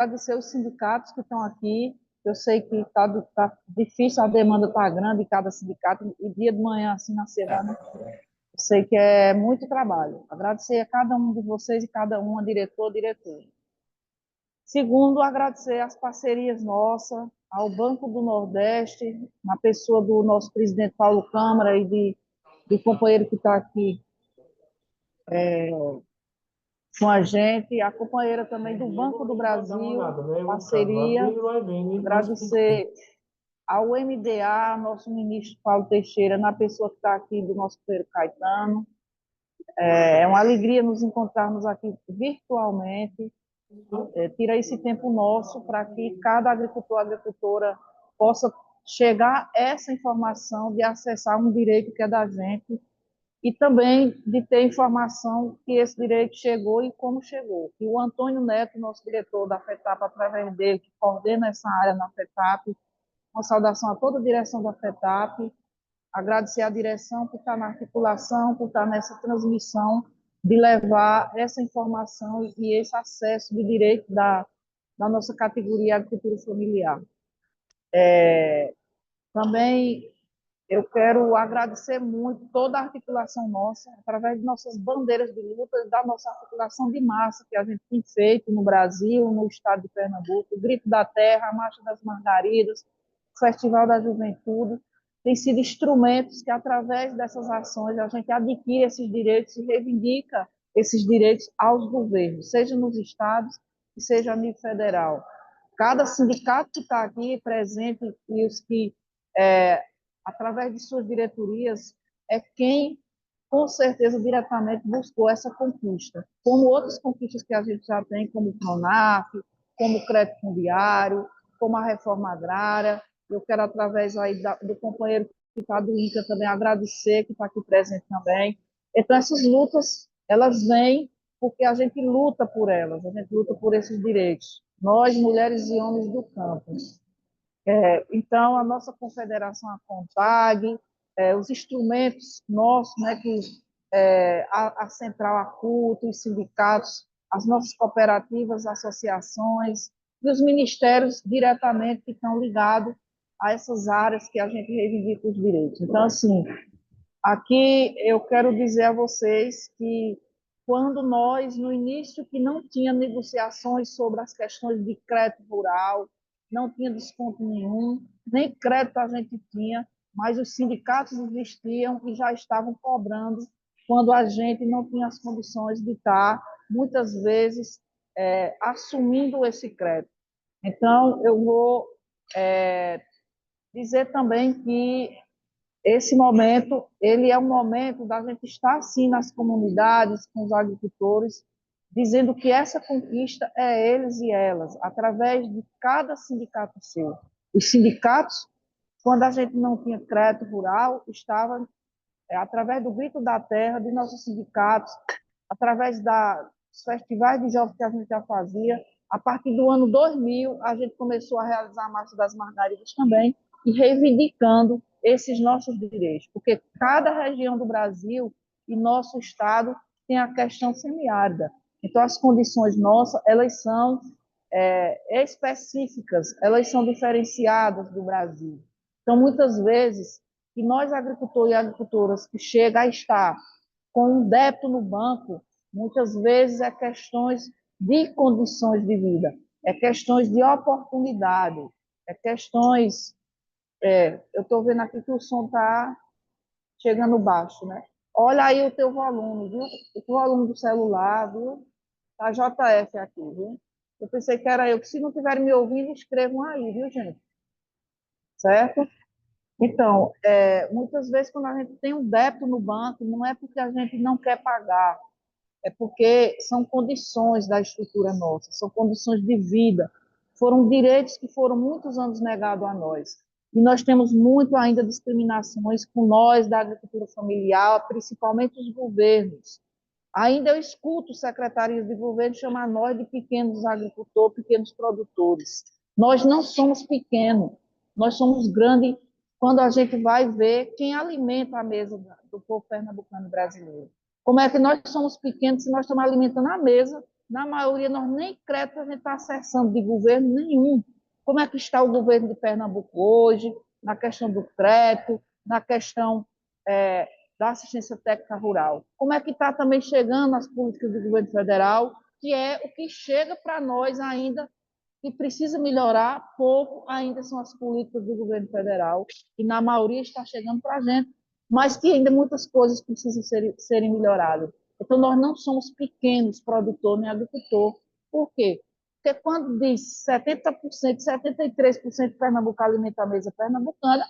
agradecer os sindicatos que estão aqui. Eu sei que tá difícil, a demanda está grande em cada sindicato, e dia de manhã, assim, na semana, eu sei que é muito trabalho. Agradecer a cada um de vocês e cada um, a diretor, diretor. Segundo, agradecer as parcerias nossas, ao Banco do Nordeste, na pessoa do nosso presidente Paulo Câmara e do companheiro que está aqui com a gente, a companheira também do Banco do Brasil, parceria. Agradecer ao MDA, nosso ministro Paulo Teixeira, na pessoa que está aqui do nosso companheiro Caetano. É uma alegria nos encontrarmos aqui virtualmente. Tira esse tempo nosso para que cada agricultor, agricultora possa chegar a essa informação de acessar um direito que é da gente e também de ter informação que esse direito chegou e como chegou. E o Antônio Neto, nosso diretor da FETAP, através dele, que coordena essa área na FETAP, uma saudação a toda a direção da FETAP, agradecer à direção por estar na articulação, por estar nessa transmissão, de levar essa informação e esse acesso de direito da nossa categoria agricultura familiar. Também eu quero agradecer muito toda a articulação nossa, através de nossas bandeiras de luta, da nossa articulação de massa que a gente tem feito no Brasil, no estado de Pernambuco, o Grito da Terra, a Marcha das Margaridas, o Festival da Juventude, tem sido instrumentos que, através dessas ações, a gente adquire esses direitos e reivindica esses direitos aos governos, seja nos estados e seja a nível federal. Cada sindicato que está aqui presente e os que através de suas diretorias, é quem, com certeza, diretamente buscou essa conquista. Como outras conquistas que a gente já tem, como o PRONAF, como o crédito fundiário, como a reforma agrária. Eu quero, através aí do companheiro que está do INCA, também agradecer, que está aqui presente também. Então, essas lutas, elas vêm porque a gente luta por elas, a gente luta por esses direitos. Nós, mulheres e homens do campo. Então, a nossa confederação, a CONTAG, os instrumentos nossos, né, que a Central, a CUT, os sindicatos, as nossas cooperativas, associações e os ministérios diretamente que estão ligados a essas áreas que a gente reivindica os direitos. Então, assim, aqui eu quero dizer a vocês que quando nós, no início, que não tinha negociações sobre as questões de crédito rural, não tinha desconto nenhum, nem crédito a gente tinha, mas os sindicatos existiam e já estavam cobrando quando a gente não tinha as condições de estar, muitas vezes, assumindo esse crédito. Então, eu vou dizer também que esse momento, ele é um momento da gente estar, assim, nas comunidades, com os agricultores, dizendo que essa conquista é eles e elas, através de cada sindicato seu. Os sindicatos, quando a gente não tinha crédito rural, estava através do Grito da Terra, de nossos sindicatos, através dos festivais de jovens que a gente já fazia. A partir do ano 2000, a gente começou a realizar a Marcha das Margaridas também, e reivindicando esses nossos direitos, porque cada região do Brasil e nosso estado tem a questão semiárida. Então, as condições nossas, elas são específicas, elas são diferenciadas do Brasil. Então, muitas vezes, que nós, agricultores e agricultoras, que chega a estar com um débito no banco, muitas vezes é questões de condições de vida, é questões de oportunidade, é questões... eu estou vendo aqui que o som está chegando baixo, né? Olha aí o teu volume, viu? O volume do celular, viu? Tá JF aqui, viu? Eu pensei que era eu, que se não estiverem me ouvindo, escrevam aí, viu, gente? Certo? Então, muitas vezes, quando a gente tem um débito no banco, não é porque a gente não quer pagar, é porque são condições da estrutura nossa, são condições de vida, foram direitos que foram muitos anos negados a nós. E nós temos muito ainda discriminações com nós da agricultura familiar, principalmente os governos. Ainda eu escuto secretarias de governo chamar nós de pequenos agricultores, pequenos produtores. Nós não somos pequenos, nós somos grandes quando a gente vai ver quem alimenta a mesa do povo pernambucano brasileiro. Como é que nós somos pequenos se nós estamos alimentando a mesa na maioria, nós nem crédito a gente está acessando de governo nenhum. Como é que está o governo de Pernambuco hoje, na questão do crédito, na questão é, da assistência técnica rural? Como é que está também chegando as políticas do governo federal, que é o que chega para nós ainda, que precisa melhorar pouco, ainda são as políticas do governo federal, que na maioria está chegando para a gente, mas que ainda muitas coisas precisam serem melhoradas. Então, nós não somos pequenos produtores nem agricultor. Por quê? Porque quando diz 70%, 73% de Pernambuco alimenta a mesa pernambucana,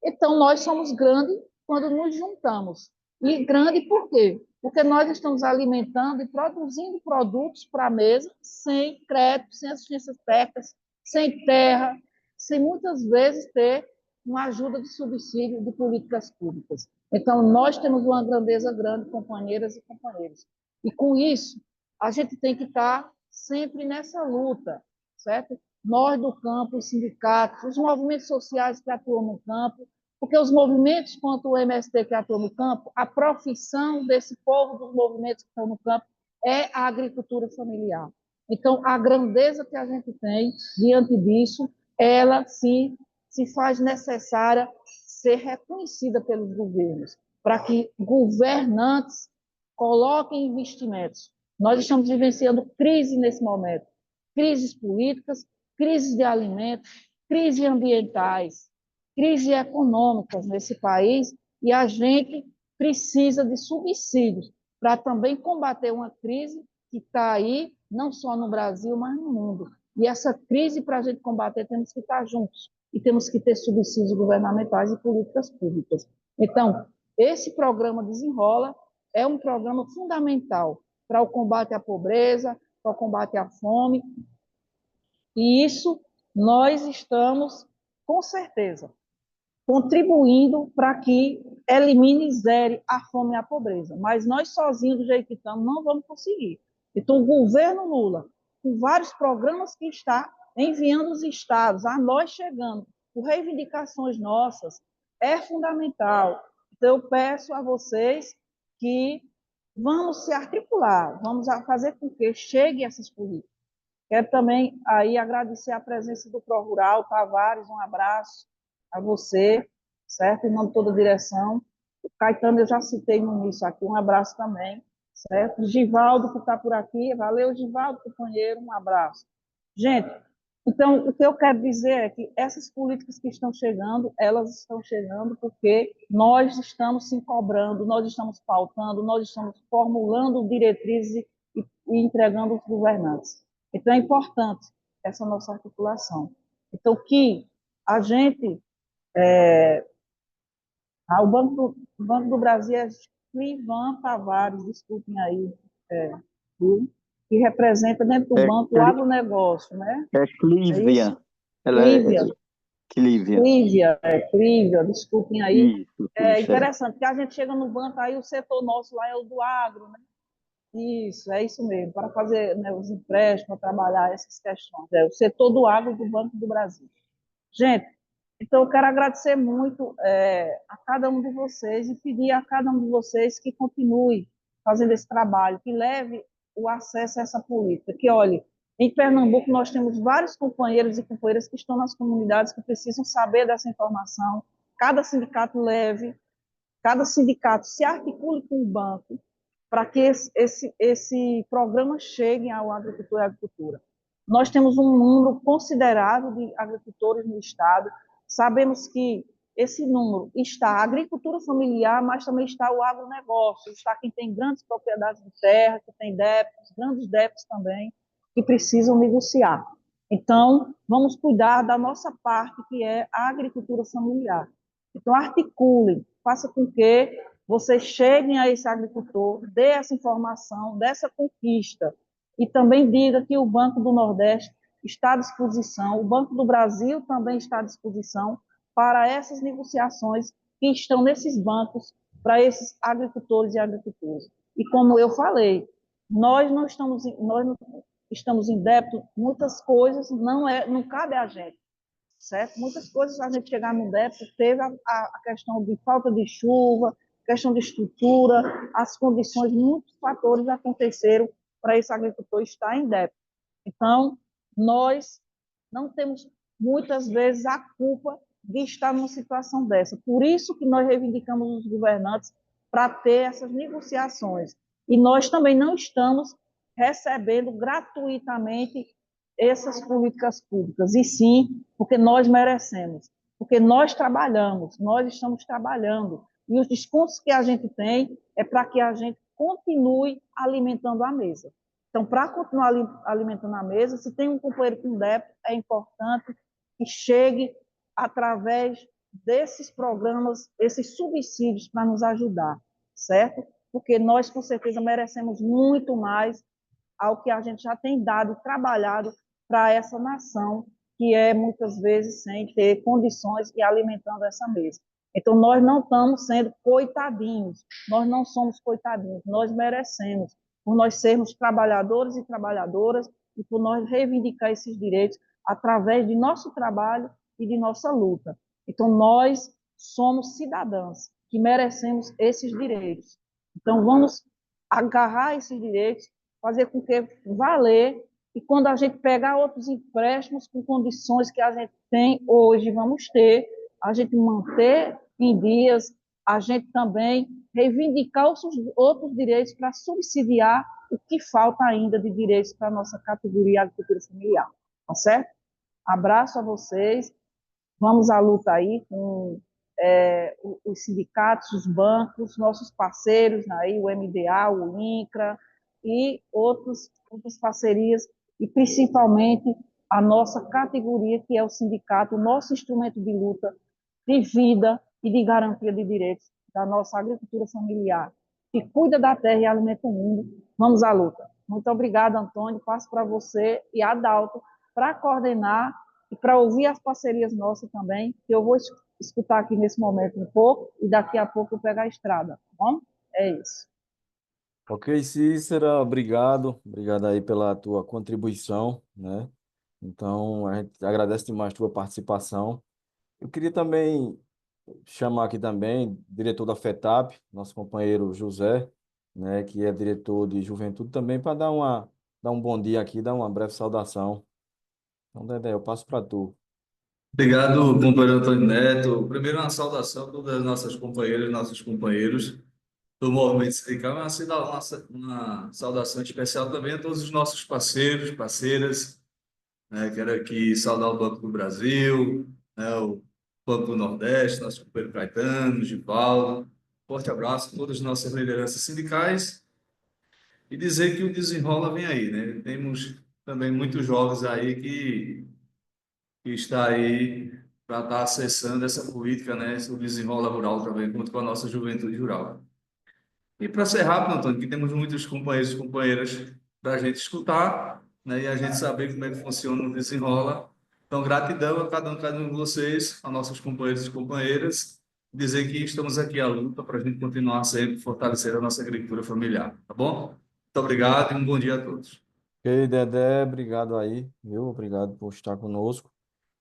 então nós somos grandes quando nos juntamos. E grande por quê? Porque nós estamos alimentando e produzindo produtos para a mesa sem crédito, sem assistências técnicas, sem terra, sem muitas vezes ter uma ajuda de subsídio de políticas públicas. Então, nós temos uma grandeza grande, companheiras e companheiros. E, com isso, a gente tem que estar sempre nessa luta, certo? Nós do campo, os sindicatos, os movimentos sociais que atuam no campo, porque os movimentos quanto o MST que atua no campo, a profissão desse povo dos movimentos que estão no campo é a agricultura familiar. Então, a grandeza que a gente tem diante disso, ela se faz necessária ser reconhecida pelos governos, para que governantes coloquem investimentos. Nós estamos vivenciando crise nesse momento, crises políticas, crises de alimentos, crises ambientais, crises econômicas nesse país, e a gente precisa de subsídios para também combater uma crise que está aí, não só no Brasil, mas no mundo. E essa crise, para a gente combater, temos que estar juntos e temos que ter subsídios governamentais e políticas públicas. Então, esse programa Desenrola é um programa fundamental para o combate à pobreza, para o combate à fome, e isso nós estamos, com certeza, contribuindo para que elimine e zere a fome e a pobreza. Mas nós sozinhos, do jeito que estamos, não vamos conseguir. Então, o governo Lula, com vários programas que está enviando os estados, a nós chegando, por reivindicações nossas, é fundamental. Então, eu peço a vocês que vamos se articular, vamos fazer com que cheguem essas políticas. Quero também aí agradecer a presença do Pró-Rural, Tavares, um abraço a você, certo? Em nome de toda a direção. O Caetano, eu já citei no início aqui, um abraço também, certo? Givaldo, que está por aqui, valeu, Givaldo, companheiro, um abraço. Gente, então, o que eu quero dizer é que essas políticas que estão chegando, elas estão chegando porque nós estamos se cobrando, nós estamos pautando, nós estamos formulando diretrizes e entregando aos governantes. Então, é importante essa nossa articulação. Então, que a gente... o Banco do Brasil é Clivan Tavares, desculpem aí, viu? Que representa dentro do banco o agronegócio, né? É É Clívia. isso? Ela Clívia, Clívia. Clívia, desculpem aí. Isso, tudo É certo. interessante, que a gente chega no banco, aí o setor nosso lá é o do agro, né? Isso, é isso mesmo, para fazer, né, os empréstimos, para trabalhar essas questões. É o setor do agro do Banco do Brasil. Gente, então eu quero agradecer muito a cada um de vocês e pedir a cada um de vocês que continue fazendo esse trabalho, que leve o acesso a essa política. Que, olhe, em Pernambuco nós temos vários companheiros e companheiras que estão nas comunidades que precisam saber dessa informação. Cada sindicato leve, cada sindicato se articule com o banco para que esse programa chegue ao agricultor e à agricultura. Nós temos um número considerável de agricultores no estado, sabemos que esse número está a agricultura familiar, mas também está o agronegócio, está quem tem grandes propriedades de terra, que tem débitos, grandes débitos também, que precisam negociar. Então, vamos cuidar da nossa parte, que é a agricultura familiar. Então, articulem, faça com que vocês cheguem a esse agricultor, dê essa informação, dessa conquista, e também diga que o Banco do Nordeste está à disposição, o Banco do Brasil também está à disposição para essas negociações que estão nesses bancos para esses agricultores e agricultoras. E como eu falei, nós não estamos em débito, muitas coisas não cabe a gente, certo? Muitas coisas a gente chegar no débito, teve a questão de falta de chuva, questão de estrutura, as condições, muitos fatores aconteceram para esse agricultor estar em débito. Então, nós não temos muitas vezes a culpa de estar numa situação dessa. Por isso que nós reivindicamos os governantes para ter essas negociações. E nós também não estamos recebendo gratuitamente essas políticas públicas, e sim porque nós merecemos, porque nós trabalhamos, nós estamos trabalhando, e os descontos que a gente tem é para que a gente continue alimentando a mesa. Então, para continuar alimentando a mesa, se tem um companheiro com débito, é importante que chegue através desses programas, esses subsídios para nos ajudar, certo? Porque nós, com certeza, merecemos muito mais ao que a gente já tem dado, trabalhado para essa nação, que é muitas vezes sem ter condições e alimentando essa mesa. Então, nós não estamos sendo coitadinhos, nós não somos coitadinhos, nós merecemos, por nós sermos trabalhadores e trabalhadoras e por nós reivindicar esses direitos através de nosso trabalho e de nossa luta. Então, nós somos cidadãs que merecemos esses direitos. Então, vamos agarrar esses direitos, fazer com que valer, e quando a gente pegar outros empréstimos com condições que a gente tem hoje, vamos ter, a gente manter em dias, a gente também reivindicar os outros direitos para subsidiar o que falta ainda de direitos para a nossa categoria agricultura familiar. Tá certo? Abraço a vocês. Vamos à luta aí com os sindicatos, os bancos, nossos parceiros aí, o MDA, o INCRA e outras parcerias, e principalmente a nossa categoria, que é o sindicato, o nosso instrumento de luta, de vida e de garantia de direitos da nossa agricultura familiar, que cuida da terra e alimenta o mundo. Vamos à luta. Muito obrigada, Antônio. Passo para você e a Adalto para coordenar e para ouvir as parcerias nossas também, que eu vou escutar aqui nesse momento um pouco e daqui a pouco eu pego a estrada, tá bom? É isso. Ok, Cícera, obrigado. Obrigado aí pela tua contribuição, né? Então, a gente agradece demais a tua participação. Eu queria também chamar aqui também o diretor da FETAP, nosso companheiro José, né, que é diretor de juventude também, para dar um bom dia aqui, dar uma breve saudação. Então, Dedé, eu passo para tu. Obrigado, companheiro Antônio Neto. Primeiro, uma saudação a todas as nossas companheiras e nossos companheiros do movimento sindical. Uma saudação especial também a todos os nossos parceiros, parceiras, né? Quero aqui saudar o Banco do Brasil, né? O Banco do Nordeste, nosso companheiro Caetano, Givaldo. Forte abraço a todas as nossas lideranças sindicais e dizer que o desenrola vem aí, né? Temos também muitos jovens aí que está aí para estar acessando essa política, né, o desenrola rural também, junto com a nossa juventude rural. E para ser rápido, Antônio, que temos muitos companheiros e companheiras para a gente escutar, né, e a gente saber como é que funciona o desenrola. Então, gratidão a cada um de vocês, a nossos companheiros e companheiras, dizer que estamos aqui à luta para a gente continuar sempre fortalecer a nossa agricultura familiar, tá bom? Muito obrigado e um bom dia a todos. Ok, Dedé, obrigado aí, viu? Obrigado por estar conosco.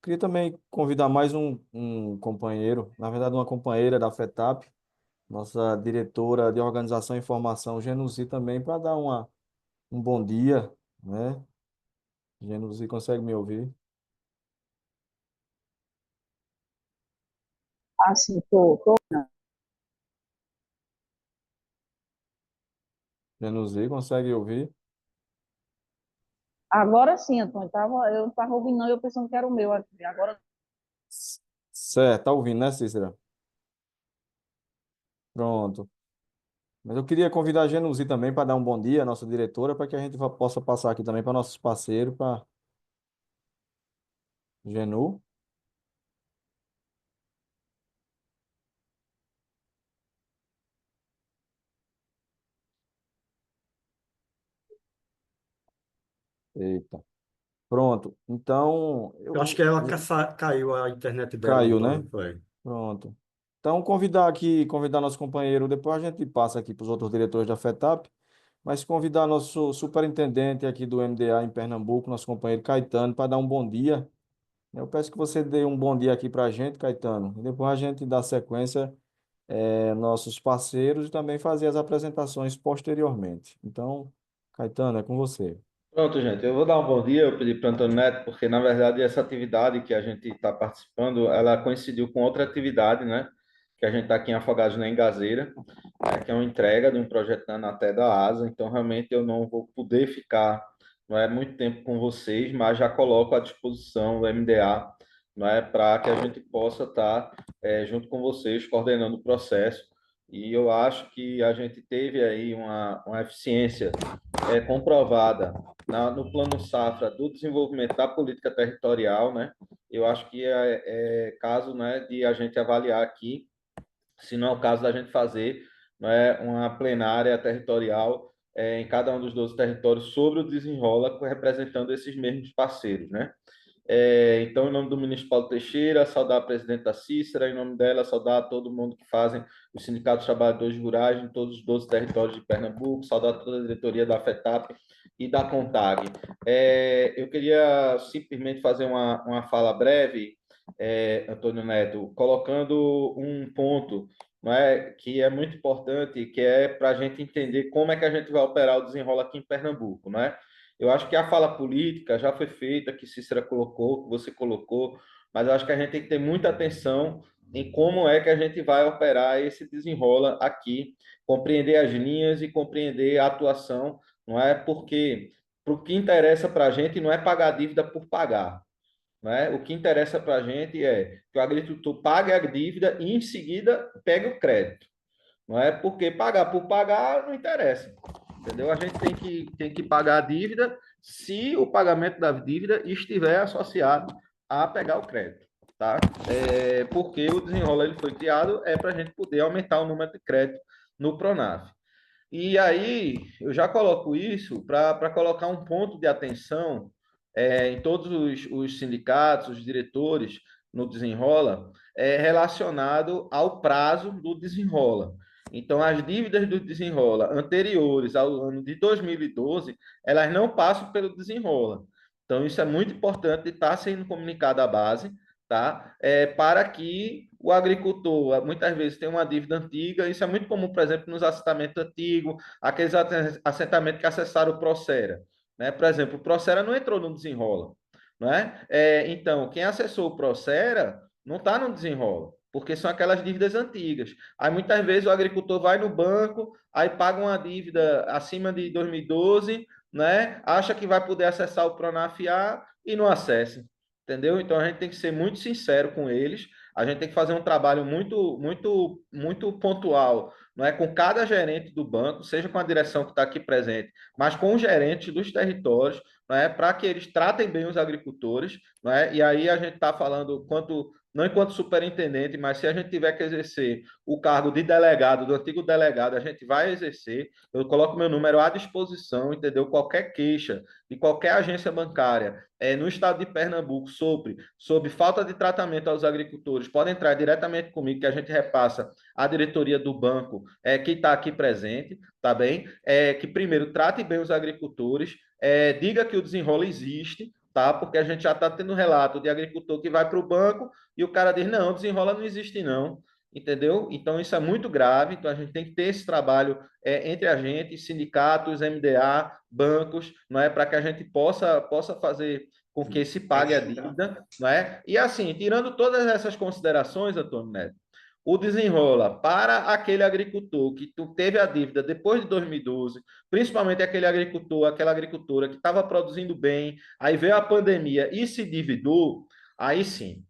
Queria também convidar mais um companheiro, na verdade, uma companheira da FETAP, nossa diretora de Organização e Informação, Genuzi, também, para dar um bom dia, né? Genuzi, consegue me ouvir? Assim, tô. Genuzi, consegue ouvir? Agora sim, Antônio, eu não estava ouvindo, não, eu pensando que era o meu aqui. Agora, Certo, tá ouvindo, né, Cícera? Pronto. Mas eu queria convidar a Genuzi também para dar um bom dia, a nossa diretora, para que a gente possa passar aqui também para nossos parceiros, para Genu. Eita. Pronto. Então, Eu acho que ela já caiu a internet dela, caiu, né? Antônio, foi. Pronto. Então, convidar nosso companheiro, depois a gente passa aqui para os outros diretores da FETAP, mas convidar nosso superintendente aqui do MDA em Pernambuco, nosso companheiro Caetano, para dar um bom dia. Eu peço que você dê um bom dia aqui para a gente, Caetano, e depois a gente dá sequência, nossos parceiros, e também fazer as apresentações posteriormente. Então, Caetano, é com você. Pronto, gente, eu vou dar um bom dia, eu pedi para o Antônio Neto, porque na verdade essa atividade que a gente está participando, ela coincidiu com outra atividade, né? Que a gente está aqui em Afogados na Engazeira, né, que é uma entrega de um projeto da Anatel da ASA, então realmente eu não vou poder ficar, não é, muito tempo com vocês, mas já coloco à disposição o MDA, não é, para que a gente possa estar junto com vocês coordenando o processo. E eu acho que a gente teve aí uma eficiência comprovada no plano safra do desenvolvimento da política territorial, né? Eu acho que é caso, né, de a gente avaliar aqui, se não é o caso da gente fazer, né, uma plenária territorial em cada um dos 12 territórios sobre o desenrola, representando esses mesmos parceiros, né? Então, em nome do ministro Paulo Teixeira, saudar a presidente da Cícera, em nome dela, saudar todo mundo que fazem os sindicatos de trabalhadores rurais em todos os 12 territórios de Pernambuco, saudar toda a diretoria da FETAP e da CONTAG. Eu queria simplesmente fazer uma fala breve, Antônio Neto, colocando um ponto, não é, que é muito importante, que é para a gente entender como é que a gente vai operar o desenrola aqui em Pernambuco, não é? Eu acho que a fala política já foi feita, que Cícera colocou, que você colocou, mas eu acho que a gente tem que ter muita atenção em como é que a gente vai operar esse desenrola aqui, compreender as linhas e compreender a atuação, não é? Porque o que interessa para a gente não é pagar dívida por pagar, não é? O que interessa para a gente é que o agricultor pague a dívida e, em seguida, pegue o crédito. Não é porque pagar por pagar não interessa, entendeu? A gente tem que pagar a dívida se o pagamento da dívida estiver associado a pegar o crédito, tá? Porque o desenrola ele foi criado para a gente poder aumentar o número de crédito no Pronaf. E aí eu já coloco isso para colocar um ponto de atenção em todos os sindicatos, os diretores no desenrola, relacionado ao prazo do desenrola. Então, as dívidas do desenrola anteriores ao ano de 2012, elas não passam pelo desenrola. Então, isso é muito importante estar sendo comunicado à base, tá? Para que o agricultor, muitas vezes, tem uma dívida antiga. Isso é muito comum, por exemplo, nos assentamentos antigos, aqueles assentamentos que acessaram o Procera, né? Por exemplo, o Procera não entrou no desenrola, não é? Então, quem acessou o Procera não está no desenrola, porque são aquelas dívidas antigas. Aí, muitas vezes, o agricultor vai no banco, aí paga uma dívida acima de 2012, né? Acha que vai poder acessar o Pronaf-A e não acessa, entendeu? Então, a gente tem que ser muito sincero com eles, a gente tem que fazer um trabalho muito, muito, muito pontual, não é, com cada gerente do banco, seja com a direção que está aqui presente, mas com os gerentes dos territórios, não é, para que eles tratem bem os agricultores, não é? E aí a gente está falando não enquanto superintendente, mas se a gente tiver que exercer o cargo de delegado, do antigo delegado, a gente vai exercer. Eu coloco meu número à disposição, entendeu? Qualquer queixa de qualquer agência bancária no estado de Pernambuco sobre falta de tratamento aos agricultores, pode entrar diretamente comigo, que a gente repassa a diretoria do banco que está aqui presente, tá bem? Que primeiro trate bem os agricultores, diga que o desenrolo existe, tá? Porque a gente já está tendo relato de agricultor que vai para o banco e o cara diz, não, desenrola não existe não, entendeu? Então, isso é muito grave, então a gente tem que ter esse trabalho entre a gente, sindicatos, MDA, bancos, não é? Para que a gente possa fazer com que se pague a dívida, não é? E assim, tirando todas essas considerações, Antônio Neto, o desenrola para aquele agricultor que teve a dívida depois de 2012, principalmente aquele agricultor, aquela agricultora que estava produzindo bem, aí veio a pandemia e se endividou, aí sim,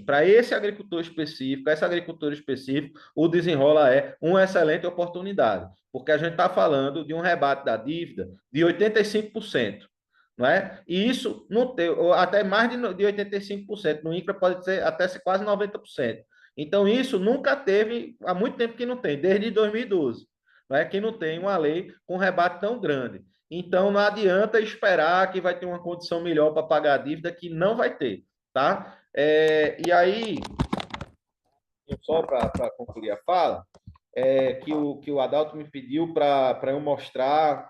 para esse agricultor específico, esse agricultor específico, o desenrola é uma excelente oportunidade, porque a gente está falando de um rebate da dívida de 85%. Não é? E isso não tem, até mais de 85%, no INCRA pode ser até ser quase 90%. Então, isso nunca teve, há muito tempo que não tem, desde 2012, não é? Que não tem uma lei com rebate tão grande. Então, não adianta esperar que vai ter uma condição melhor para pagar a dívida, que não vai ter, tá? E aí, só para concluir a fala, que o Adalto me pediu para eu mostrar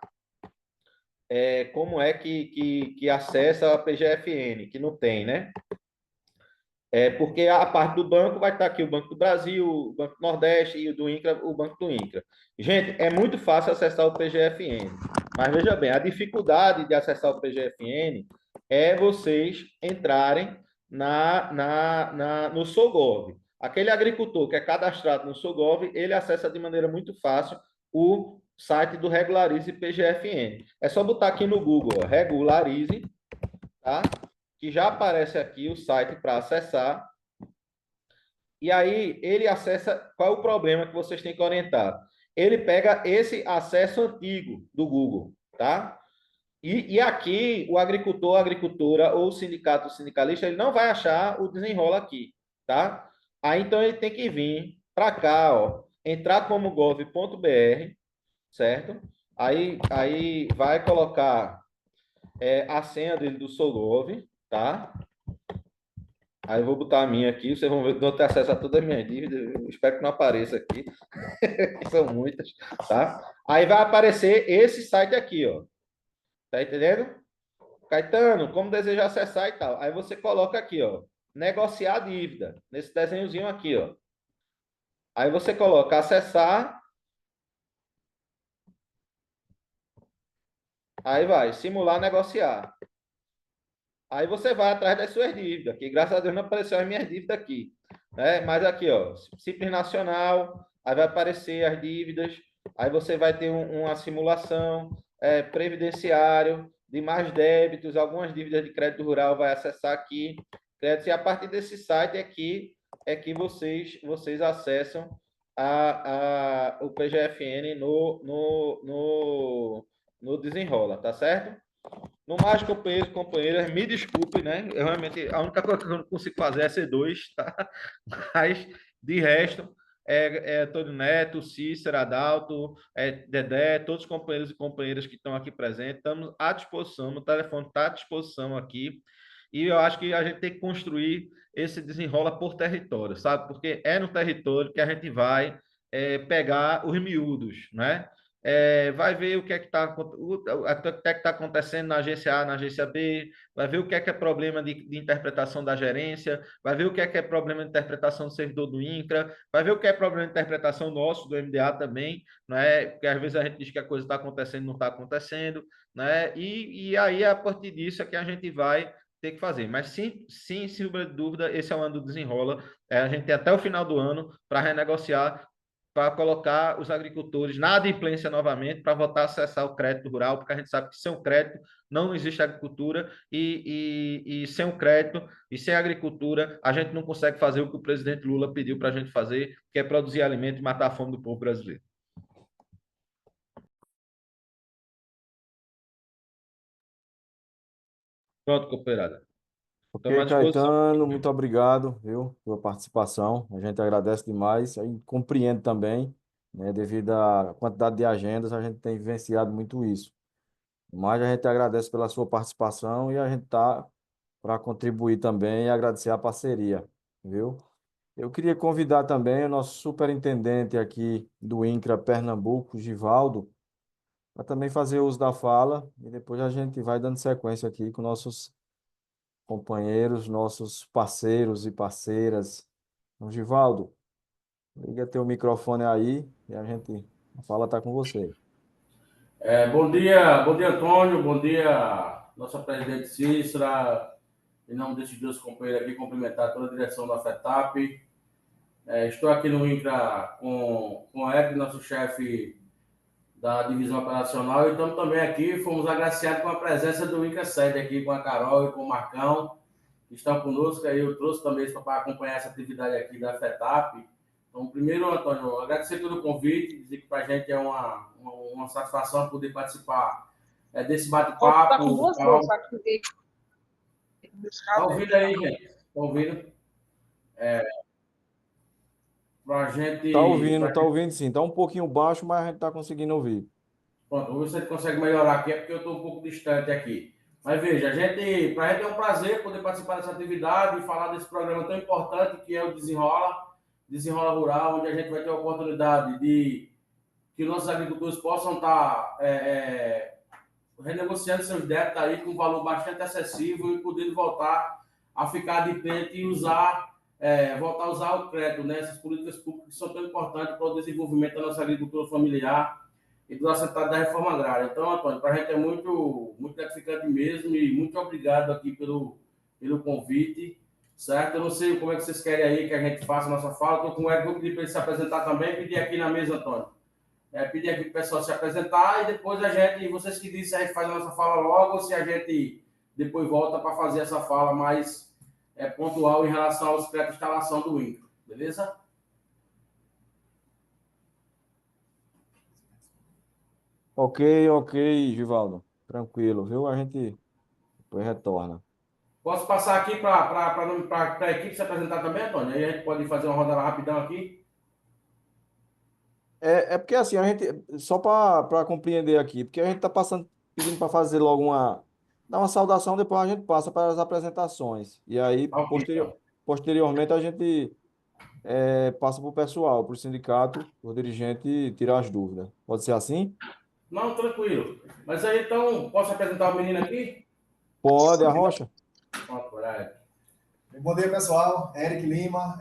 como é que acessa a PGFN, que não tem, né? Porque a parte do banco vai estar aqui o Banco do Brasil, o Banco do Nordeste e o do INCRA, o Banco do INCRA. Gente, é muito fácil acessar o PGFN. Mas veja bem, a dificuldade de acessar o PGFN é vocês entrarem no Sogov. Aquele agricultor que é cadastrado no Sogov, ele acessa de maneira muito fácil o site do Regularize PGFN. É só botar aqui no Google, ó, Regularize, tá? Que já aparece aqui o site para acessar. E aí ele acessa. Qual é o problema que vocês têm que orientar? Ele pega esse acesso antigo do Google, tá? E aqui o agricultor, a agricultora ou o sindicato, o sindicalista, ele não vai achar o desenrola aqui, tá? Aí então ele tem que vir para cá, ó, entrar como gov.br, certo? Aí vai colocar a senha dele do Sogov, tá? Aí eu vou botar a minha aqui, vocês vão ver que eu tenho acesso a todas as minhas dívidas, eu espero que não apareça aqui, que são muitas, tá? Aí vai aparecer esse site aqui, ó. Tá entendendo? Caetano, como deseja acessar e tal. Aí você coloca aqui, ó, negociar a dívida, nesse desenhozinho aqui, ó. Aí você coloca acessar. Aí vai, simular negociar. Aí você vai atrás das suas dívidas, que graças a Deus não apareceu as minhas dívidas aqui, né? Mas aqui, ó, Simples Nacional, aí vai aparecer as dívidas, aí você vai ter uma simulação, previdenciário, de mais débitos, algumas dívidas de crédito rural vai acessar aqui, créditos, e a partir desse site aqui é que vocês acessam o PGFN no Desenrola, tá certo? No mais, companheiros e companheiras, me desculpe, né? Eu realmente, a única coisa que eu não consigo fazer é ser dois, tá? Mas, de resto, Antônio Neto, Cícero, Adalto, Dedé, todos os companheiros e companheiras que estão aqui presentes, estamos à disposição, o telefone está à disposição aqui, e eu acho que a gente tem que construir esse desenrola por território, sabe? Porque é no território que a gente vai pegar os miúdos, né? Vai ver o que é que está acontecendo na agência A, na agência B, vai ver o que é problema de interpretação da gerência, vai ver o que é problema de interpretação do servidor do INCRA, vai ver o que é problema de interpretação nosso, do MDA também, né? Porque às vezes a gente diz que a coisa está acontecendo, não está acontecendo, né? E aí, a partir disso, é que a gente vai ter que fazer. Mas sim, sem dúvida, esse é o ano do desenrola. A gente tem até o final do ano para renegociar, para colocar os agricultores na adimplência novamente, para voltar a acessar o crédito rural, porque a gente sabe que sem o crédito não existe agricultura, e sem o crédito e sem a agricultura, a gente não consegue fazer o que o presidente Lula pediu para a gente fazer, que é produzir alimento e matar a fome do povo brasileiro. Pronto, companheirada. Ok, Caetano, muito obrigado, viu, pela participação. A gente agradece demais. A gente compreende também, né, devido à quantidade de agendas, a gente tem vivenciado muito isso. Mas a gente agradece pela sua participação e a gente está para contribuir também e agradecer a parceria, viu? Eu queria convidar também o nosso superintendente aqui do INCRA Pernambuco, Givaldo, para também fazer uso da fala e depois a gente vai dando sequência aqui com nossos companheiros, nossos parceiros e parceiras. Então, Givaldo, liga teu microfone aí e a fala está com você. Bom dia, Antônio, bom dia, nossa presidente Cícera, em nome desses dois companheiros aqui, cumprimentar toda a direção da FETAP. Estou aqui no INCRA com o Eric, nosso chefe da divisão operacional, e estamos também aqui, fomos agraciados com a presença do INCRA Sede aqui, com a Carol e com o Marcão, que estão conosco, aí eu trouxe também para acompanhar essa atividade aqui da FETAP. Então, primeiro, Antônio, agradecer pelo convite, dizer que para a gente é uma satisfação poder participar desse bate-papo. Está ouvindo aí, gente? Está ouvindo? Para a gente... Tá ouvindo sim. Está um pouquinho baixo, mas a gente está conseguindo ouvir. Pronto, vamos ver se a gente consegue melhorar aqui, é porque eu estou um pouco distante aqui. Mas veja, para a gente é um prazer poder participar dessa atividade e falar desse programa tão importante que é o Desenrola Rural, onde a gente vai ter a oportunidade de que nossos agricultores possam estar renegociando seus débitos aí com um valor bastante acessível e podendo voltar a ficar de frente e voltar a usar o crédito, né? Essas políticas públicas que são tão importantes para o desenvolvimento da nossa agricultura familiar, e do assentado da reforma agrária. Então, Antônio, para a gente é muito gratificante mesmo e muito obrigado aqui pelo convite, certo? Eu não sei como é que vocês querem aí que a gente faça a nossa fala. Estou com o Eric, vou pedir para ele se apresentar também, pedir aqui na mesa, Antônio. Pedir aqui para o pessoal se apresentar e depois vocês que dizem se a gente faz a nossa fala logo ou se a gente depois volta para fazer essa fala mais pontual em relação aos créditos de instalação do INCRA, beleza? Ok, ok, Givaldo. Tranquilo, viu? A gente depois retorna. Posso passar aqui para a equipe se apresentar também, Antônio? Aí a gente pode fazer uma rodada rapidão aqui. É porque assim, a gente, só para compreender aqui, porque a gente está passando, pedindo para fazer logo dar uma saudação, depois a gente passa para as apresentações. E aí, Ok, então. posteriormente, a gente passa para o pessoal, para o sindicato, o dirigente tirar as dúvidas. Pode ser assim? Não, tranquilo. Mas aí então, posso apresentar o menino aqui? Pode, Arrocha? Pronto, coragem. Bom dia, pessoal. Eric Lima,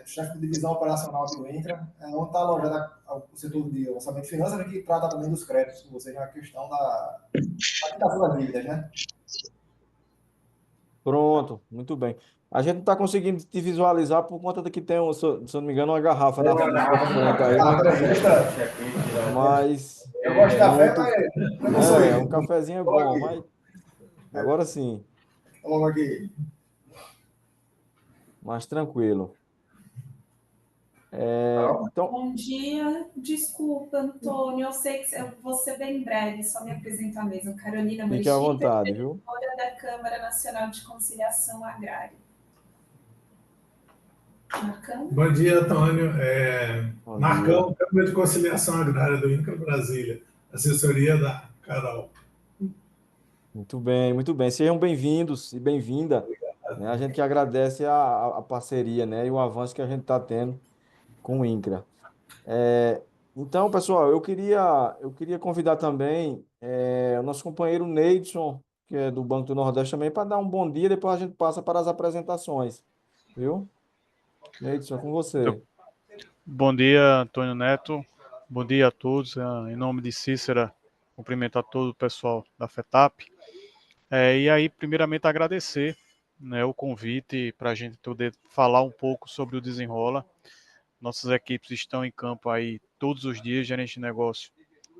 chefe de divisão operacional aqui do INCRA, onde está alojado o setor de orçamento de finanças, né, que trata também dos créditos, ou seja, a questão da quitação das dívidas, né? Pronto, muito bem. A gente não está conseguindo te visualizar por conta de que tem, se eu não me engano, uma garrafa na sua frente aí, Ah, né? Mas eu gosto de café, muito, mas eu não sou um isso. cafezinho é Vamos bom, aqui. mas agora sim, Vamos aqui. mais tranquilo. Então, Bom dia, desculpa, Antônio. Eu sei que eu vou ser bem breve, só me apresentar mesmo. Carolina fique à Mesquita, vontade, viu? diretora da Câmara Nacional de Conciliação Agrária. Marcão? Bom dia, Antônio. Bom Marcão, dia. Câmara de Conciliação Agrária do INCRA Brasília, assessoria da Carol. Muito bem, muito bem. Sejam bem-vindos e bem-vinda, né? A gente que agradece a parceria, né, e o avanço que a gente está tendo com o INCRA. Então, pessoal, eu queria convidar também o nosso companheiro Neidson, que é do Banco do Nordeste também, para dar um bom dia, depois a gente passa para as apresentações, viu? Neidson, é com você. Bom dia, Antônio Neto. Bom dia a todos. Em nome de Cícera, cumprimento a todo o pessoal da FETAP. E aí, primeiramente, agradecer, né, o convite para a gente poder falar um pouco sobre o Desenrola. Nossas equipes estão em campo aí todos os dias, gerentes de negócio.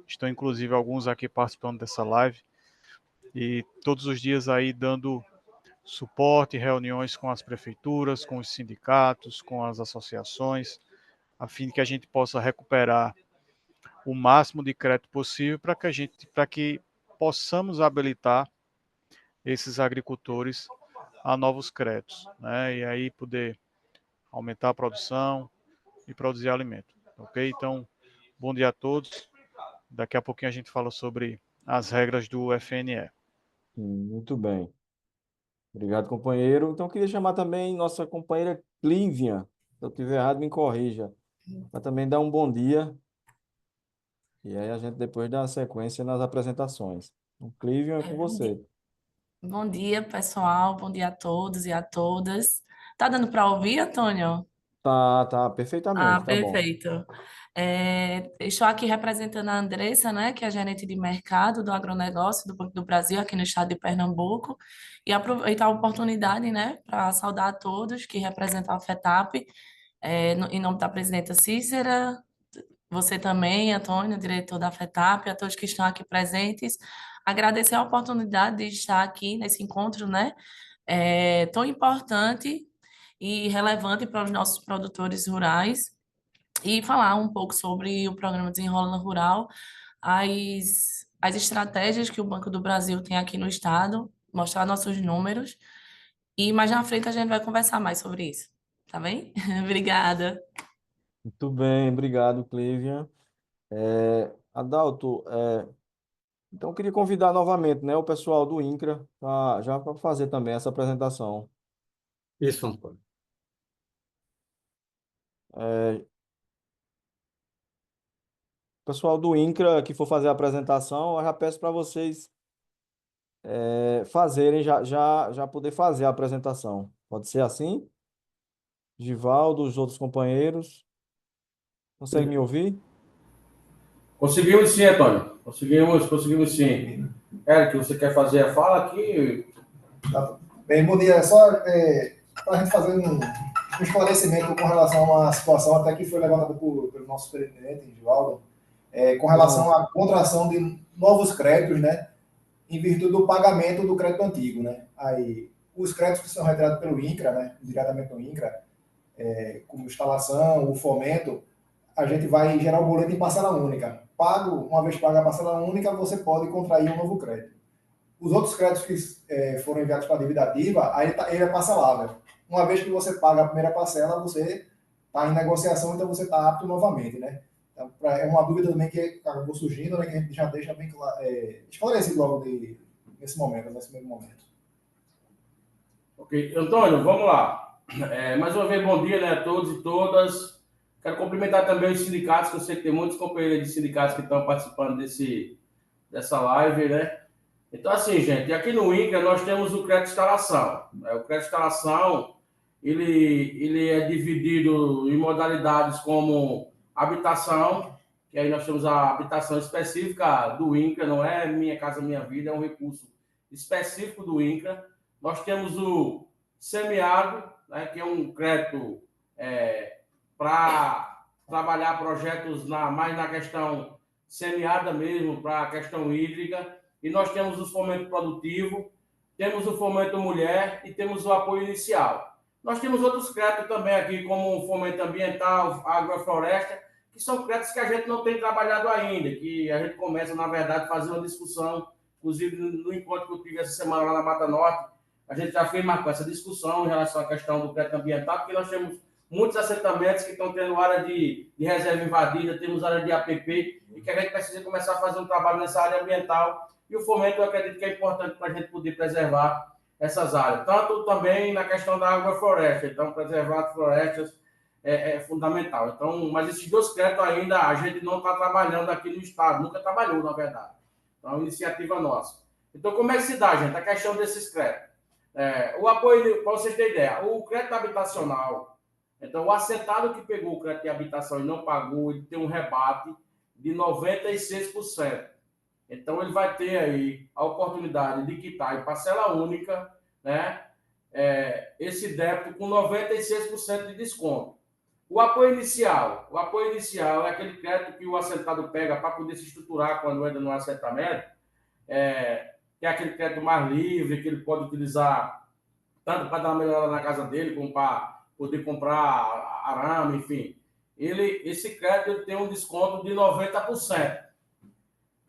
Estão, inclusive, alguns aqui participando dessa live. E todos os dias aí dando suporte, reuniões com as prefeituras, com os sindicatos, com as associações, a fim de que a gente possa recuperar o máximo de crédito possível para que possamos habilitar esses agricultores a novos créditos, né? E aí poder aumentar a produção e produzir alimento, ok? Então, bom dia a todos. Daqui a pouquinho a gente fala sobre as regras do FNE. Muito bem. Obrigado, companheiro. Então, eu queria chamar também nossa companheira Clívia. Se eu estiver errado, me corrija. Para também dar um bom dia. E aí a gente depois dá a sequência nas apresentações. Então, Clívia, é com você. Bom dia, pessoal. Bom dia a todos e a todas. Tá dando para ouvir, Antônio? Tá, perfeitamente, tá bom. Perfeito. Estou aqui representando a Andressa, né, que é gerente de mercado do agronegócio do Banco do Brasil, aqui no estado de Pernambuco, e aproveitar a oportunidade, né, para saudar a todos que representam a FETAP, em nome da presidenta Cícera, você também, Antônio, diretor da FETAP, a todos que estão aqui presentes. Agradecer a oportunidade de estar aqui nesse encontro, né, tão importante e relevante para os nossos produtores rurais e falar um pouco sobre o programa Desenrola Rural, as estratégias que o Banco do Brasil tem aqui no estado, mostrar nossos números e mais na frente a gente vai conversar mais sobre isso, tá bem? Obrigada. Muito bem, obrigado, Clívia. Adalto, então eu queria convidar novamente, né, o pessoal do INCRA já para fazer também essa apresentação. Isso, Antônio. O pessoal do INCRA que for fazer a apresentação, eu já peço para vocês fazerem, já poder fazer a apresentação. Pode ser assim? Givaldo, os outros companheiros. Consegue me ouvir? Conseguimos sim, Antônio. Conseguimos sim. Eric, você quer fazer a fala aqui? Tá. Bem, bom dia. Só para a gente fazer um esclarecimento com relação a uma situação até que foi levantada pelo nosso superintendente, Givaldo, com relação à contração de novos créditos, né, em virtude do pagamento do crédito antigo, né. Aí, os créditos que são retirados pelo INCRA, né, diretamente do INCRA, como instalação, o fomento, a gente vai gerar o boleto em parcela única. Uma vez paga a parcela única, você pode contrair um novo crédito. Os outros créditos que foram enviados para a dívida ativa, aí ele é parcelável. Uma vez que você paga a primeira parcela, você está em negociação, então você está apto novamente, né? Então, é uma dúvida também que acabou surgindo, né, que a gente já deixa bem esclarecido logo nesse primeiro momento. Ok. Antônio, vamos lá. Mais uma vez, bom dia, né, a todos e todas. Quero cumprimentar também os sindicatos, que eu sei que tem muitos companheiros de sindicatos que estão participando dessa live, né? Então, assim, gente, aqui no INCRA nós temos o crédito de instalação. O crédito de instalação, ele é dividido em modalidades como habitação, que aí nós temos a habitação específica do INCRA, não é Minha Casa Minha Vida, é um recurso específico do INCRA. Nós temos o semiárido, né, que é um crédito para trabalhar projetos mais na questão semiárida mesmo, para a questão hídrica. E nós temos o fomento produtivo, temos o fomento mulher e temos o apoio inicial. Nós temos outros créditos também aqui, como o fomento ambiental, agrofloresta, que são créditos que a gente não tem trabalhado ainda, que a gente começa, na verdade, a fazer uma discussão, inclusive no encontro que eu tive essa semana lá na Mata Norte, a gente já fez marcar essa discussão em relação à questão do crédito ambiental, porque nós temos muitos assentamentos que estão tendo área de reserva invadida, temos área de APP, e que a gente precisa começar a fazer um trabalho nessa área ambiental. E o fomento, eu acredito que é importante para a gente poder preservar essas áreas. Tanto também na questão da agrofloresta. Então, preservar florestas é fundamental. Então, mas esses dois créditos ainda a gente não está trabalhando aqui no Estado. Nunca trabalhou, na verdade. Então, é uma iniciativa nossa. Então, como é que se dá, gente? A questão desses créditos. O apoio, para vocês terem ideia, o crédito habitacional, então, o assentado que pegou o crédito de habitação e não pagou, ele tem um rebate de 96%. Então, ele vai ter aí a oportunidade de quitar em parcela única, né, esse débito com 96% de desconto. O apoio inicial é aquele crédito que o assentado pega para poder se estruturar quando entra no assentamento, que é aquele crédito mais livre, que ele pode utilizar tanto para dar uma melhorada na casa dele, como para poder comprar arame, enfim. Esse crédito ele tem um desconto de 90%.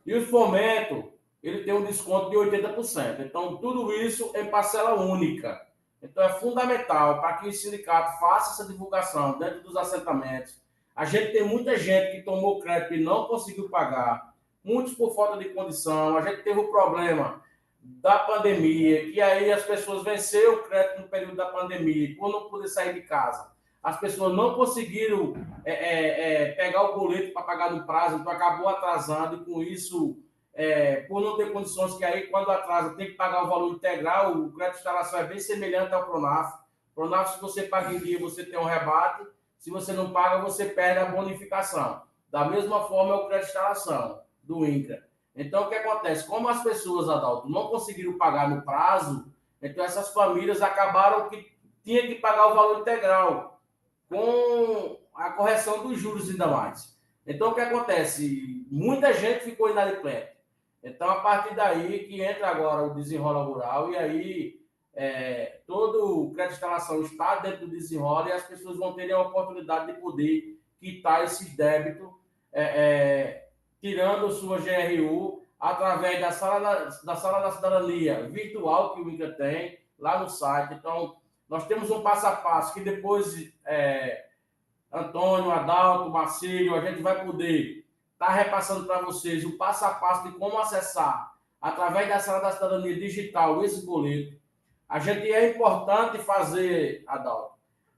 E o fomento, ele tem um desconto de 80%. Então, tudo isso em parcela única. Então, é fundamental para que o sindicato faça essa divulgação dentro dos assentamentos. A gente tem muita gente que tomou crédito e não conseguiu pagar, muitos por falta de condição. A gente teve o problema da pandemia, que aí as pessoas venceram o crédito no período da pandemia, por não poder sair de casa. As pessoas não conseguiram pegar o boleto para pagar no prazo, então acabou atrasando, e com isso, por não ter condições, que aí quando atrasa tem que pagar o valor integral, o crédito de instalação é bem semelhante ao Pronaf. Pronaf, se você paga em dia, você tem um rebate, se você não paga, você perde a bonificação. Da mesma forma é o crédito de instalação do INCRA. Então, o que acontece? Como as pessoas, Adalto, não conseguiram pagar no prazo, então essas famílias acabaram que tinham que pagar o valor integral, com a correção dos juros ainda mais. Então, o que acontece? Muita gente ficou inadimplente. Então, a partir daí que entra agora o desenrola rural, e aí todo o crédito de instalação está dentro do desenrola, e as pessoas vão ter a oportunidade de poder quitar esses débitos, tirando sua GRU, através da sala da cidadania virtual que o INCRA tem, lá no site. Então, nós temos um passo a passo que depois Antônio, Adalto, Marcílio, a gente vai poder estar repassando para vocês o passo a passo de como acessar, através da sala da cidadania digital, esse boleto. A gente é importante fazer, Adalto,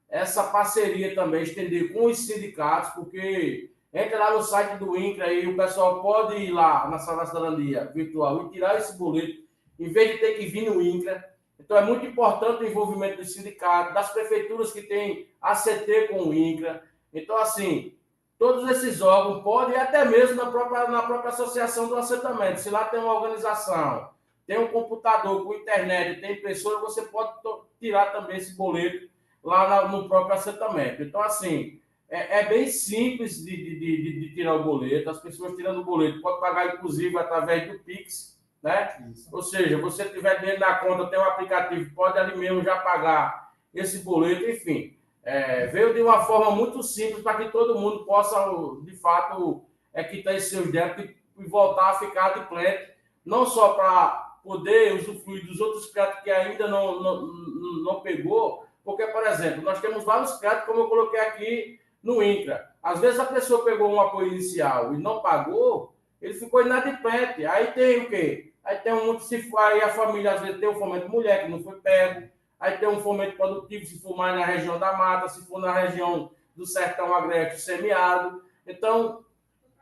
essa parceria também, estender com os sindicatos, porque entra lá no site do INCRA e o pessoal pode ir lá na sala da cidadania virtual e tirar esse boleto, em vez de ter que vir no INCRA. Então, é muito importante o envolvimento dos sindicatos, das prefeituras que têm ACT com o INCRA. Então, assim, todos esses órgãos podem, e até mesmo na própria associação do assentamento, se lá tem uma organização, tem um computador com internet, tem impressora, você pode tirar também esse boleto lá no próprio assentamento. Então, assim, é bem simples de tirar o boleto, as pessoas tirando o boleto podem pagar, inclusive, através do Pix, né? Isso. Ou seja, você tiver dinheiro na conta, tem um aplicativo, pode ali mesmo já pagar esse boleto, enfim. Veio de uma forma muito simples para que todo mundo possa, de fato, quitar esses seus débitos e voltar a ficar de pleno, não só para poder usufruir dos outros créditos que ainda não pegou, porque, por exemplo, nós temos vários créditos, como eu coloquei aqui no INCRA. Às vezes a pessoa pegou um apoio inicial e não pagou, ele ficou inadimplente. Aí tem o quê? Aí tem aí a família, às vezes, tem um fomento mulher que não foi pego, aí tem um fomento produtivo, se for mais na região da mata, se for na região do sertão agreste semiárido. Então,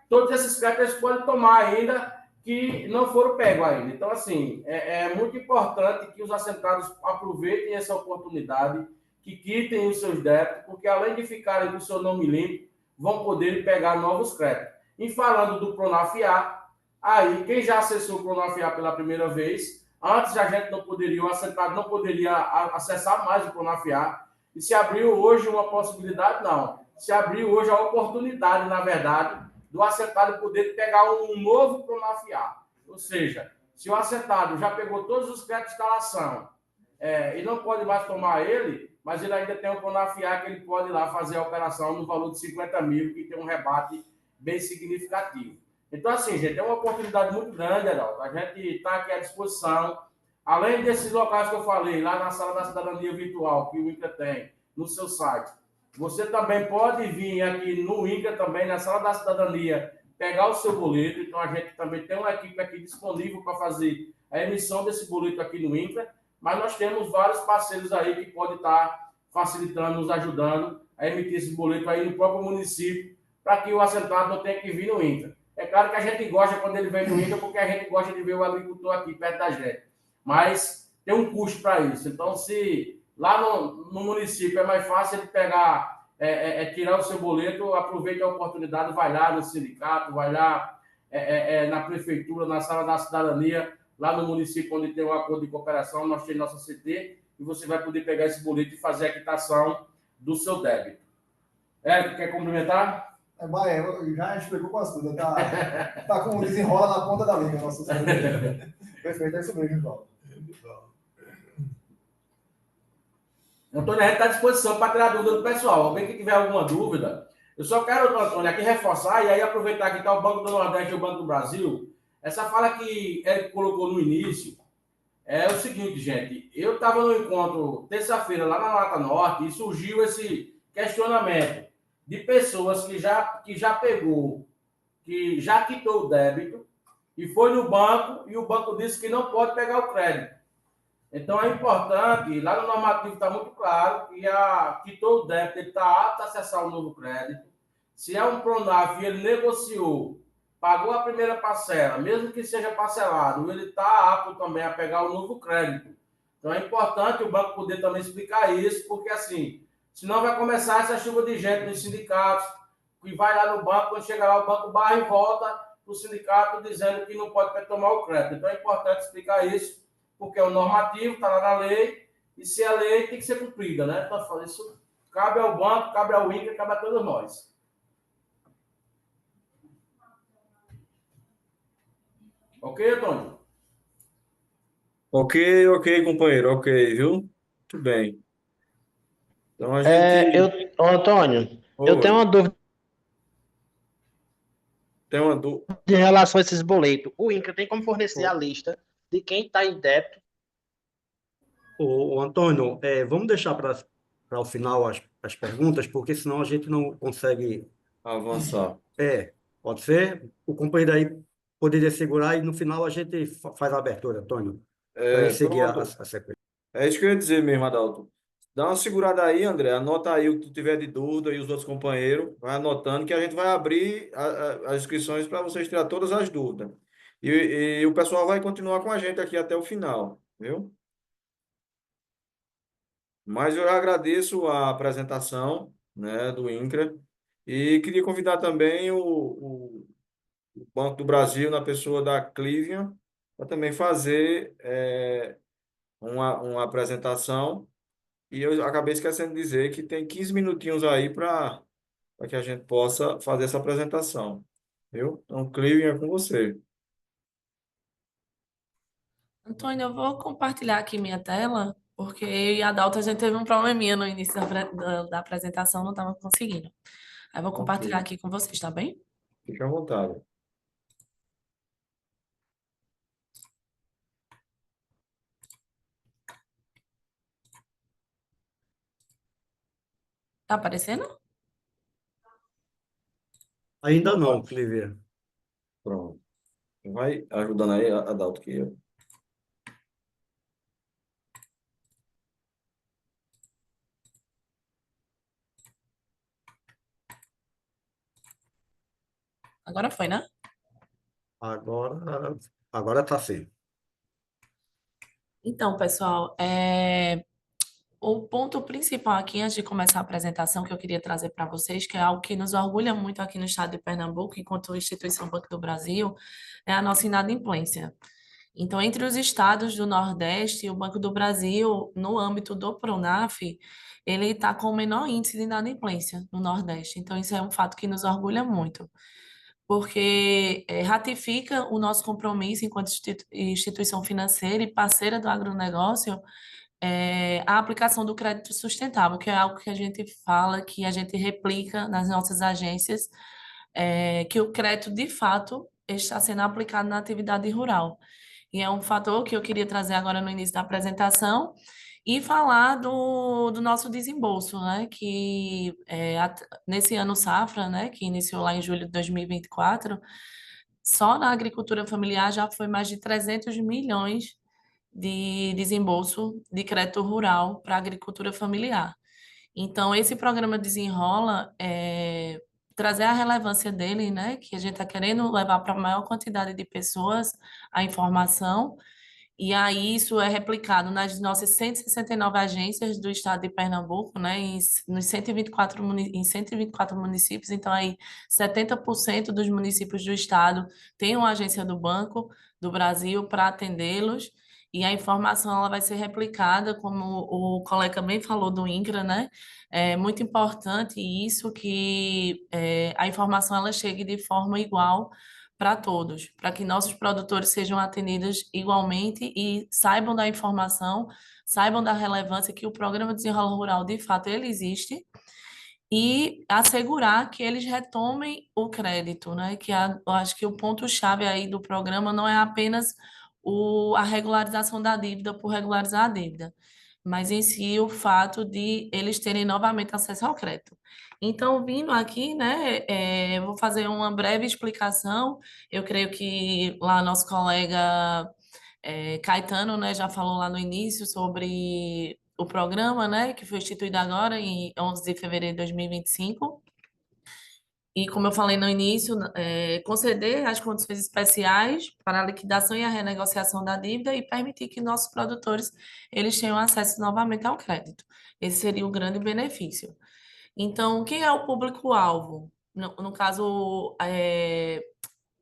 todos esses créditos podem tomar ainda que não foram pegos ainda. Então, assim, é muito importante que os assentados aproveitem essa oportunidade, que quitem os seus débitos, porque além de ficarem com o seu nome limpo, vão poder pegar novos créditos. E falando do Pronafiar, aí, quem já acessou o Pronafiar pela primeira vez, antes a gente não poderia, o assentado não poderia acessar mais o Pronafiar, e se abriu hoje uma possibilidade, não. Se abriu hoje a oportunidade, na verdade, do assentado poder pegar um novo Pronafiar. Ou seja, se o assentado já pegou todos os créditos de instalação e não pode mais tomar ele, mas ele ainda tem um Pronafiar que ele pode ir lá fazer a operação no valor de 50 mil, que tem um rebate bem significativo. Então, assim, gente, é uma oportunidade muito grande, Heraldo. A gente está aqui à disposição. Além desses locais que eu falei, lá na Sala da Cidadania Virtual, que o INCRA tem no seu site, você também pode vir aqui no INCRA, também, na Sala da Cidadania, pegar o seu boleto. Então, a gente também tem uma equipe aqui disponível para fazer a emissão desse boleto aqui no INCRA, mas nós temos vários parceiros aí que podem estar facilitando, nos ajudando a emitir esse boleto aí no próprio município, para que o assentado não tenha que vir no INCRA. É claro que a gente gosta quando ele vem no INCRA, porque a gente gosta de ver o agricultor aqui perto da gente. Mas tem um custo para isso. Então, se lá no município é mais fácil ele pegar, tirar o seu boleto, aproveite a oportunidade, vai lá no sindicato, vai lá na prefeitura, na Sala da Cidadania, lá no município onde tem um acordo de cooperação, nós temos nossa CT, e você vai poder pegar esse boleto e fazer a quitação do seu débito. Érico, quer complementar? Já explicou quase tudo. Tá com desenrola na ponta da língua. Nossa, perfeito, é isso mesmo, João. Antônio, a gente está à disposição para tirar dúvida do pessoal. Alguém que tiver alguma dúvida, eu só quero, Antônio, aqui reforçar e aí aproveitar que está o Banco do Nordeste e o Banco do Brasil. Essa fala que ele colocou no início é o seguinte, gente. Eu estava no encontro terça-feira lá na Mata Norte e surgiu esse questionamento de pessoas que já pegou, que já quitou o débito e foi no banco e o banco disse que não pode pegar o crédito. Então é importante, lá no normativo está muito claro que quitou o débito, ele está apto a acessar o novo crédito. Se é um Pronaf e ele negociou, pagou a primeira parcela, mesmo que seja parcelado, ele está apto também a pegar o novo crédito. Então é importante o banco poder também explicar isso, porque assim, senão vai começar essa chuva de gente nos sindicatos, que vai lá no banco, quando chega lá o banco barra e volta para o sindicato dizendo que não pode tomar o crédito. Então é importante explicar isso, porque é o normativo, está lá na lei, e se a lei tem que ser cumprida, né? Então, isso cabe ao banco, cabe ao INCRA, cabe a todos nós. Ok, Antônio? Ok, companheiro, ok, viu? Muito bem. Então a gente. Antônio, eu tenho Oi, uma dúvida tem uma dúvida. em relação a esses boletos. O INCRA tem como fornecer a lista de quem está em débito? Ô, Antônio, vamos deixar para o final as perguntas, porque senão a gente não consegue Avançar. Pode ser? O companheiro aí poderia segurar e no final a gente faz a abertura, Antônio, para ele seguir a Pronto. sequência. É isso que eu ia dizer mesmo, Adalto. Dá uma segurada aí, André. Anota aí o que tu tiver de dúvida e os outros companheiros. Vai anotando que a gente vai abrir as inscrições para vocês tirar todas as dúvidas. E o pessoal vai continuar com a gente aqui até o final, viu? Mas eu agradeço a apresentação, né, do INCRA. E queria convidar também o Banco do Brasil, na pessoa da Clivian, para também fazer uma apresentação. E eu acabei esquecendo de dizer que tem 15 minutinhos aí para que a gente possa fazer essa apresentação. Viu? Então, Clivian, é com você. Antônio, eu vou compartilhar aqui minha tela, porque eu e a Dalton a gente teve um probleminha no início da apresentação, não estava conseguindo. Aí eu vou compartilhar Ok. aqui com vocês, tá bem? Fique à vontade. Tá aparecendo? Ainda não, Clívia. Pronto. Vai ajudando aí, Adalto, que eu. Agora foi, né? Agora tá sim. Então, pessoal, o ponto principal aqui, antes de começar a apresentação, que eu queria trazer para vocês, que é algo que nos orgulha muito aqui no estado de Pernambuco, enquanto instituição Banco do Brasil, é a nossa inadimplência. Então, entre os estados do Nordeste, o Banco do Brasil, no âmbito do Pronaf, ele está com o menor índice de inadimplência no Nordeste. Então, isso é um fato que nos orgulha muito, porque ratifica o nosso compromisso enquanto instituição financeira e parceira do agronegócio, a aplicação do crédito sustentável, que é algo que a gente fala, que a gente replica nas nossas agências, que o crédito, de fato, está sendo aplicado na atividade rural. E é um fator que eu queria trazer agora no início da apresentação e falar do nosso desembolso, né? Que nesse ano safra, né? Que iniciou lá em julho de 2024, só na agricultura familiar já foi mais de 300 milhões de desembolso de crédito rural para a agricultura familiar. Então, esse programa Desenrola trazer a relevância dele, né, que a gente está querendo levar para a maior quantidade de pessoas a informação, e aí isso é replicado nas nossas 169 agências do estado de Pernambuco, né, nos 124 em 124 municípios, então aí 70% dos municípios do estado têm uma agência do Banco do Brasil para atendê-los, e a informação ela vai ser replicada, como o colega bem falou do INCRA, né? É muito importante isso que a informação ela chegue de forma igual para todos, para que nossos produtores sejam atendidos igualmente e saibam da informação, saibam da relevância que o programa Desenrola Rural de fato ele existe e assegurar que eles retomem o crédito, né? Eu acho que o ponto-chave aí do programa não é apenas a regularização da dívida por regularizar a dívida, mas em si o fato de eles terem novamente acesso ao crédito. Então, vindo aqui, né, eu vou fazer uma breve explicação. Eu creio que lá nosso colega Caetano, né, já falou lá no início sobre o programa, né, que foi instituído agora em 11 de fevereiro de 2025. E como eu falei no início, conceder as condições especiais para a liquidação e a renegociação da dívida e permitir que nossos produtores eles tenham acesso novamente ao crédito. Esse seria o grande benefício. Então, quem é o público-alvo? No caso,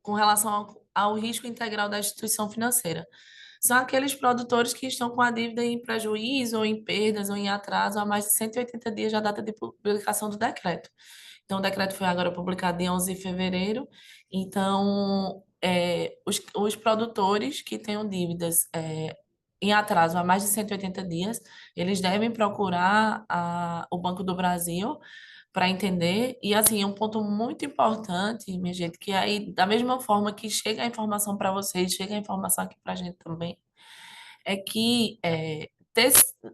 com relação ao risco integral da instituição financeira. São aqueles produtores que estão com a dívida em prejuízo, ou em perdas, ou em atraso há mais de 180 dias da data de publicação do decreto. Então, o decreto foi agora publicado em 11 de fevereiro. Então, os produtores que tenham dívidas em atraso há mais de 180 dias, eles devem procurar o Banco do Brasil para entender. E, assim, um ponto muito importante, minha gente, que aí, da mesma forma que chega a informação para vocês, chega a informação aqui para a gente também, é que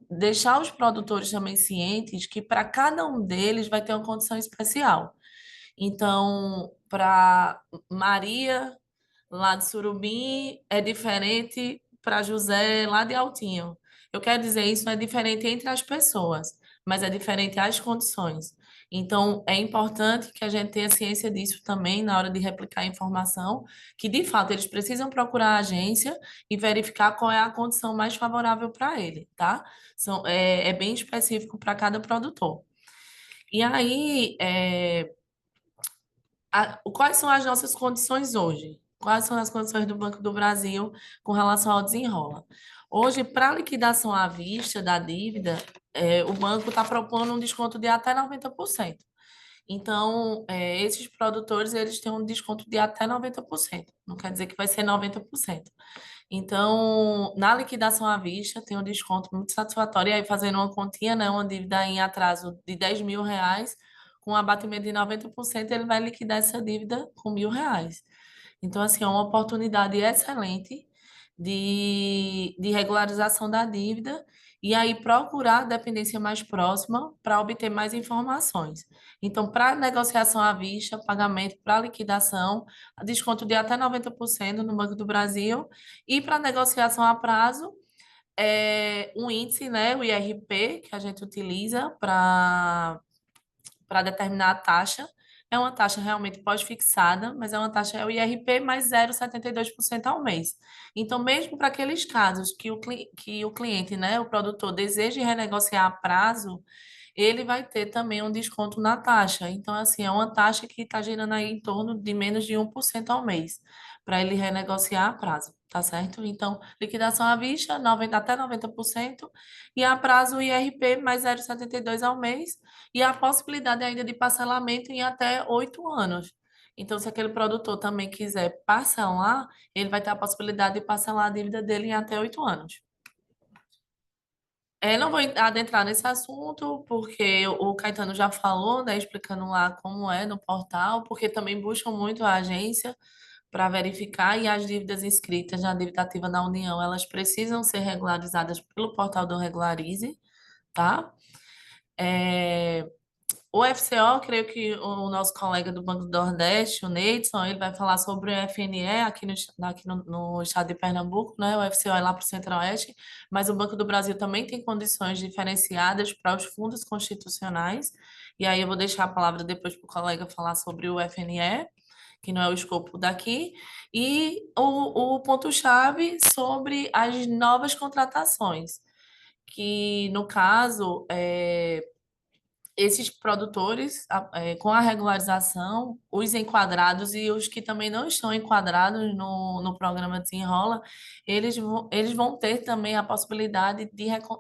deixar os produtores também cientes que para cada um deles vai ter uma condição especial. Então, para Maria, lá de Surubim, é diferente para José, lá de Altinho. Eu quero dizer, isso não é diferente entre as pessoas, mas é diferente as condições. Então, é importante que a gente tenha ciência disso também na hora de replicar a informação, que de fato eles precisam procurar a agência e verificar qual é a condição mais favorável para ele, tá? É bem específico para cada produtor. E aí, Quais são as nossas condições hoje? Quais são as condições do Banco do Brasil com relação ao desenrola? Hoje, para liquidação à vista da dívida, o banco está propondo um desconto de até 90%. Então, esses produtores, eles têm um desconto de até 90%. Não quer dizer que vai ser 90%. Então, na liquidação à vista, tem um desconto muito satisfatório. E aí, fazendo uma continha, né, uma dívida em atraso de R$ 10.000, com um abatimento de 90%, ele vai liquidar essa dívida com R$ 1.000. Então, assim, é uma oportunidade excelente de regularização da dívida e aí procurar a dependência mais próxima para obter mais informações. Então, para negociação à vista, pagamento para liquidação, desconto de até 90% no Banco do Brasil, e para negociação a prazo, um índice, né, o IRP, que a gente utiliza para determinar a taxa. É uma taxa realmente pós-fixada, mas é uma taxa, é o IRP mais 0,72% ao mês. Então, mesmo para aqueles casos que o cliente, né, o produtor, deseja renegociar a prazo, ele vai ter também um desconto na taxa. Então, assim, é uma taxa que está girando aí em torno de menos de 1% ao mês, para ele renegociar a prazo, tá certo? Então, liquidação à vista, até 90%, e a prazo o IRP mais 0,72 ao mês, e a possibilidade ainda de parcelamento em até 8 anos. Então, se aquele produtor também quiser parcelar, ele vai ter a possibilidade de parcelar a dívida dele em até 8 anos. Não vou adentrar nesse assunto, porque o Caetano já falou, né, explicando lá como é no portal, porque também buscam muito a agência para verificar, e as dívidas inscritas na dívida ativa da União, elas precisam ser regularizadas pelo portal do Regularize, tá? O FCO, creio que o nosso colega do Banco do Nordeste, o Neidson, ele vai falar sobre o FNE aqui no estado de Pernambuco, né? O FCO é lá para o Centro-Oeste, mas o Banco do Brasil também tem condições diferenciadas para os fundos constitucionais. E aí eu vou deixar a palavra depois para o colega falar sobre o FNE, que não é o escopo daqui, e o ponto-chave sobre as novas contratações, que no caso esses produtores, com a regularização, os enquadrados e os que também não estão enquadrados no programa Desenrola, eles vão ter também a possibilidade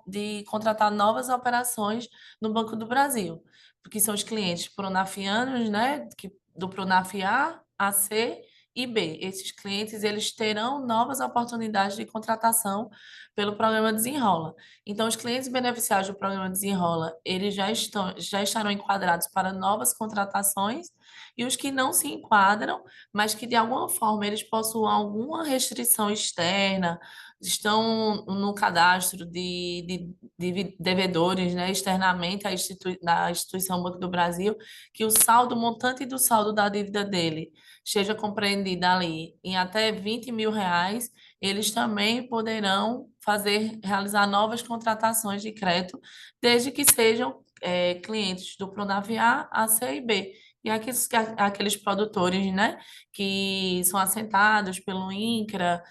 de contratar novas operações no Banco do Brasil, porque são os clientes pronafianos, né, do Pronaf A, C e B. Esses clientes, eles terão novas oportunidades de contratação pelo programa Desenrola. Então, os clientes beneficiários do programa Desenrola, eles já estarão enquadrados para novas contratações, e os que não se enquadram, mas que de alguma forma eles possuam alguma restrição externa, estão no cadastro de devedores, né, externamente da instituição Banco do Brasil, que o saldo, o montante do saldo da dívida dele seja compreendida ali em até R$ 20.000, eles também poderão realizar novas contratações de crédito, desde que sejam clientes do Pronaf A, C e B. E aqueles produtores, né, que são assentados pelo INCRA,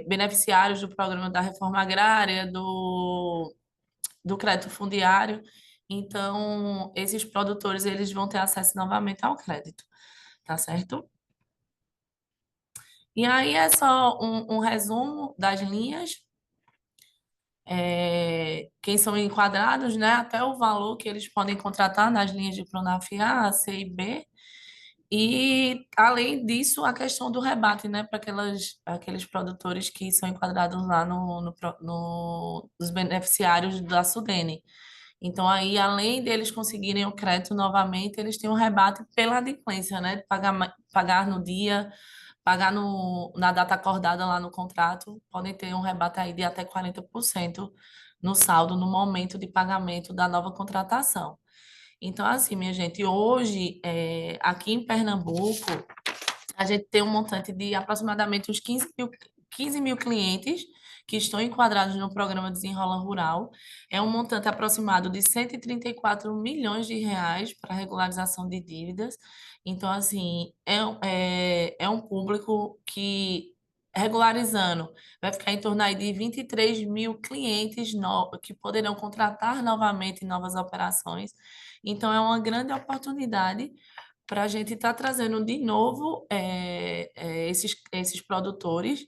beneficiários do programa da reforma agrária, do crédito fundiário. Então, esses produtores, eles vão ter acesso novamente ao crédito, tá certo? E aí é só um resumo das linhas, quem são enquadrados, né, até o valor que eles podem contratar nas linhas de Pronaf A, C e B. E, além disso, a questão do rebate, né, para aqueles produtores que são enquadrados lá nos beneficiários da Sudene. Então, aí, além deles conseguirem o crédito novamente, eles têm um rebate pela adimplência, né, de pagar no dia, pagar na data acordada lá no contrato, podem ter um rebate aí de até 40% no saldo no momento de pagamento da nova contratação. Então, assim, minha gente, hoje, aqui em Pernambuco, a gente tem um montante de aproximadamente uns 15 mil clientes que estão enquadrados no programa Desenrola Rural. É um montante aproximado de R$ 134 milhões para regularização de dívidas. Então, assim, é um público que, regularizando, vai ficar em torno aí de 23 mil clientes que poderão contratar novamente novas operações. Então, é uma grande oportunidade para a gente estar trazendo de novo esses produtores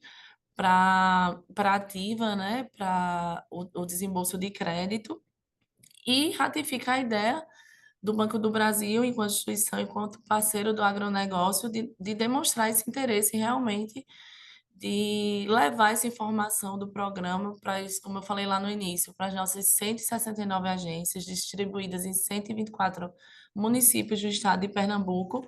para ativa, né, para o desembolso de crédito e ratificar a ideia do Banco do Brasil, enquanto instituição, enquanto parceiro do agronegócio, de demonstrar esse interesse realmente de levar essa informação do programa para isso, como eu falei lá no início, para as nossas 169 agências distribuídas em 124 municípios do estado de Pernambuco,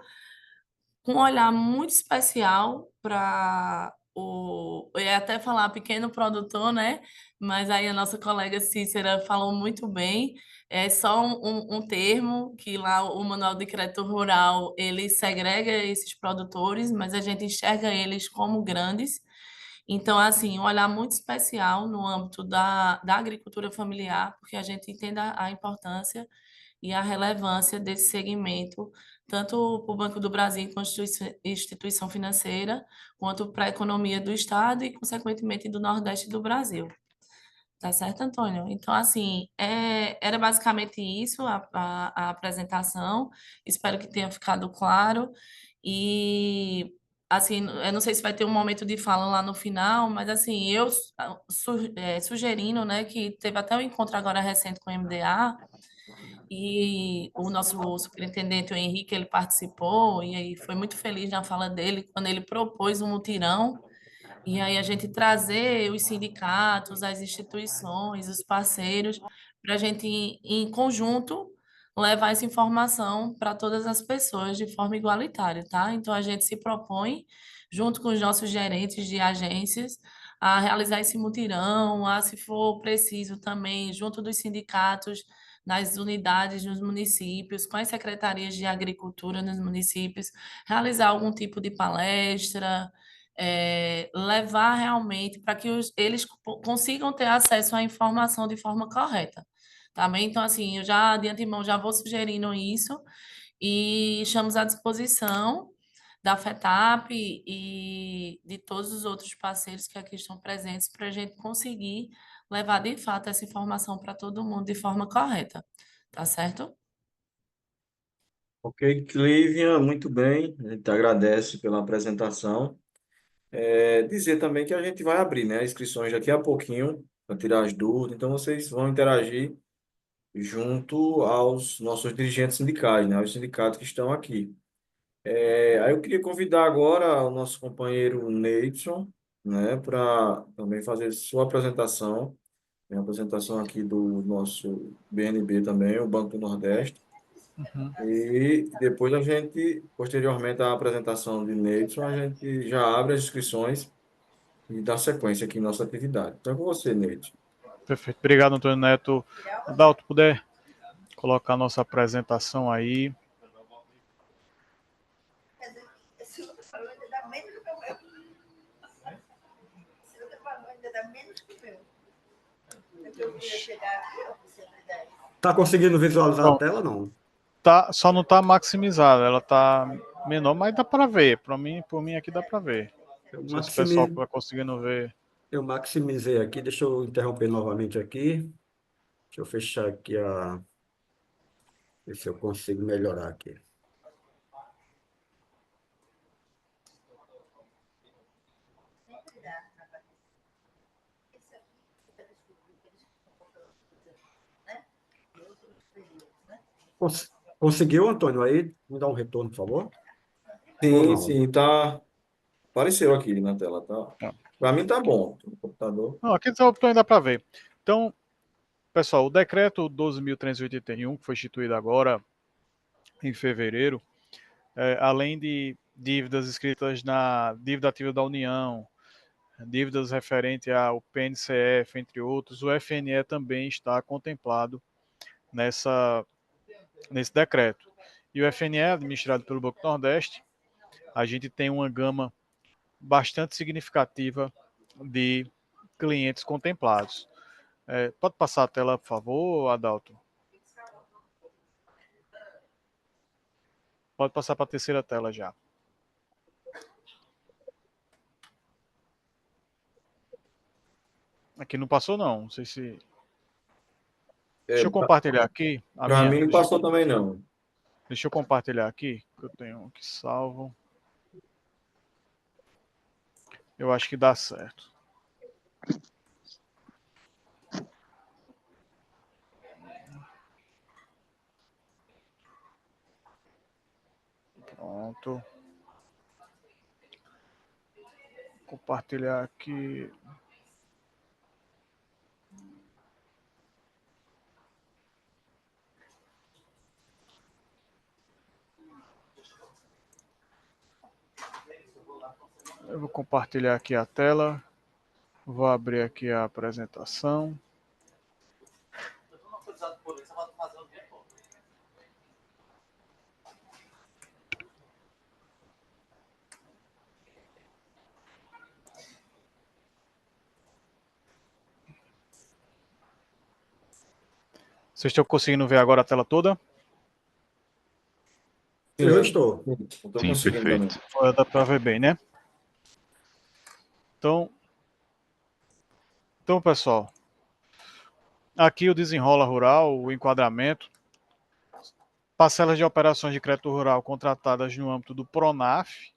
com um olhar muito especial para eu ia até falar pequeno produtor, né? Mas aí a nossa colega Cícera falou muito bem. É só um termo que lá o Manual de Crédito Rural ele segrega esses produtores, mas a gente enxerga eles como grandes. Então, assim, um olhar muito especial no âmbito da agricultura familiar, porque a gente entende a importância e a relevância desse segmento, tanto para o Banco do Brasil enquanto instituição financeira, quanto para a economia do Estado e, consequentemente, do Nordeste do Brasil. Tá certo, Antônio? Então, assim, era basicamente isso a apresentação. Espero que tenha ficado claro. E, assim, eu não sei se vai ter um momento de fala lá no final, mas, assim, eu sugerindo, né, que teve até um encontro agora recente com o MDA, e o nosso superintendente, o Henrique, ele participou, e aí foi muito feliz na fala dele, quando ele propôs um mutirão, e aí a gente trazer os sindicatos, as instituições, os parceiros, para a gente, em conjunto, levar essa informação para todas as pessoas de forma igualitária, tá? Então, a gente se propõe, junto com os nossos gerentes de agências, a realizar esse mutirão, a, se for preciso também, junto dos sindicatos, nas unidades nos municípios, com as secretarias de agricultura nos municípios, realizar algum tipo de palestra, levar realmente para que eles consigam ter acesso à informação de forma correta. Tá bem? Então, assim, eu já de antemão já vou sugerindo isso e estamos à disposição da FETAP e de todos os outros parceiros que aqui estão presentes para a gente conseguir levar de fato essa informação para todo mundo de forma correta. Tá certo? Ok, Clívia, muito bem. A gente agradece pela apresentação. Dizer também que a gente vai abrir, né, as inscrições daqui a pouquinho para tirar as dúvidas. Então, vocês vão interagir junto aos nossos dirigentes sindicais, né, os sindicatos que estão aqui. Aí eu queria convidar agora o nosso companheiro Neidson, né, para também fazer sua apresentação. Tem a apresentação aqui do nosso BNB também, o Banco do Nordeste. E depois posteriormente à apresentação de Neidson, a gente já abre as inscrições e dá sequência aqui em nossa atividade. Então é com você, Neidson. Perfeito. Obrigado, Antônio Neto. Adalto, puder colocar a nossa apresentação aí. Tá conseguindo visualizar a Bom, tela, não? só não está maximizada, ela está menor, mas dá para ver. Por mim aqui dá para ver. Não sei se o pessoal está conseguindo ver. Eu maximizei aqui, deixa eu interromper novamente aqui. Deixa eu fechar aqui ver se eu consigo melhorar aqui. Conseguiu, Antônio? Aí me dá um retorno, por favor. Sim, sim, tá. Apareceu aqui na tela, tá? Para mim tá bom, no computador. Não, aqui ainda dá para ver. Então, pessoal, o decreto 12.381, que foi instituído agora em fevereiro, além de dívidas escritas na dívida ativa da União, dívidas referentes ao PNCF, entre outros, o FNE também está contemplado nesse decreto. E o FNE, administrado pelo Banco do Nordeste, a gente tem uma gama bastante significativa de clientes contemplados. Pode passar a tela, por favor, Adalto? Pode passar para a terceira tela já. Aqui não passou, não. Não sei se... Deixa eu compartilhar aqui. Para mim não passou também, não. Deixa eu compartilhar aqui, que eu tenho aqui salvo. Eu acho que dá certo. Pronto. Compartilhar aqui. Eu vou compartilhar aqui a tela. Vou abrir aqui a apresentação. Vocês estão conseguindo ver agora a tela toda? Eu estou. Sim, perfeito. Dá para ver bem, né? Então, pessoal, aqui o Desenrola Rural, o enquadramento, parcelas de operações de crédito rural contratadas no âmbito do PRONAF,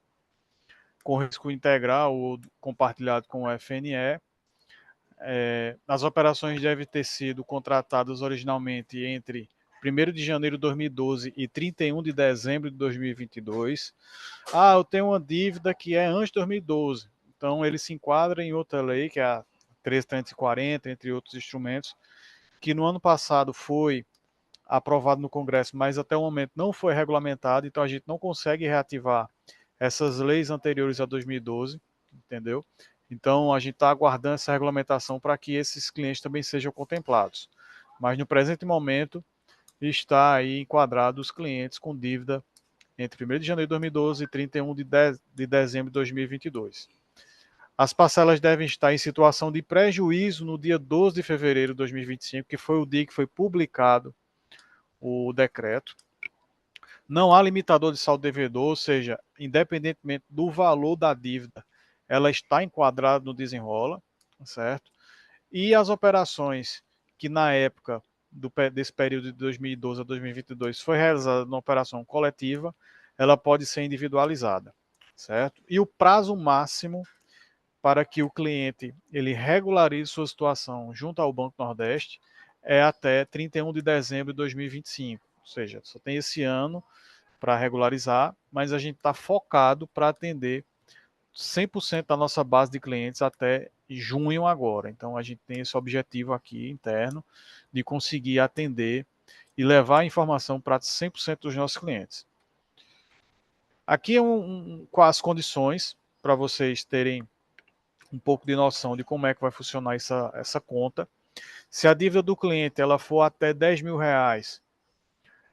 com risco integral ou compartilhado com o FNE. As operações devem ter sido contratadas originalmente entre 1º de janeiro de 2012 e 31 de dezembro de 2022. Eu tenho uma dívida que é antes de 2012. Então, ele se enquadra em outra lei, que é a 13.340, entre outros instrumentos, que no ano passado foi aprovado no Congresso, mas até o momento não foi regulamentado, então a gente não consegue reativar essas leis anteriores a 2012, entendeu? Então, a gente está aguardando essa regulamentação para que esses clientes também sejam contemplados. Mas, no presente momento, está aí enquadrado os clientes com dívida entre 1º de janeiro de 2012 e 31 de dezembro de 2022. As parcelas devem estar em situação de prejuízo no dia 12 de fevereiro de 2025, que foi o dia que foi publicado o decreto. Não há limitador de saldo devedor, ou seja, independentemente do valor da dívida, ela está enquadrada no Desenrola, certo? E as operações que na época desse período de 2012 a 2022 foi realizada numa operação coletiva, ela pode ser individualizada, certo? E o prazo máximo para que o cliente ele regularize sua situação junto ao Banco Nordeste é até 31 de dezembro de 2025, ou seja, só tem esse ano para regularizar, mas a gente está focado para atender 100% da nossa base de clientes até junho agora. Então, a gente tem esse objetivo aqui interno de conseguir atender e levar a informação para 100% dos nossos clientes. Aqui é com as condições para vocês terem um pouco de noção de como é que vai funcionar essa conta. Se a dívida do cliente ela for até R$10.000,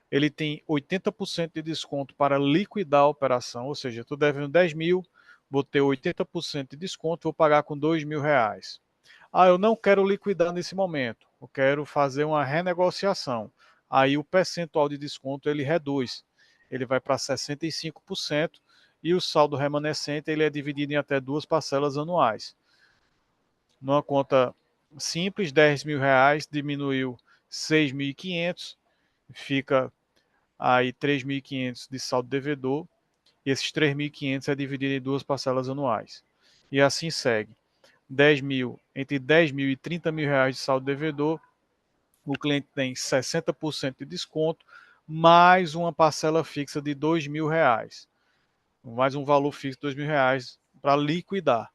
ele tem 80% de desconto para liquidar a operação, ou seja, estou devendo 10 mil, vou ter 80% de desconto, vou pagar com R$2.000. Eu não quero liquidar nesse momento, eu quero fazer uma renegociação. Aí o percentual de desconto ele reduz, ele vai para 65% e o saldo remanescente ele é dividido em até 2 parcelas anuais. Numa conta simples, R$10.000 diminuiu 6.500, fica aí 3.500 de saldo devedor, e esses 3.500 é dividido em 2 parcelas anuais. E assim segue. 10 mil, entre 10 mil e 30 mil reais de saldo devedor, o cliente tem 60% de desconto, mais uma parcela fixa de R$2.000, mais um valor fixo de R$2.000 para liquidar.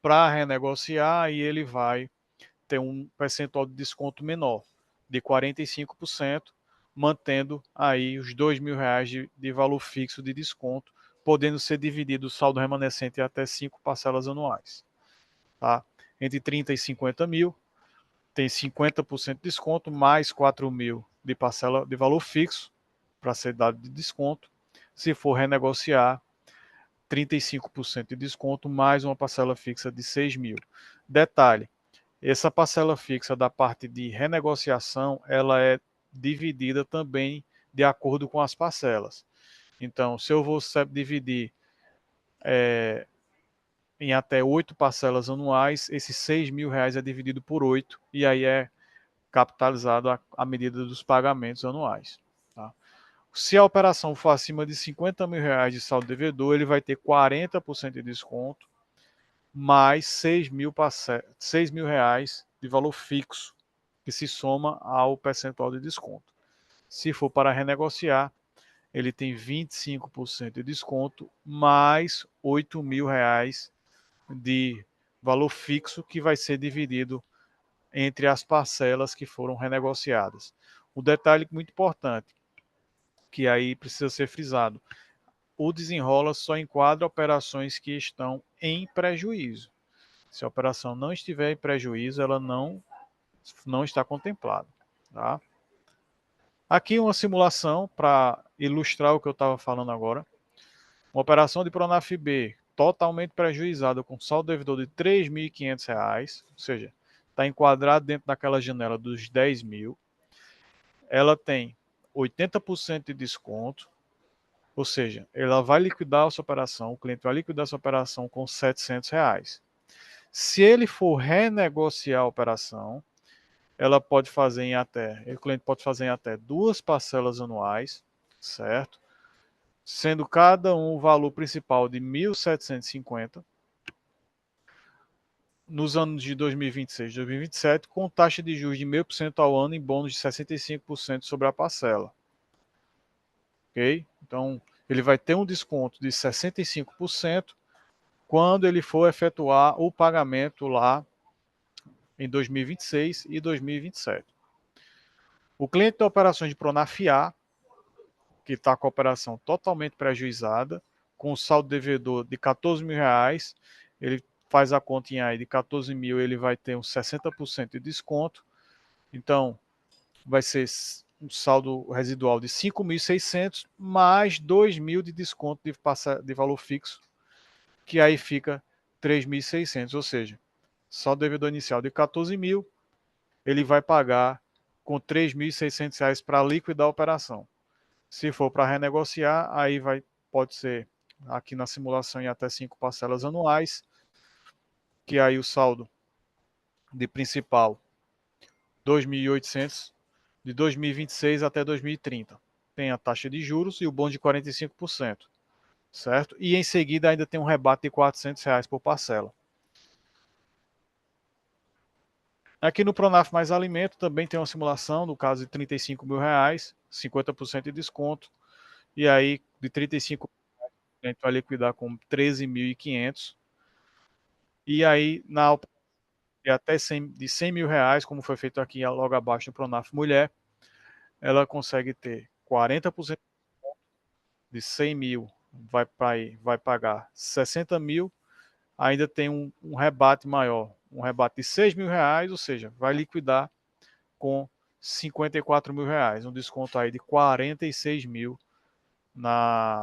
Para renegociar, e ele vai ter um percentual de desconto menor, de 45%, mantendo aí os R$2.000 de valor fixo de desconto, podendo ser dividido o saldo remanescente em até 5 parcelas anuais. Tá? Entre 30 e 50 mil, tem 50% de desconto, mais 4 mil de parcela de valor fixo, para ser dado de desconto. Se for renegociar, 35% de desconto, mais uma parcela fixa de 6 mil. Detalhe, essa parcela fixa da parte de renegociação, ela é dividida também de acordo com as parcelas. Então, se eu vou dividir em até 8 parcelas anuais, esses R$6.000 é dividido por 8, e aí é capitalizado à medida dos pagamentos anuais. Tá? Se a operação for acima de R$50 mil de saldo devedor, ele vai ter 40% de desconto, mais R$6 mil de valor fixo, que se soma ao percentual de desconto. Se for para renegociar, ele tem 25% de desconto, mais R$8 mil de valor fixo, que vai ser dividido entre as parcelas que foram renegociadas. Um detalhe muito importante, que aí precisa ser frisado: o desenrola só enquadra operações que estão em prejuízo. Se a operação não estiver em prejuízo, ela não está contemplada. Tá? Aqui uma simulação para ilustrar o que eu estava falando agora. Uma operação de Pronaf B totalmente prejuizada, com saldo devedor de R$3.500, ou seja, está enquadrado dentro daquela janela dos 10 mil. Ela tem 80% de desconto, ou seja, ela vai liquidar essa operação, o cliente vai liquidar essa operação com R$700. Se ele for renegociar a operação, ela pode fazer o cliente pode fazer em até 2 parcelas anuais, certo? Sendo cada um o valor principal de 1.750, nos anos de 2026 e 2027, com taxa de juros de 0,5% ao ano e bônus de 65% sobre a parcela. Ok? Então, ele vai ter um desconto de 65% quando ele for efetuar o pagamento lá em 2026 e 2027. O cliente da operações de Pronaf A, que está com a operação totalmente prejuizada, com o saldo devedor de R$14 mil, ele faz a continha aí de 14 mil, ele vai ter uns 60% de desconto. Então, vai ser um saldo residual de 5.600 mais 2 mil de desconto de valor fixo, que aí fica 3.600, ou seja, saldo devedor inicial de 14 mil, ele vai pagar com R$3.600 para liquidar a operação. Se for para renegociar, aí pode ser aqui na simulação em até 5 parcelas anuais, que aí o saldo de principal 2.800 de 2026 até 2030. Tem a taxa de juros e o bônus de 45%, certo? E em seguida ainda tem um rebate de R$400 por parcela. Aqui no Pronaf Mais Alimento também tem uma simulação, no caso de R$35 mil, 50% de desconto, e aí de 35 a gente vai liquidar com 13.500, e aí até 100 mil reais, como foi feito aqui logo abaixo no Pronaf Mulher, ela consegue ter 40% de 100 mil, vai pagar 60 mil, ainda tem um rebate maior, um rebate de 6 mil reais, ou seja, vai liquidar com 54 mil reais, um desconto aí de 46 mil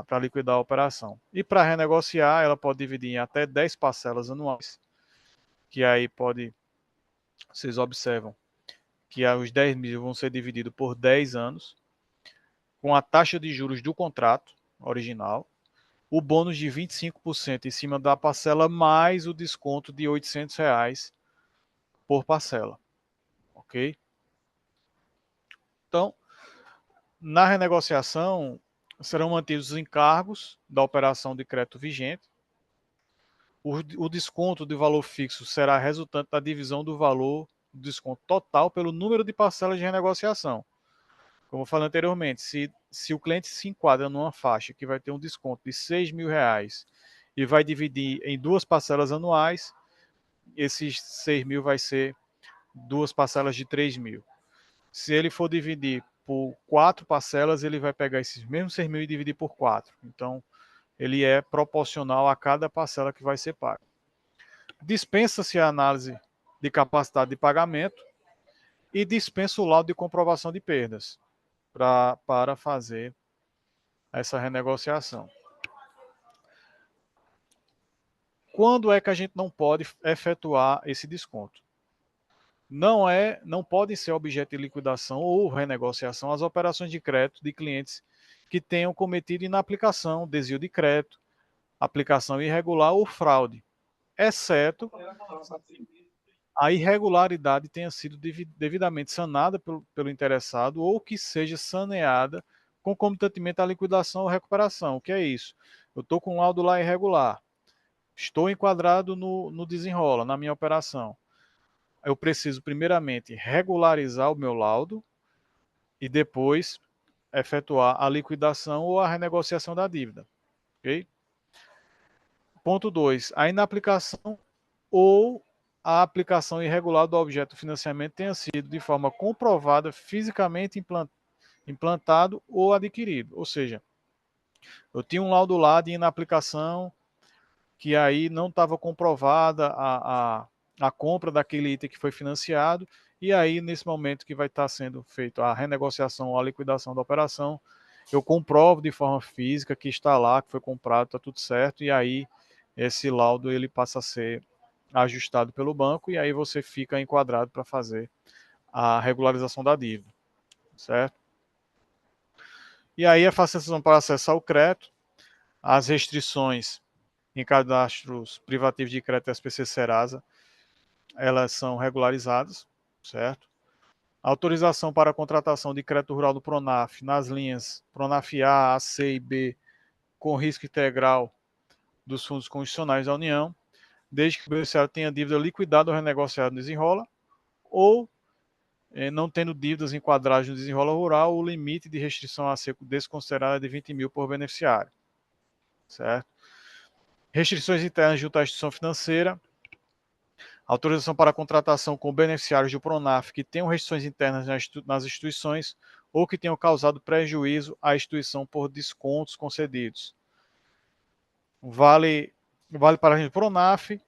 para liquidar a operação. E para renegociar, ela pode dividir em até 10 parcelas anuais, que aí vocês observam que os 10 mil vão ser divididos por 10 anos, com a taxa de juros do contrato original, o bônus de 25% em cima da parcela, mais o desconto de R$800 por parcela. Ok? Então, na renegociação, serão mantidos os encargos da operação de crédito vigente. O desconto de valor fixo será resultante da divisão do valor do desconto total pelo número de parcelas de renegociação. Como eu falei anteriormente, se o cliente se enquadra numa faixa que vai ter um desconto de 6 mil reais e vai dividir em 2 parcelas anuais, esses 6 mil vai ser 2 parcelas de 3 mil. Se ele for dividir por 4 parcelas, ele vai pegar esses mesmos 6 mil e dividir por 4. Então, ele é proporcional a cada parcela que vai ser paga. Dispensa-se a análise de capacidade de pagamento e dispensa o laudo de comprovação de perdas para fazer essa renegociação. Quando é que a gente não pode efetuar esse desconto? Não podem ser objeto de liquidação ou renegociação as operações de crédito de clientes que tenham cometido inaplicação, desvio de crédito, aplicação irregular ou fraude, exceto a irregularidade tenha sido devidamente sanada pelo interessado ou que seja saneada concomitantemente à liquidação ou recuperação. O que é isso? Eu estou com um laudo lá irregular, estou enquadrado no desenrola, na minha operação. Eu preciso, primeiramente, regularizar o meu laudo e depois efetuar a liquidação ou a renegociação da dívida. Ok? Ponto 2. A inaplicação ou a aplicação irregular do objeto de financiamento tenha sido de forma comprovada, fisicamente implantado ou adquirido. Ou seja, eu tinha um laudo lá de inaplicação que aí não estava comprovada a compra daquele item que foi financiado, e aí, nesse momento que vai estar sendo feita a renegociação ou a liquidação da operação, eu comprovo de forma física que está lá, que foi comprado, está tudo certo, e aí esse laudo ele passa a ser ajustado pelo banco, e aí você fica enquadrado para fazer a regularização da dívida, certo? E aí a facilitação para acessar o crédito, as restrições em cadastros privativos de crédito SPC Serasa, elas são regularizadas, certo? A autorização para a contratação de crédito rural do Pronaf nas linhas Pronaf A, C e B, com risco integral dos fundos constitucionais da União, desde que o beneficiário tenha dívida liquidada ou renegociada no desenrola, ou não tendo dívidas enquadradas no desenrola rural, o limite de restrição a ser desconsiderado é de 20 mil por beneficiário, certo? Restrições internas junto à instituição financeira, autorização para a contratação com beneficiários do Pronaf que tenham restrições internas nas instituições ou que tenham causado prejuízo à instituição por descontos concedidos. Vale para a gente Pronaf,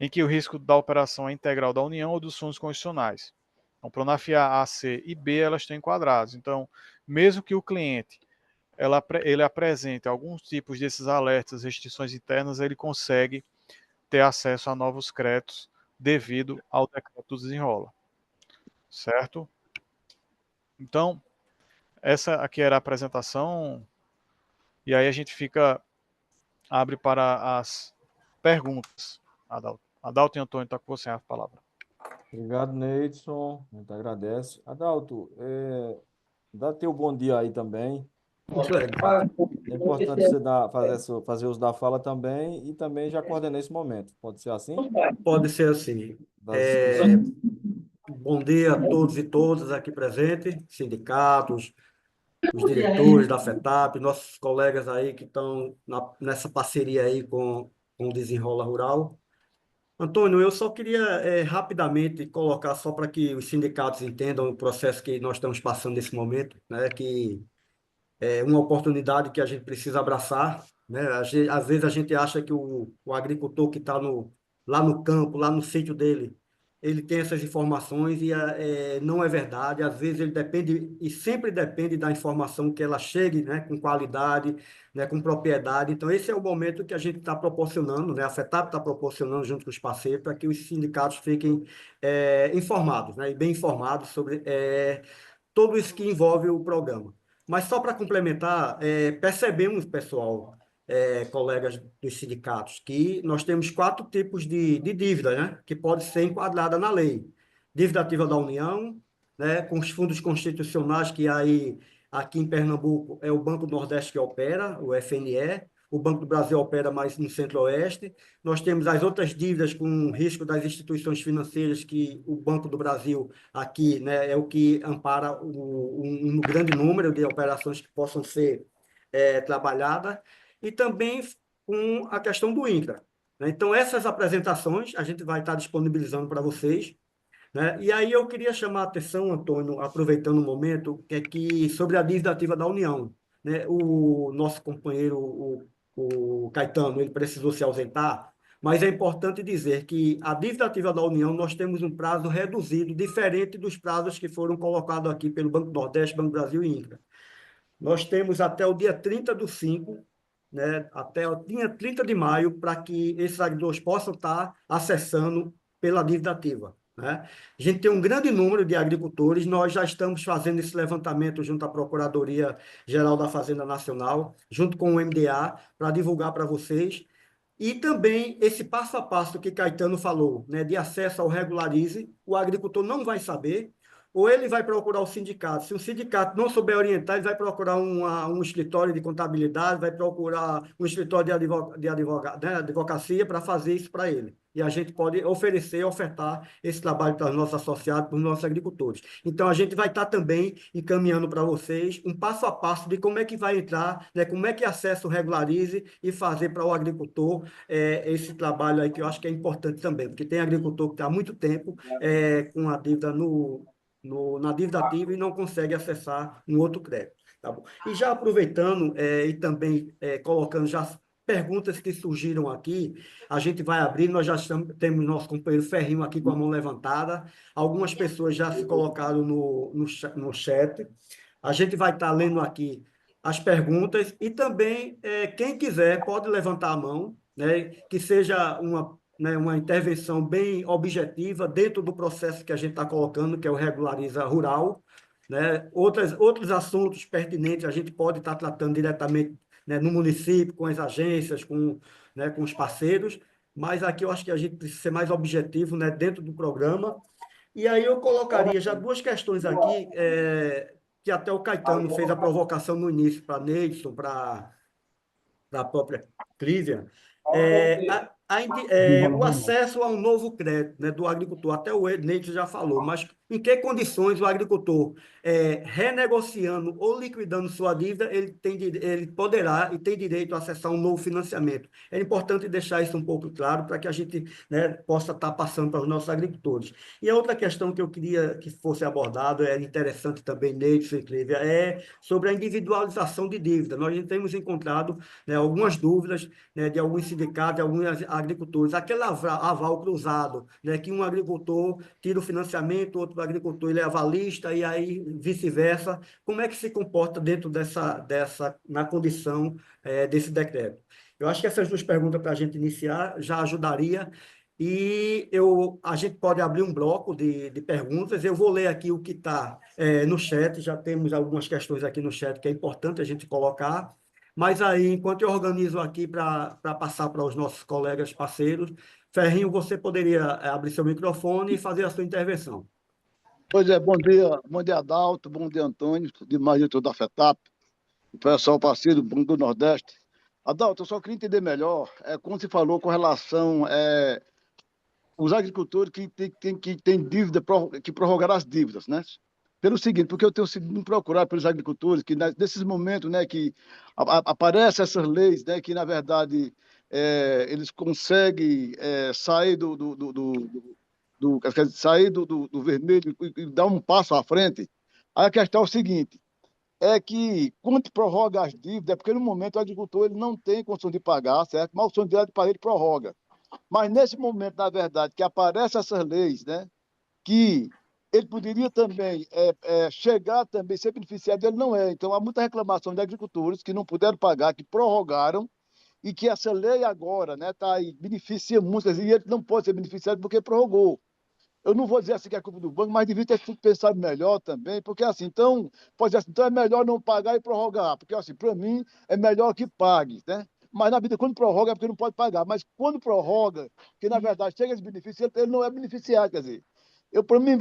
em que o risco da operação é integral da União ou dos fundos constitucionais. Então, Pronaf A, C e B, elas estão enquadradas. Então, mesmo que o cliente ele apresente alguns tipos desses alertas, restrições internas, ele consegue ter acesso a novos créditos devido ao decreto do desenrola. Certo? Então, essa aqui era a apresentação, e aí a gente abre para as perguntas. Adalto e Antônio, está com você a palavra. Obrigado, Neidson. A gente agradece. Adalto, dá teu bom dia aí também. É importante você fazer uso da fala também e também já coordenar esse momento. Pode ser assim? Pode ser assim. Bom dia a todos e todas aqui presentes, sindicatos, os diretores da FETAP, nossos colegas aí que estão nessa parceria aí com o Desenrola Rural. Antônio, eu só queria rapidamente colocar, só para que os sindicatos entendam o processo que nós estamos passando nesse momento, né, que é uma oportunidade que a gente precisa abraçar, né? Às vezes a gente acha que o agricultor que está lá no campo, lá no sítio dele, ele tem essas informações e não é verdade. Às vezes ele depende, e sempre depende da informação que ela chegue, né, com qualidade, né, com propriedade. Então, esse é o momento que a gente está proporcionando, né, a FETAP está proporcionando junto com os parceiros para que os sindicatos fiquem informados, né, e bem informados sobre tudo isso que envolve o programa. Mas só para complementar, percebemos, pessoal, colegas dos sindicatos, que nós temos 4 tipos de dívida, né, que pode ser enquadrada na lei. Dívida ativa da União, né, com os fundos constitucionais, que aí, aqui em Pernambuco, é o Banco do Nordeste que opera, o FNE, o Banco do Brasil opera mais no Centro-Oeste. Nós temos as outras dívidas com risco das instituições financeiras, que o Banco do Brasil aqui, né, é o que ampara um grande número de operações que possam ser trabalhadas, e também com a questão do INCRA, né? Então, essas apresentações a gente vai estar disponibilizando para vocês, né? E aí eu queria chamar a atenção, Antônio, aproveitando o momento, que sobre a dívida ativa da União, né? O nosso companheiro, o Caetano, ele precisou se ausentar, mas é importante dizer que a dívida ativa da União nós temos um prazo reduzido, diferente dos prazos que foram colocados aqui pelo Banco do Nordeste, Banco do Brasil e INCRA. Nós temos até o dia 30/5, né, até o dia 30 de maio, para que esses agricultores possam estar acessando pela dívida ativa, né? A gente tem um grande número de agricultores, nós já estamos fazendo esse levantamento junto à Procuradoria-Geral da Fazenda Nacional, junto com o MDA, para divulgar para vocês. E também esse passo a passo que Caetano falou, né, de acesso ao Regularize, o agricultor não vai saber. ou ele vai procurar o sindicato. Se o sindicato não souber orientar, ele vai procurar um escritório de contabilidade, vai procurar um escritório de advocacia para fazer isso para ele. E a gente pode ofertar esse trabalho para os nossos associados, para os nossos agricultores. Então, a gente vai estar também encaminhando para vocês um passo a passo de como é que vai entrar, né, como é que acesso regularize e fazer para o agricultor esse trabalho aí que eu acho que é importante também, porque tem agricultor que está há muito tempo com a dívida na dívida ativa e não consegue acessar um outro crédito. Tá bom? E já aproveitando e também colocando já perguntas que surgiram aqui, a gente vai abrir, nós já temos nosso companheiro Ferrinho aqui com a mão levantada, algumas pessoas já se colocaram no chat, a gente vai estar lendo aqui as perguntas e também quem quiser pode levantar a mão, né, que seja uma intervenção bem objetiva dentro do processo que a gente está colocando, que é o Regulariza Rural, né? Outros assuntos pertinentes a gente pode estar tratando diretamente, né, no município, com as agências, né, com os parceiros, mas aqui eu acho que a gente precisa ser mais objetivo, né, dentro do programa. E aí eu colocaria já duas questões aqui, que até o Caetano fez a provocação no início para Neidson, para a própria Clívia, o acesso a um novo crédito, né, do agricultor, até o Neidson já falou, mas em que condições o agricultor, renegociando ou liquidando sua dívida, ele poderá e tem direito a acessar um novo financiamento. É importante deixar isso um pouco claro para que a gente, né, possa estar passando para os nossos agricultores. E a outra questão que eu queria que fosse abordado, é interessante também, Neidson e Clívia, é sobre a individualização de dívida. Nós temos encontrado, né, algumas dúvidas, né, de alguns sindicatos, de alguns agricultores. Aquele aval cruzado, né, que um agricultor tira o financiamento, outro agricultor ele é avalista, e aí vice-versa. Como é que se comporta dentro na condição desse decreto? Eu acho que essas duas perguntas para a gente iniciar já ajudaria. E a gente pode abrir um bloco de perguntas. Eu vou ler aqui o que está no chat. Já temos algumas questões aqui no chat que é importante a gente colocar. Mas aí, enquanto eu organizo aqui para passar para os nossos colegas parceiros, Ferrinho, você poderia abrir seu microfone e fazer a sua intervenção. Pois é, bom dia, Adalto, bom dia, Antônio, demais de tudo da FETAP, o pessoal parceiro do Banco do Nordeste. Adalto, eu só queria entender melhor, como você falou com relação os agricultores que têm dívida, que prorrogaram as dívidas, né? Pelo seguinte, porque eu tenho sido procurado pelos agricultores, que nesses momentos, né, que aparecem essas leis, né, que, na verdade, eles conseguem sair sair do vermelho e dar um passo à frente. Aí a questão é o seguinte, é que quando prorroga as dívidas, é porque no momento o agricultor ele não tem condição de pagar, certo? Mas o sonho direto para ele prorroga. Mas nesse momento, na verdade, que aparecem essas leis, né, que ele poderia também chegar também, ser beneficiado, ele não é. Então, há muita reclamação de agricultores que não puderam pagar, que prorrogaram, e que essa lei agora, né, tá aí, beneficia muitas, e ele não pode ser beneficiado porque prorrogou. Eu não vou dizer assim que é culpa do banco, mas devia ter sido pensado melhor também, porque assim, então, pode dizer assim, então é melhor não pagar e prorrogar, porque assim, para mim, é melhor que pague, né? Mas na vida, quando prorroga, é porque não pode pagar. Mas quando prorroga, que na verdade chega esse benefício, ele não é beneficiado, quer dizer. Para mim,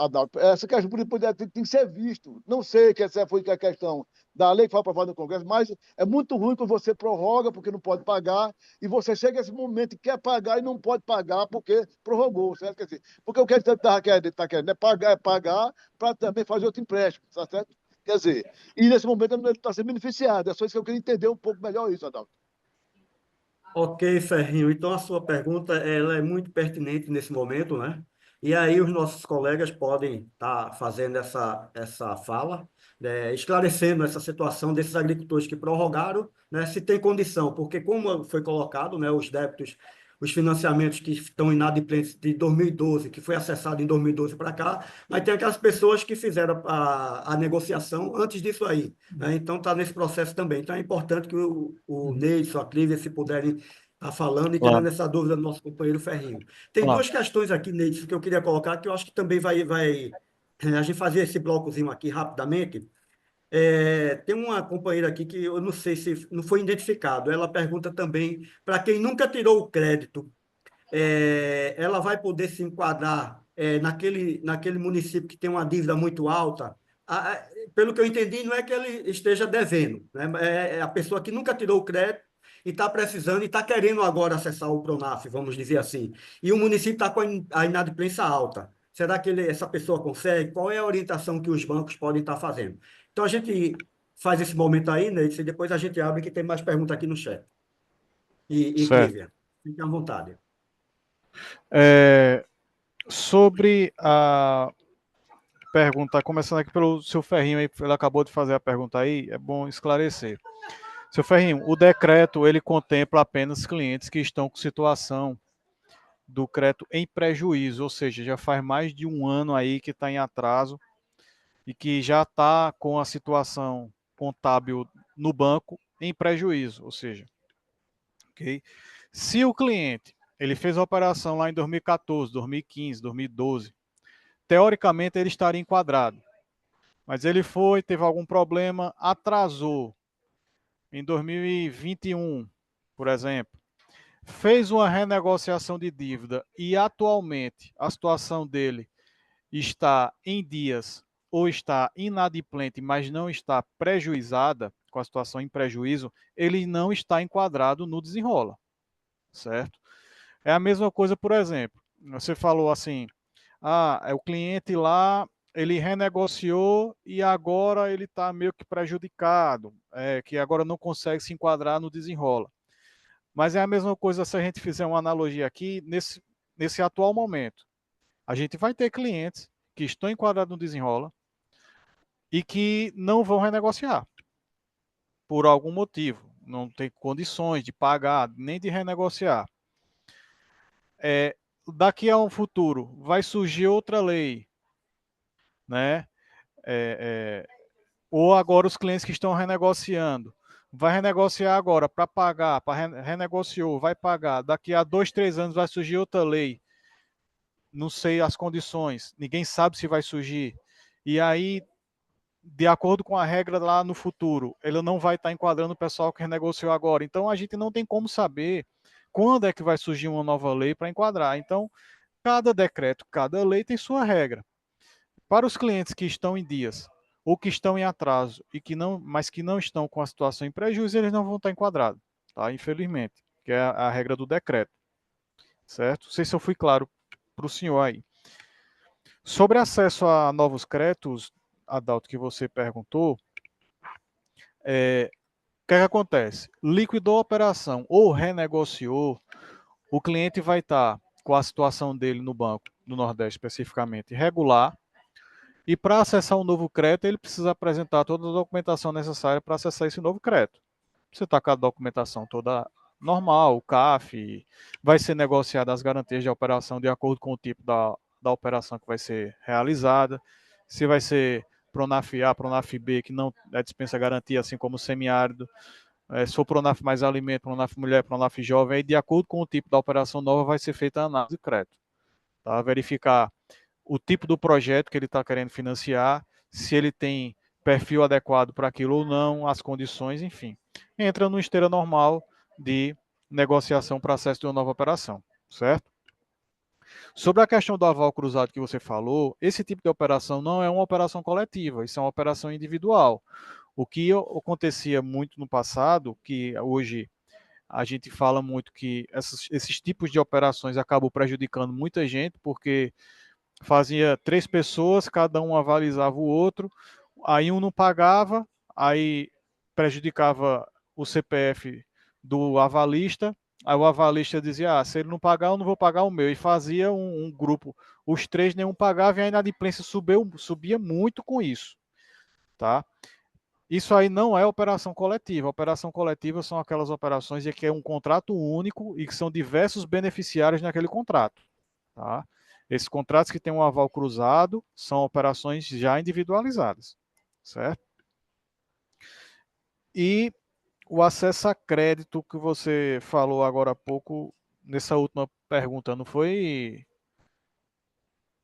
Adalto, essa questão tem que ser visto. Não sei que essa foi a questão da lei que foi aprovada no Congresso, mas é muito ruim quando você prorroga porque não pode pagar e você chega a esse momento e quer pagar e não pode pagar porque prorrogou, certo? Quer dizer, porque o que ele está querendo é pagar para também fazer outro empréstimo, tá certo? Quer dizer, e nesse momento ele está sendo beneficiado. É só isso que eu queria entender um pouco melhor isso, Adalto. Ok, Ferrinho. Então, a sua pergunta ela é muito pertinente nesse momento, né? E aí os nossos colegas podem estar fazendo essa fala, né, esclarecendo essa situação desses agricultores que prorrogaram, né, se tem condição, porque como foi colocado, né, os débitos, os financiamentos que estão inadimplentes de 2012, que foi acessado em 2012 para cá, mas tem aquelas pessoas que fizeram a negociação antes disso aí, né? Então está nesse processo também. Então é importante que o Neidson, a Clívia, se puderem estar falando e tirando essa dúvida do nosso companheiro Ferrinho. Tem duas questões aqui, Neidson, que eu queria colocar, que eu acho que também vai a gente fazer esse blocozinho aqui rapidamente. Tem uma companheira aqui que eu não sei se não foi identificado. Ela pergunta também, para quem nunca tirou o crédito, ela vai poder se enquadrar naquele município que tem uma dívida muito alta, pelo que eu entendi, não é que ele esteja devendo, né? É a pessoa que nunca tirou o crédito e está precisando e está querendo agora acessar o Pronaf, vamos dizer assim. E o município está com a inadimplência alta. Será que essa pessoa consegue? Qual é a orientação que os bancos podem estar fazendo? Então, a gente faz esse momento aí, né? E depois a gente abre, que tem mais perguntas aqui no chat. E Certo. Clívia, fique à vontade. Sobre a pergunta, começando aqui pelo seu Ferrinho, aí, ele acabou de fazer a pergunta aí, é bom esclarecer. Seu Ferrinho, o decreto, ele contempla apenas clientes que estão com situação do crédito em prejuízo, ou seja, já faz mais de um ano aí que está em atraso e que já está com a situação contábil no banco em prejuízo, ou seja, ok? Se o cliente ele fez a operação lá em 2014, 2015, 2012, teoricamente ele estaria enquadrado, mas ele teve algum problema, atrasou em 2021, por exemplo, fez uma renegociação de dívida e atualmente a situação dele está em dias ou está inadimplente, mas não está prejuizada, com a situação em prejuízo, ele não está enquadrado no desenrola, certo? É a mesma coisa, por exemplo, você falou assim, é o cliente lá, ele renegociou e agora ele está meio que prejudicado, que agora não consegue se enquadrar no desenrola. Mas é a mesma coisa se a gente fizer uma analogia aqui, nesse atual momento. A gente vai ter clientes que estão enquadrados no desenrola e que não vão renegociar por algum motivo. Não tem condições de pagar, nem de renegociar. Daqui a um futuro vai surgir outra lei, né? Ou agora os clientes que estão renegociando, vai renegociar agora para pagar, renegociou, vai pagar. Daqui a 2, 3 anos vai surgir outra lei. Não sei as condições, ninguém sabe se vai surgir. E aí, de acordo com a regra lá no futuro, ele não vai estar enquadrando o pessoal que renegociou agora. Então, a gente não tem como saber quando é que vai surgir uma nova lei para enquadrar. Então, cada decreto, cada lei tem sua regra. Para os clientes que estão em dias ou que estão em atraso mas que não estão com a situação em prejuízo, eles não vão estar enquadrados, tá? Infelizmente, que é a regra do decreto, certo? Não sei se eu fui claro para o senhor aí. Sobre acesso a novos créditos, Adalto, que você perguntou, o que acontece? Liquidou a operação ou renegociou, o cliente vai estar com a situação dele no banco, no Nordeste especificamente, regular, e para acessar um novo crédito, ele precisa apresentar toda a documentação necessária para acessar esse novo crédito. Você está com a documentação toda normal, o CAF, vai ser negociada as garantias de operação de acordo com o tipo da operação que vai ser realizada. Se vai ser Pronaf A, Pronaf B, que não dispensa garantia, assim como o semiárido. Se for Pronaf mais alimento, Pronaf mulher, Pronaf jovem, aí de acordo com o tipo da operação nova vai ser feita a análise de crédito. Tá? Verificar o tipo do projeto que ele está querendo financiar, se ele tem perfil adequado para aquilo ou não, as condições, enfim. Entra no esteira normal de negociação para acesso de uma nova operação, certo? Sobre a questão do aval cruzado que você falou, esse tipo de operação não é uma operação coletiva, isso é uma operação individual. O que acontecia muito no passado, que hoje a gente fala muito que esses tipos de operações acabam prejudicando muita gente, porque fazia 3 pessoas, cada um avalizava o outro, aí um não pagava, aí prejudicava o CPF do avalista, aí o avalista dizia, se ele não pagar, eu não vou pagar o meu, e fazia um grupo, os 3 nenhum pagava, e a inadimplência subia muito com isso, tá? Isso aí não é operação coletiva. Operação coletiva são aquelas operações em que é um contrato único e que são diversos beneficiários naquele contrato, tá? Esses contratos que têm um aval cruzado são operações já individualizadas, certo? E o acesso a crédito que você falou agora há pouco, nessa última pergunta, não foi?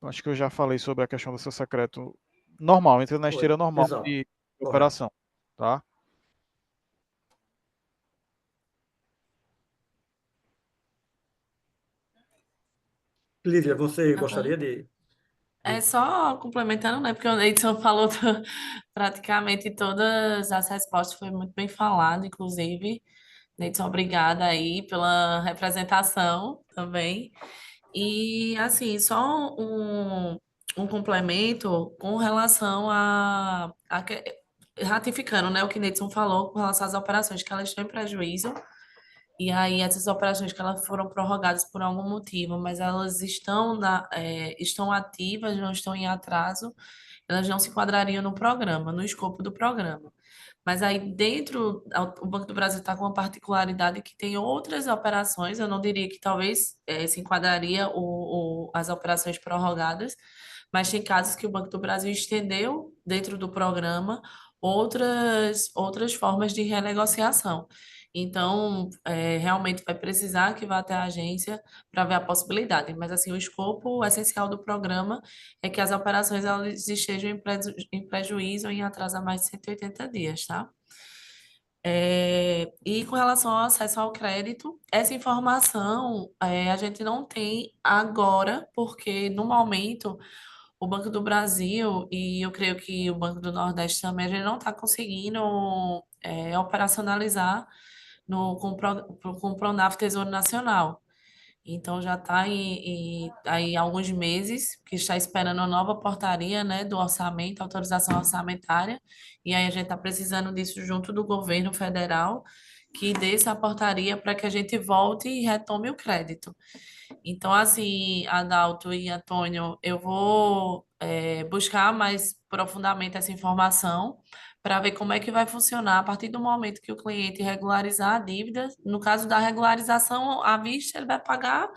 Acho que eu já falei sobre a questão do acesso a crédito normal, entra na esteira normal Exato. de Correto. operação, tá? Clívia, você Tá bom? gostaria de É só complementando, né? Porque o Neidson falou praticamente todas as respostas, foi muito bem falado, inclusive. Neidson, obrigada aí pela representação também. E, assim, só um complemento com relação ratificando, né, o que Neidson falou com relação às operações, que elas estão em prejuízo. E aí, essas operações que elas foram prorrogadas por algum motivo, mas elas estão ativas, não estão em atraso, elas não se enquadrariam no programa, no escopo do programa. Mas aí o Banco do Brasil está com uma particularidade que tem outras operações, eu não diria que talvez se enquadraria as operações prorrogadas, mas tem casos que o Banco do Brasil estendeu dentro do programa outras formas de renegociação. Então, realmente vai precisar que vá até a agência para ver a possibilidade. Mas, assim, o escopo essencial do programa é que as operações elas estejam em prejuízo ou em atraso há mais de 180 dias, tá? E com relação ao acesso ao crédito, essa informação a gente não tem agora, porque no momento o Banco do Brasil e eu creio que o Banco do Nordeste também, a gente não está conseguindo operacionalizar com o Pronaf Tesouro Nacional. Então já está aí alguns meses que está esperando a nova portaria, né, do orçamento, autorização orçamentária, e aí a gente está precisando disso junto do governo federal, que dê essa portaria para que a gente volte e retome o crédito. Então, assim, Adalto e Antônio, eu vou buscar mais profundamente essa informação para ver como é que vai funcionar a partir do momento que o cliente regularizar a dívida. No caso da regularização à vista, ele vai pagar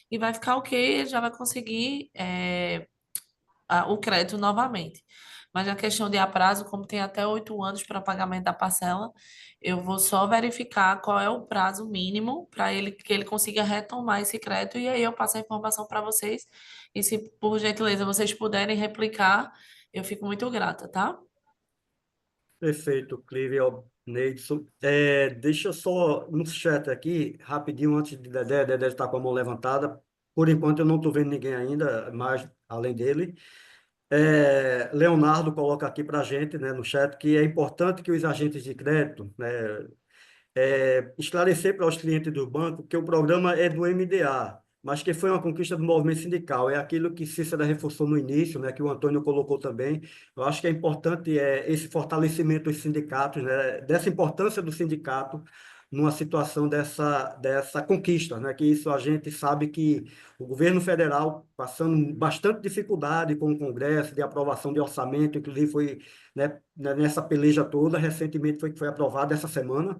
e vai ficar ok, ele já vai conseguir o crédito novamente. Mas a questão de aprazo, como tem até 8 anos para pagamento da parcela, eu vou só verificar qual é o prazo mínimo para que ele consiga retomar esse crédito e aí eu passo a informação para vocês. E se, por gentileza, vocês puderem replicar, eu fico muito grata, tá? Perfeito, Clívio, Neidson. Deixa eu só no chat aqui, rapidinho, antes de Dedé está com a mão levantada. Por enquanto eu não estou vendo ninguém ainda, mais além dele. Leonardo coloca aqui para a gente, né, no chat, que é importante que os agentes de crédito, né, esclarecer para os clientes do banco que o programa é do MDA, mas que foi uma conquista do movimento sindical. É aquilo que Cícera reforçou no início, né, que o Antônio colocou também. Eu acho que é importante esse fortalecimento dos sindicatos, né, dessa importância do sindicato numa situação dessa conquista, né, que isso a gente sabe que o governo federal passando bastante dificuldade com o Congresso de aprovação de orçamento, inclusive foi, né, nessa peleja toda, recentemente foi aprovado essa semana,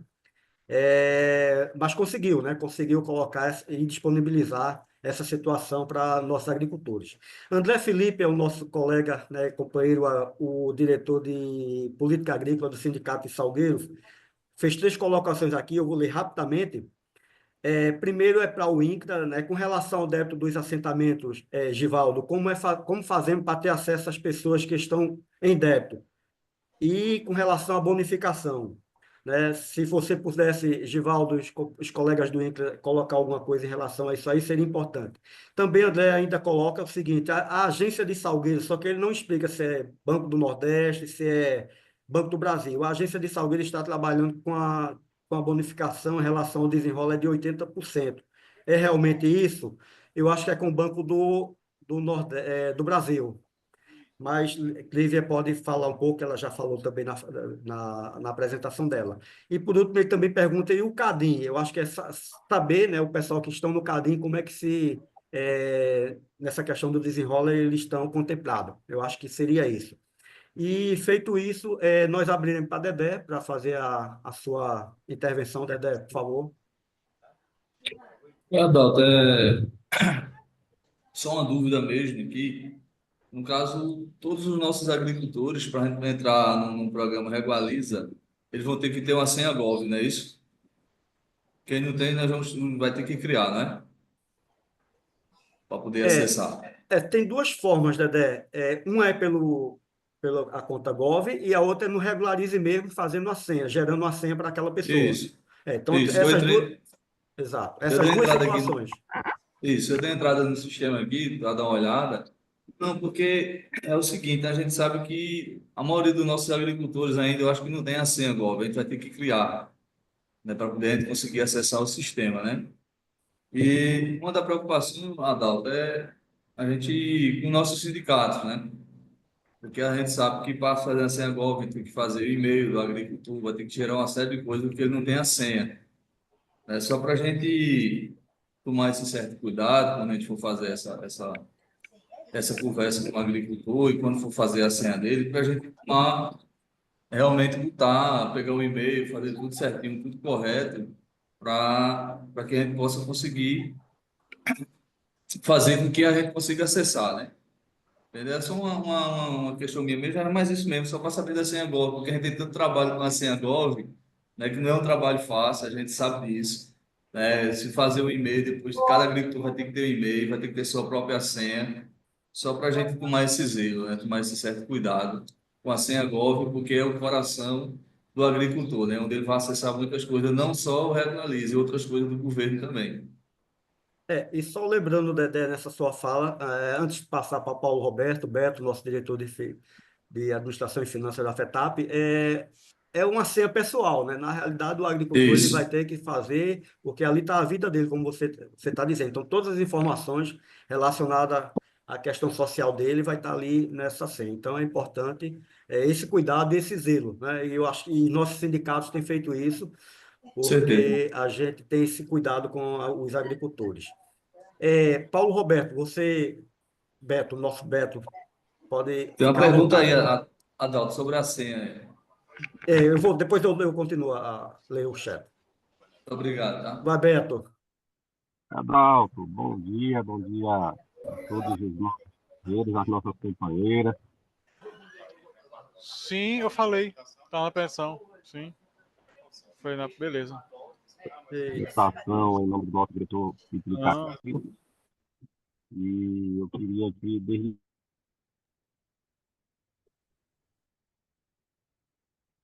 mas conseguiu, né? Conseguiu colocar e disponibilizar essa situação para nossos agricultores. André Felipe é o nosso colega, né, companheiro, o diretor de política agrícola do Sindicato de Salgueiros, fez 3 colocações aqui, eu vou ler rapidamente. Primeiro é para o INCRA, né, com relação ao débito dos assentamentos, Givaldo, como fazemos para ter acesso às pessoas que estão em débito? E com relação à bonificação, né? Se você pudesse, Givaldo, os colegas do INCRA, colocar alguma coisa em relação a isso aí, seria importante. Também André ainda coloca o seguinte, a agência de Salgueiro, só que ele não explica se é Banco do Nordeste, se é Banco do Brasil. A agência de Salgueiro está trabalhando com a bonificação em relação ao desenrola de 80%. É realmente isso? Eu acho que é com o Banco do Brasil. Mas Clívia pode falar um pouco, ela já falou também na apresentação dela. E, por último, ele também pergunta, e o CADIM? Eu acho que é saber, né, o pessoal que estão no CADIM, como é que nessa questão do desenrola, eles estão contemplados. Eu acho que seria isso. E, feito isso, nós abriremos para Dedé, para fazer a sua intervenção. Dedé, por favor. Adalto, só uma dúvida mesmo aqui. No caso, todos os nossos agricultores, para a gente entrar no programa Regulariza, eles vão ter que ter uma senha Gov, não é isso? Quem não tem, vai ter que criar, né? Para poder acessar. Tem 2 formas, Dedé. Uma é pela conta Gov e a outra é no Regularize mesmo, fazendo a senha, gerando uma senha para aquela pessoa. Isso. Então, Isso. essas duas... Exato. Essas duas situações. Isso, eu dei entrada no sistema aqui para dar uma olhada. Não, porque é o seguinte, a gente sabe que a maioria dos nossos agricultores ainda, eu acho que não tem a senha agora, a gente vai ter que criar, né, para poder a gente conseguir acessar o sistema, né? E uma da preocupação, Adalto, é a gente com nossos sindicatos, né? Porque a gente sabe que para fazer a senha Gov, tem que fazer o e-mail do agricultor, vai ter que gerar uma série de coisas porque ele não tem a senha. É só para a gente tomar esse certo cuidado quando a gente for fazer essa conversa com o agricultor e quando for fazer a senha dele, para a gente tomar, realmente botar, pegar o e-mail, fazer tudo certinho, tudo correto, para que a gente possa conseguir fazer com que a gente consiga acessar, né? Entendeu? É só uma questão minha mesmo, era mais isso mesmo, só para saber da senha Gov, porque a gente tem tanto trabalho com a senha Gov, né, que não é um trabalho fácil, a gente sabe disso. Né? Se fazer um e-mail, depois cada agricultor vai ter que ter um e-mail, vai ter que ter sua própria senha, só para a gente tomar esse zelo, né, tomar esse certo cuidado com a senha Gov, porque é o coração do agricultor, né, onde ele vai acessar muitas coisas, não só o Regularize, outras coisas do governo também. E só lembrando, Dedé, nessa sua fala, antes de passar para Paulo Roberto, Beto, nosso diretor de Administração e Finanças da FETAP, é uma senha pessoal, né? Na realidade, o agricultor ele vai Isso, ter que fazer, porque ali está a vida dele, como você está dizendo. Então, todas as informações relacionadas à questão social dele vai estar ali nessa senha. Então, é importante esse cuidado, esse zelo, né? E eu acho que nossos sindicatos têm feito isso, com certeza. porque a gente tem esse cuidado com os agricultores. Paulo Roberto, Beto, nosso Beto, pode Tem uma ficar à pergunta aí, vontade. Adalto, sobre a senha. Depois eu continuo a ler o chat. Muito obrigado, tá? Vai, Beto. Adalto, bom dia a todos os nossos companheiros, as nossas companheiras. Sim, eu falei. Tá na pensão. Sim. Beleza. Felicitação em nome do nosso diretor sindical. Ah, E eu queria aqui, desde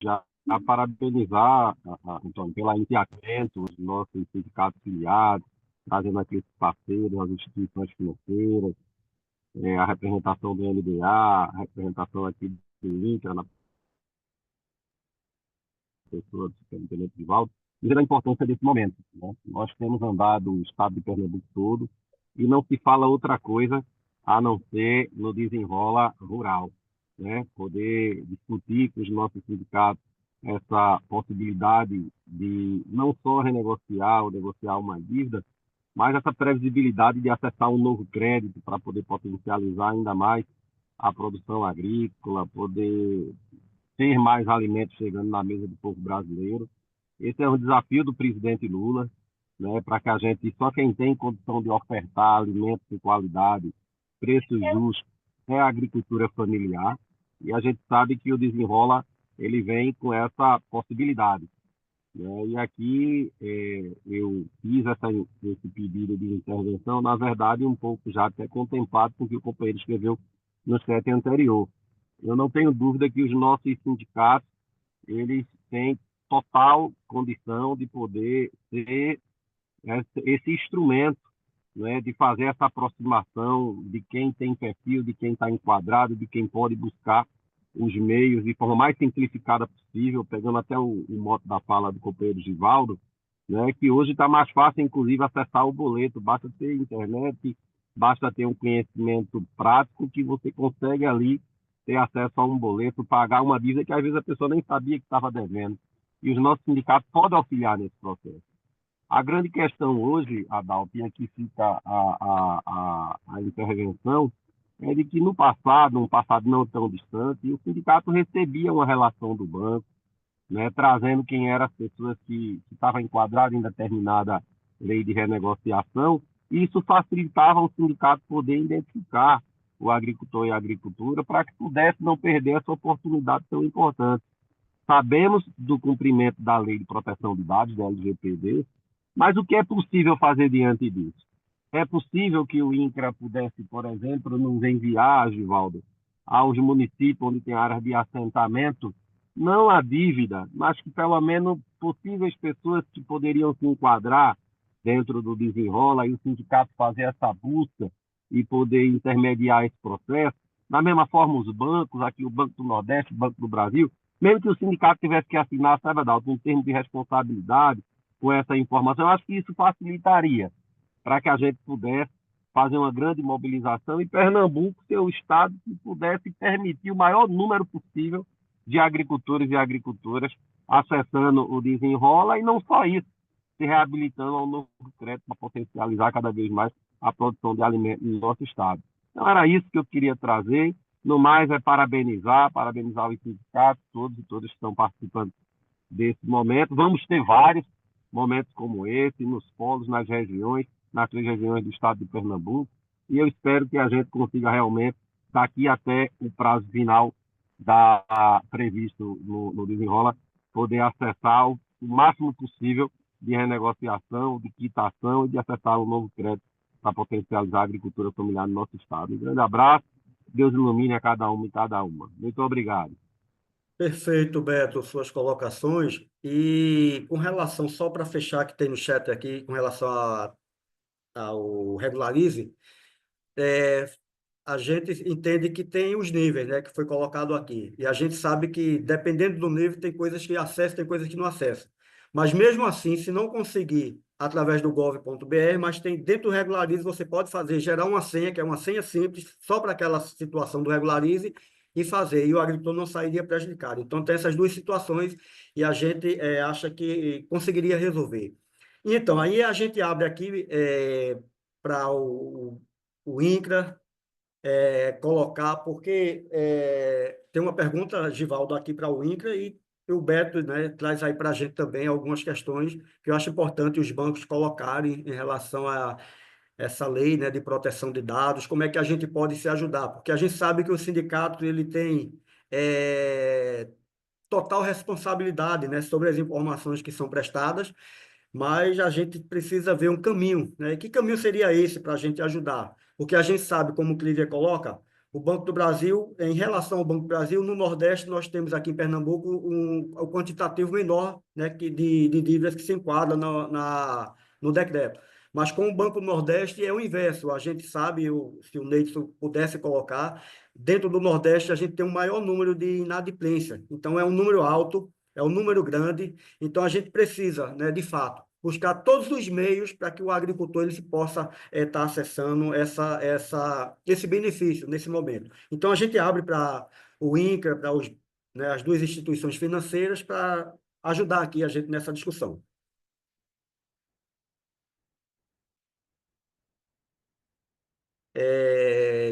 já, parabenizar, Antônio, pelo encaminhamento, os nossos sindicatos filiados, trazendo aqui esses parceiros, as instituições financeiras, a representação do NDA, a representação aqui do INCRA, na pessoa do superintendente Divaldo, dizendo a importância desse momento, né? Nós temos andado o estado de Pernambuco todo e não se fala outra coisa a não ser no desenrola rural, né? Poder discutir com os nossos sindicatos essa possibilidade de não só renegociar ou negociar uma dívida, mas essa previsibilidade de acessar um novo crédito para poder potencializar ainda mais a produção agrícola, poder ter mais alimentos chegando na mesa do povo brasileiro. Esse é um desafio do presidente Lula, né, para que a gente, só quem tem condição de ofertar alimentos de qualidade, preços justos, é a agricultura familiar. E a gente sabe que o Desenrola ele vem com essa possibilidade, né? E aqui eu fiz esse pedido de intervenção, na verdade, um pouco já até contemplado com o que o companheiro escreveu no chat anterior. Eu não tenho dúvida que os nossos sindicatos eles têm total condição de poder ter esse instrumento, né, de fazer essa aproximação de quem tem perfil, de quem está enquadrado, de quem pode buscar os meios de forma mais simplificada possível, pegando até o mote da fala do companheiro Givaldo, né, que hoje está mais fácil, inclusive, acessar o boleto, basta ter internet, basta ter um conhecimento prático que você consegue ali ter acesso a um boleto, pagar uma dívida que às vezes a pessoa nem sabia que estava devendo. E os nossos sindicatos podem auxiliar nesse processo. A grande questão hoje, Adalto, e aqui fica a intervenção, é de que no passado, um passado não tão distante, o sindicato recebia uma relação do banco, né, trazendo quem eram as pessoas que estavam enquadradas em determinada lei de renegociação, e isso facilitava o sindicato poder identificar o agricultor e a agricultura para que pudesse não perder essa oportunidade tão importante. Sabemos do cumprimento da Lei de Proteção de Dados, da LGPD, mas o que é possível fazer diante disso? É possível que o INCRA pudesse, por exemplo, nos enviar, Givaldo, aos municípios onde tem áreas de assentamento, não a dívida, mas que pelo menos possíveis pessoas que poderiam se enquadrar dentro do desenrola e o sindicato fazer essa busca e poder intermediar esse processo. Da mesma forma, os bancos, aqui o Banco do Nordeste, o Banco do Brasil, mesmo que o sindicato tivesse que assinar, sabe, Adalto, um termo de responsabilidade com essa informação, eu acho que isso facilitaria para que a gente pudesse fazer uma grande mobilização e Pernambuco ser o estado que pudesse permitir o maior número possível de agricultores e agricultoras acessando o Desenrola, e não só isso, se reabilitando ao novo crédito para potencializar cada vez mais a produção de alimentos no nosso estado. Então, era isso que eu queria trazer. No mais, é parabenizar os sindicatos, todos e todas que estão participando desse momento. Vamos ter vários momentos como esse, nos polos, nas regiões, nas 3 regiões do estado de Pernambuco, e eu espero que a gente consiga realmente, daqui até o prazo final previsto no Desenrola, poder acessar o máximo possível de renegociação, de quitação e de acessar um novo crédito para potencializar a agricultura familiar no nosso estado. Um grande abraço, Deus ilumine a cada um e cada uma. Muito obrigado. Perfeito, Beto, suas colocações. E com relação, só para fechar, que tem no chat aqui, com relação ao Regularize, a gente entende que tem os níveis, né, que foi colocado aqui. E a gente sabe que, dependendo do nível, tem coisas que acessam, tem coisas que não acessam. Mas, mesmo assim, se não conseguir através do gov.br, mas tem dentro do Regularize, você pode gerar uma senha, que é uma senha simples, só para aquela situação do Regularize, e fazer, e o agricultor não sairia prejudicado. Então, tem essas 2 situações, e a gente acha que conseguiria resolver. Então, aí a gente abre aqui para o INCRA colocar, porque tem uma pergunta, Givaldo, aqui para o INCRA, e o Beto, né, traz aí para a gente também algumas questões que eu acho importante os bancos colocarem em relação a essa lei, né, de proteção de dados, como é que a gente pode se ajudar, porque a gente sabe que o sindicato ele tem total responsabilidade, né, sobre as informações que são prestadas, mas a gente precisa ver um caminho, né? E que caminho seria esse para a gente ajudar? Porque a gente sabe, como o Clívia coloca, o Banco do Brasil, em relação ao Banco do Brasil, no Nordeste, nós temos aqui em Pernambuco um quantitativo menor, né, de dívidas que se enquadram no decreto. Mas com o Banco do Nordeste é o inverso. A gente sabe, se o Neidson pudesse colocar, dentro do Nordeste a gente tem um maior número de inadimplência. Então, é um número alto, é um número grande. Então, a gente precisa, né, de fato, buscar todos os meios para que o agricultor ele possa estar acessando esse benefício nesse momento. Então, a gente abre para o INCRA, para né, as 2 instituições financeiras, para ajudar aqui a gente nessa discussão.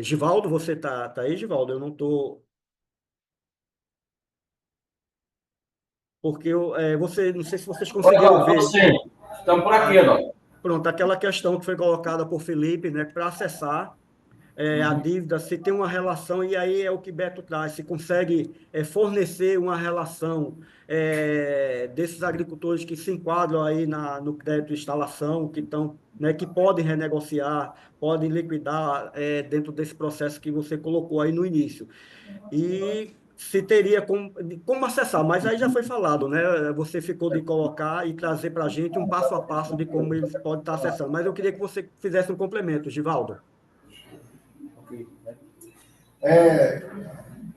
Givaldo, você tá aí, Givaldo? Eu não estou... Porque não sei se vocês conseguiram ver. Sim, estamos por aqui, não. Pronto, aquela questão que foi colocada por Felipe, né, para acessar a dívida, se tem uma relação, e aí é o que Beto traz, se consegue fornecer uma relação desses agricultores que se enquadram aí no crédito de instalação, que estão, né, que podem renegociar, podem liquidar dentro desse processo que você colocou aí no início. E se teria como acessar, mas aí já foi falado, né? Você ficou de colocar e trazer para a gente um passo a passo de como eles podem estar acessando. Mas eu queria que você fizesse um complemento, Givaldo.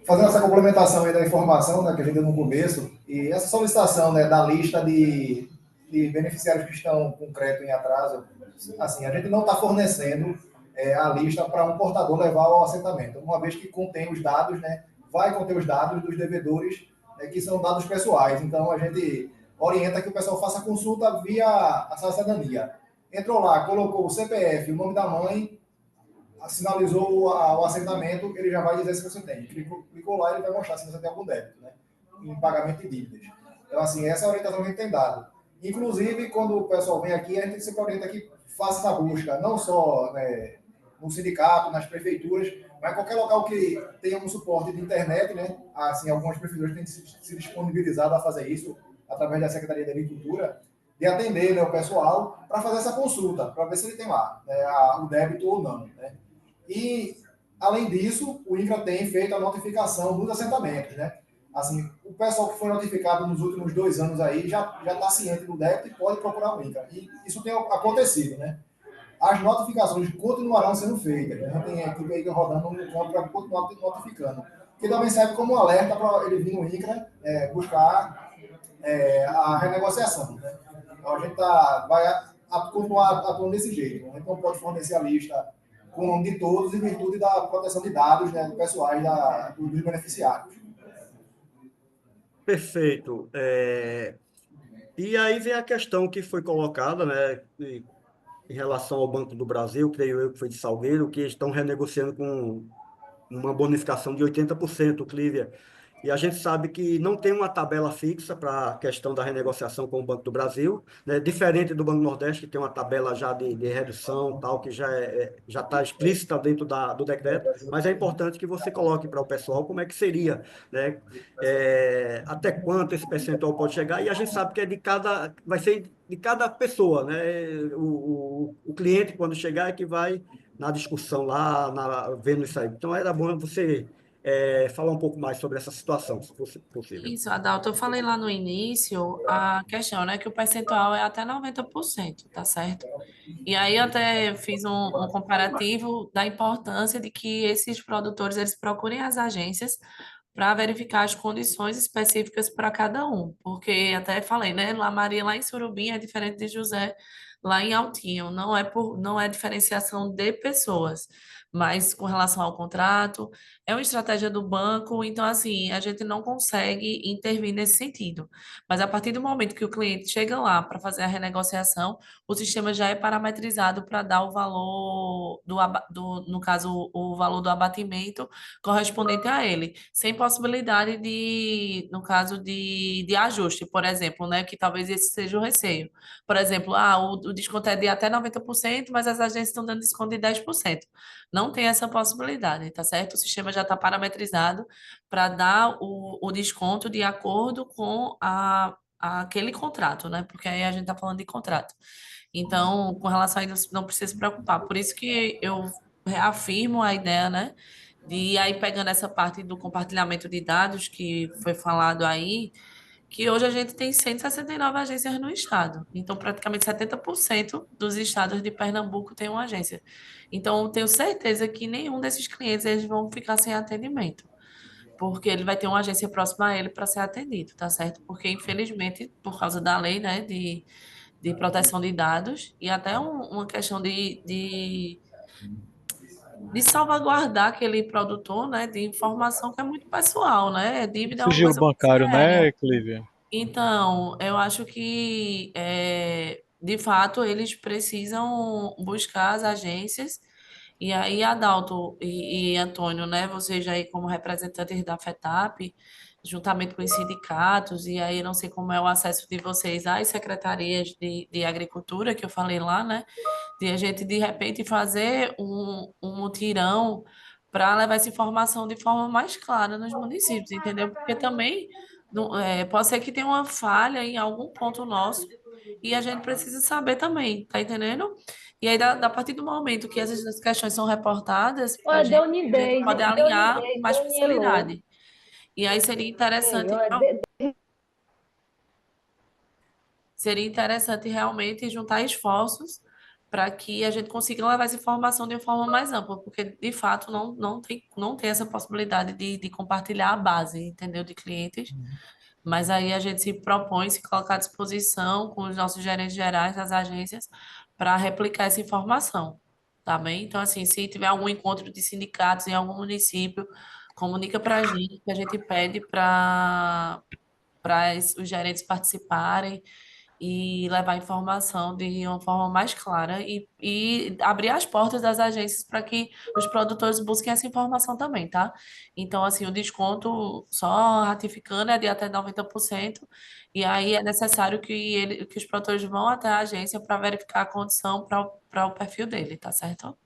Fazendo essa complementação aí da informação, né, que a gente deu no começo, e essa solicitação, né, da lista de beneficiários que estão com crédito em atraso, assim, a gente não está fornecendo a lista para um portador levar ao assentamento, uma vez que contém os dados, né, vai conter os dados dos devedores, que são dados pessoais. Então, a gente orienta que o pessoal faça a consulta via a cidadania. Entrou lá, colocou o CPF, o nome da mãe, sinalizou o assentamento, ele já vai dizer se você tem. Clicou lá, ele vai mostrar se você tem algum débito, né, em pagamento de dívidas. Então, assim, essa é a orientação que a gente tem dado. Inclusive, quando o pessoal vem aqui, a gente sempre orienta que faça essa busca, não só, né, no sindicato, nas prefeituras, mas qualquer local que tenha um suporte de internet, né? Assim, algumas prefeituras têm se disponibilizado a fazer isso, através da Secretaria de Agricultura, de atender, né, o pessoal para fazer essa consulta, para ver se ele tem lá, né, o débito ou não, né? E, além disso, o INCRA tem feito a notificação dos assentamentos, né? Assim, o pessoal que foi notificado nos últimos 2 anos aí já está ciente do débito e pode procurar o INCRA. E isso tem acontecido, né? as notificações continuarão sendo feitas. A gente tem a equipe aí rodando no campo para continuar notificando. Que também serve como um alerta para ele vir no INCRA buscar a renegociação. Né? Então a gente vai continuar atuando desse jeito. A gente não pode fornecer a lista com o nome de todos em virtude da proteção de dados, né, pessoais dos beneficiários. Perfeito. E aí vem a questão que foi colocada, né, em relação ao Banco do Brasil, creio eu que foi de Salgueiro, que estão renegociando com uma bonificação de 80%, Clívia. E a gente sabe que não tem uma tabela fixa para a questão da renegociação com o Banco do Brasil, né? Diferente do Banco do Nordeste, que tem uma tabela já de redução, tal, que já está explícita dentro do decreto, mas é importante que você coloque para o pessoal como é que seria, né? Até quanto esse percentual pode chegar, e a gente sabe que vai ser de cada pessoa, né? O cliente, quando chegar, é que vai na discussão lá, vendo isso aí. Então, era bom você falar um pouco mais sobre essa situação, se fosse possível. Isso, Adalto, eu falei lá no início a questão, né, que o percentual é até 90%, tá certo? E aí eu até fiz um comparativo da importância de que esses produtores, eles procurem as agências para verificar as condições específicas para cada um, porque até falei, né, lá Maria, lá em Surubim é diferente de José lá em Altinho, não é diferenciação de pessoas, mas com relação ao contrato, é uma estratégia do banco, então assim, a gente não consegue intervir nesse sentido. Mas a partir do momento que o cliente chega lá para fazer a renegociação, o sistema já é parametrizado para dar o valor no caso, o valor do abatimento correspondente a ele, sem possibilidade no caso de ajuste, por exemplo, né, que talvez esse seja o receio. Por exemplo, o desconto é de até 90%, mas as agências estão dando desconto de 10%. Não tem essa possibilidade, tá certo? O sistema já está parametrizado para dar o desconto de acordo com aquele contrato, né? Porque aí a gente está falando de contrato. Então, com relação a isso, não precisa se preocupar. Por isso que eu reafirmo a ideia, né? De aí pegando essa parte do compartilhamento de dados que foi falado aí, que hoje a gente tem 169 agências no estado. Então, praticamente 70% dos estados de Pernambuco tem uma agência. Então, eu tenho certeza que nenhum desses clientes eles vão ficar sem atendimento, porque ele vai ter uma agência próxima a ele para ser atendido, tá certo? Porque, infelizmente, por causa da lei, né, de proteção de dados e até uma questão de salvaguardar aquele produtor, né, de informação que é muito pessoal, né? Dívida é uma Sigilo coisa muito bancário, séria. né, Clívia? Então, eu acho que, de fato, eles precisam buscar as agências. E aí, Adalto e Antônio, né, vocês aí como representantes da FETAP, juntamente com os sindicatos, e aí não sei como é o acesso de vocês às secretarias de agricultura, que eu falei lá, né, de a gente, de repente, fazer um mutirão para levar essa informação de forma mais clara nos municípios, entendeu? Porque também pode ser que tenha uma falha em algum ponto nosso e a gente precisa saber também, tá entendendo? E aí, a partir do momento que essas questões são reportadas para Olha, a gente pode alinhar com mais facilidade. E aí seria interessante realmente juntar esforços para que a gente consiga levar essa informação de uma forma mais ampla, porque de fato não tem essa possibilidade de compartilhar a base, entendeu, de clientes. Mas aí a gente se propõe se colocar à disposição com os nossos gerentes gerais das agências para replicar essa informação, tá bem? Então, assim, se tiver algum encontro de sindicatos em algum município, comunica para a gente, que a gente pede para os gerentes participarem e levar informação de uma forma mais clara e abrir as portas das agências para que os produtores busquem essa informação também, tá? Então, assim, o desconto, só ratificando, é de até 90%, e aí é necessário que os produtores vão até a agência para verificar a condição para o perfil dele, tá certo?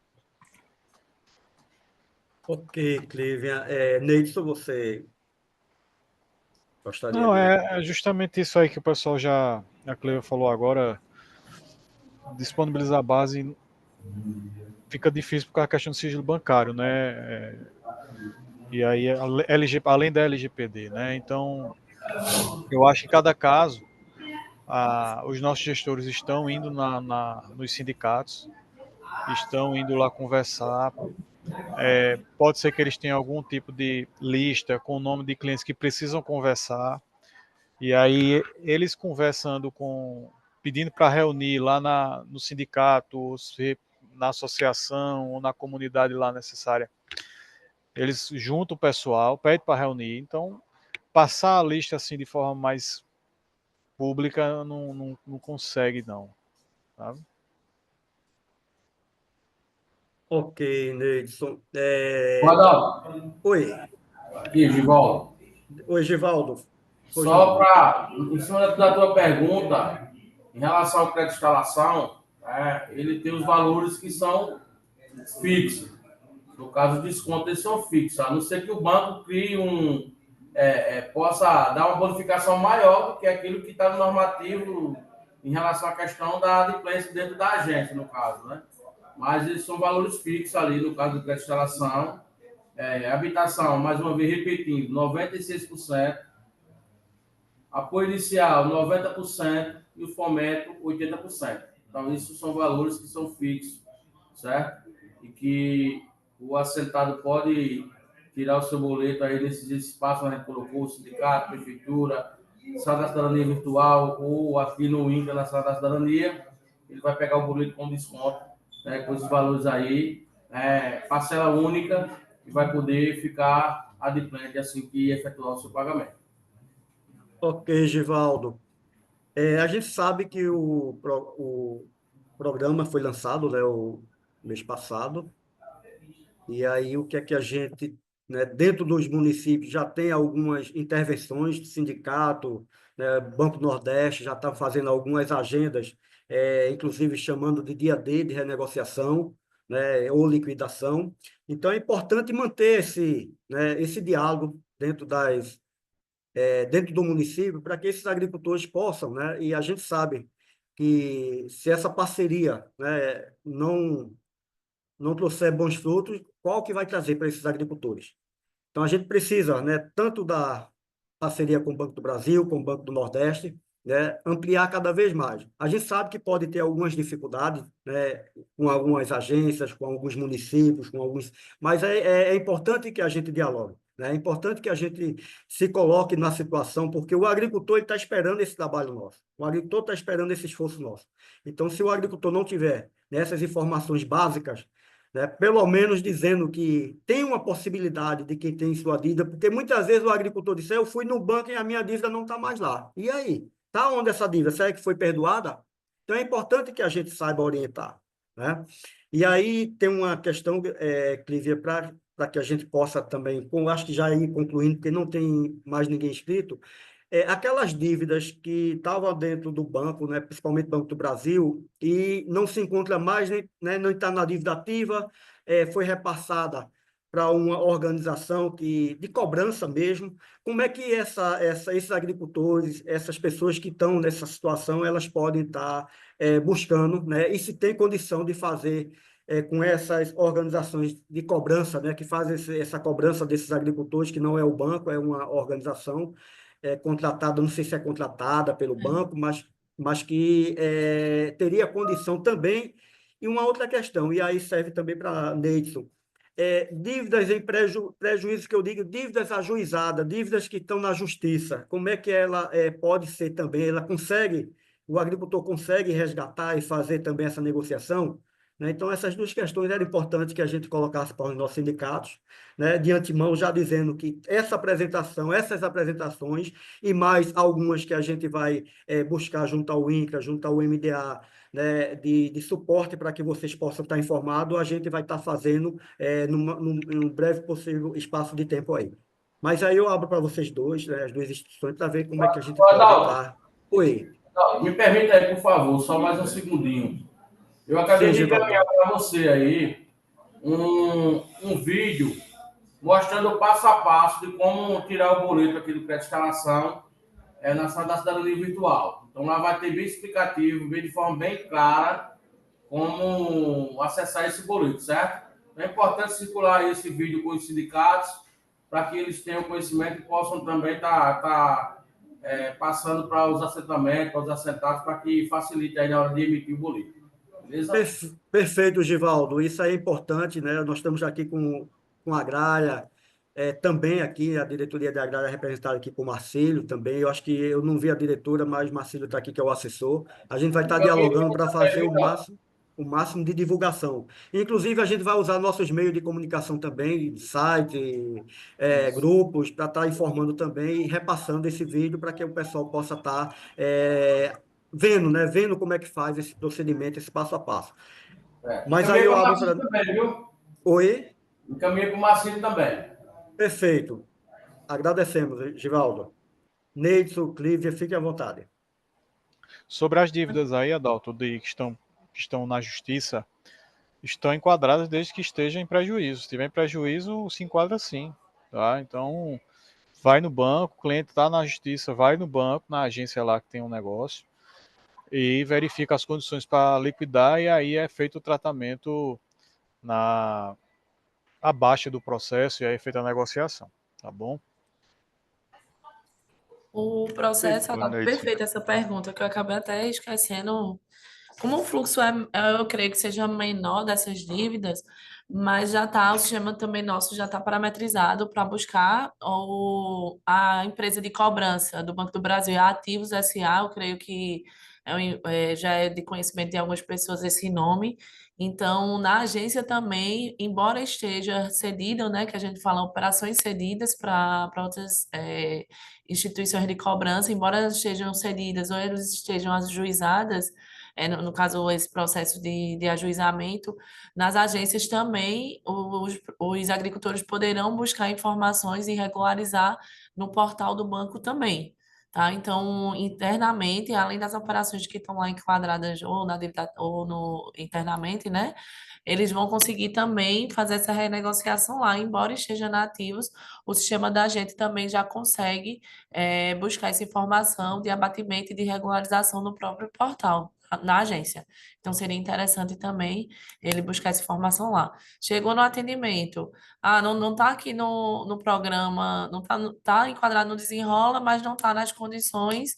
Ok, Clívia. Neidson, você gostaria Não, de... é justamente isso aí que o pessoal a Clívia falou agora, disponibilizar a base fica difícil por causa da questão do sigilo bancário, né? E aí, além da LGPD, né? Então, eu acho que em cada caso, os nossos gestores estão indo nos sindicatos, estão indo lá conversar. Pode ser que eles tenham algum tipo de lista com o nome de clientes que precisam conversar. E aí eles conversando pedindo para reunir lá no sindicato, ou na associação ou na comunidade lá necessária. Eles juntam o pessoal, pedem para reunir. Então, passar a lista assim de forma mais pública não consegue, não. Sabe? Ok, Neidson. Oi. Oi. Aqui, Givaldo. Oi, Givaldo. Só para, em cima da tua pergunta, em relação ao crédito de instalação, ele tem os valores que são fixos. No caso, o desconto, eles são fixos. A não ser que o banco crie possa dar uma bonificação maior do que aquilo que está no normativo em relação à questão da adimplência dentro da agência, no caso, né? Mas eles são valores fixos ali, no caso do crédito de instalação. Habitação, mais uma vez repetindo, 96%. Apoio inicial, 90%. E o fomento, 80%. Então, isso são valores que são fixos, certo? E que o assentado pode tirar o seu boleto aí nesses espaços onde a gente colocou, sindicato, prefeitura, sala da cidadania virtual ou aqui no INCRA, na sala da cidadania, ele vai pegar o boleto com desconto, né, com esses valores aí, parcela única, e vai poder ficar adimplente assim que efetuar o seu pagamento. Ok, Givaldo. A gente sabe que o programa foi lançado, né, o mês passado. E aí, o que é que a gente, né, dentro dos municípios, já tem algumas intervenções de sindicato, né, Banco Nordeste já está fazendo algumas agendas, inclusive chamando de dia D de renegociação, né, ou liquidação. Então, é importante manter esse diálogo dentro do município para que esses agricultores possam, né, e a gente sabe que se essa parceria, né, não trouxer bons frutos, qual que vai trazer para esses agricultores? Então, a gente precisa, né, tanto da parceria com o Banco do Brasil, com o Banco do Nordeste, né, ampliar cada vez mais. A gente sabe que pode ter algumas dificuldades, né, com algumas agências, com alguns municípios, mas é importante que a gente dialogue. Né? É importante que a gente se coloque na situação, porque o agricultor está esperando esse trabalho nosso. O agricultor está esperando esse esforço nosso. Então, se o agricultor não tiver essas informações básicas, né, pelo menos dizendo que tem uma possibilidade de quem tem sua dívida, porque muitas vezes o agricultor diz, eu fui no banco e a minha dívida não está mais lá. E aí? Está onde essa dívida? Será que foi perdoada? Então é importante que a gente saiba orientar. Né? E aí tem uma questão, Clívia, para que a gente possa também, acho que já ir concluindo, porque não tem mais ninguém inscrito, aquelas dívidas que estavam dentro do banco, né, principalmente o Banco do Brasil, e não se encontra mais, né, não está na dívida ativa, foi repassada para uma organização de cobrança mesmo. Como é que esses agricultores, essas pessoas que estão nessa situação, elas podem estar buscando, né, e se tem condição de fazer com essas organizações de cobrança, né, que fazem essa cobrança desses agricultores, que não é o banco, é uma organização contratada, não sei se é contratada pelo banco, mas que teria condição também. E uma outra questão, e aí serve também para Neidson, dívidas em prejuízo, que eu digo, dívidas ajuizadas, dívidas que estão na justiça, como é que ela pode ser também, o agricultor consegue resgatar e fazer também essa negociação? Né? Então, essas duas questões eram importantes que a gente colocasse para os nossos sindicatos, né? De antemão, já dizendo que essas apresentações e mais algumas que a gente vai buscar junto ao INCRA, junto ao MDA, né, de suporte para que vocês possam estar informados, a gente vai estar fazendo num breve possível espaço de tempo aí. Mas aí eu abro para vocês dois, né, as duas instituições, para ver como é que a gente pode estar. Oi. Me permita aí, por favor, só mais um segundinho. Eu acabei de encaminhar para você aí um vídeo mostrando o passo a passo de como tirar o boleto aqui do crédito de instalação na sala da cidadania virtual. Então, lá vai ter bem explicativo, bem de forma bem clara, como acessar esse boleto, certo? É importante circular esse vídeo com os sindicatos para que eles tenham conhecimento e possam também estar passando para os assentamentos, para os assentados, para que facilite aí na hora de emitir o boleto. Beleza? Perfeito, Givaldo. Isso aí é importante, né? Nós estamos aqui com a Agrária, também aqui, a diretoria da Agrária é representada aqui por Marcílio também. Eu acho que eu não vi a diretora, mas Marcílio está aqui, que é o assessor. A gente vai estar dialogando para fazer o máximo de divulgação. Inclusive, a gente vai usar nossos meios de comunicação também, site, grupos, para estar informando também e repassando esse vídeo para que o pessoal possa estar vendo, né? Vendo como é que faz esse procedimento, esse passo a passo. Mas aí eu abro para... também, viu? Oi? Encaminhei para o Marcílio também. Perfeito. Agradecemos, Givaldo. Neidson, Clívia, fique à vontade. Sobre as dívidas aí, Adalto, que estão na justiça, estão enquadradas desde que estejam em prejuízo. Se tiver em prejuízo, se enquadra sim. Tá? Então, vai no banco, o cliente está na justiça, vai no banco, na agência lá que tem um negócio, e verifica as condições para liquidar, e aí é feito o tratamento na abaixo do processo, e aí é feita a negociação. Tá bom? O processo, Adalto, perfeito essa pergunta, que eu acabei até esquecendo. Como o fluxo eu creio que seja menor dessas dívidas, mas já está, o sistema também nosso já está parametrizado para buscar a empresa de cobrança do Banco do Brasil, a Ativos SA, eu creio que já é de conhecimento de algumas pessoas esse nome. Então, na agência também, embora esteja cedido, né, que a gente fala operações cedidas para outras instituições de cobrança, embora estejam cedidas ou elas estejam ajuizadas, no caso, esse processo de ajuizamento, nas agências também, os agricultores poderão buscar informações e regularizar no portal do banco também. Tá? Então, internamente, além das operações que estão lá enquadradas ou na dívida ou internamente, né? Eles vão conseguir também fazer essa renegociação lá, embora esteja na ativos, o sistema da gente também já consegue buscar essa informação de abatimento e de regularização no próprio portal, na agência. Então, seria interessante também ele buscar essa informação lá. Chegou no atendimento, não está aqui no programa, não tá enquadrado no desenrola, mas não está nas condições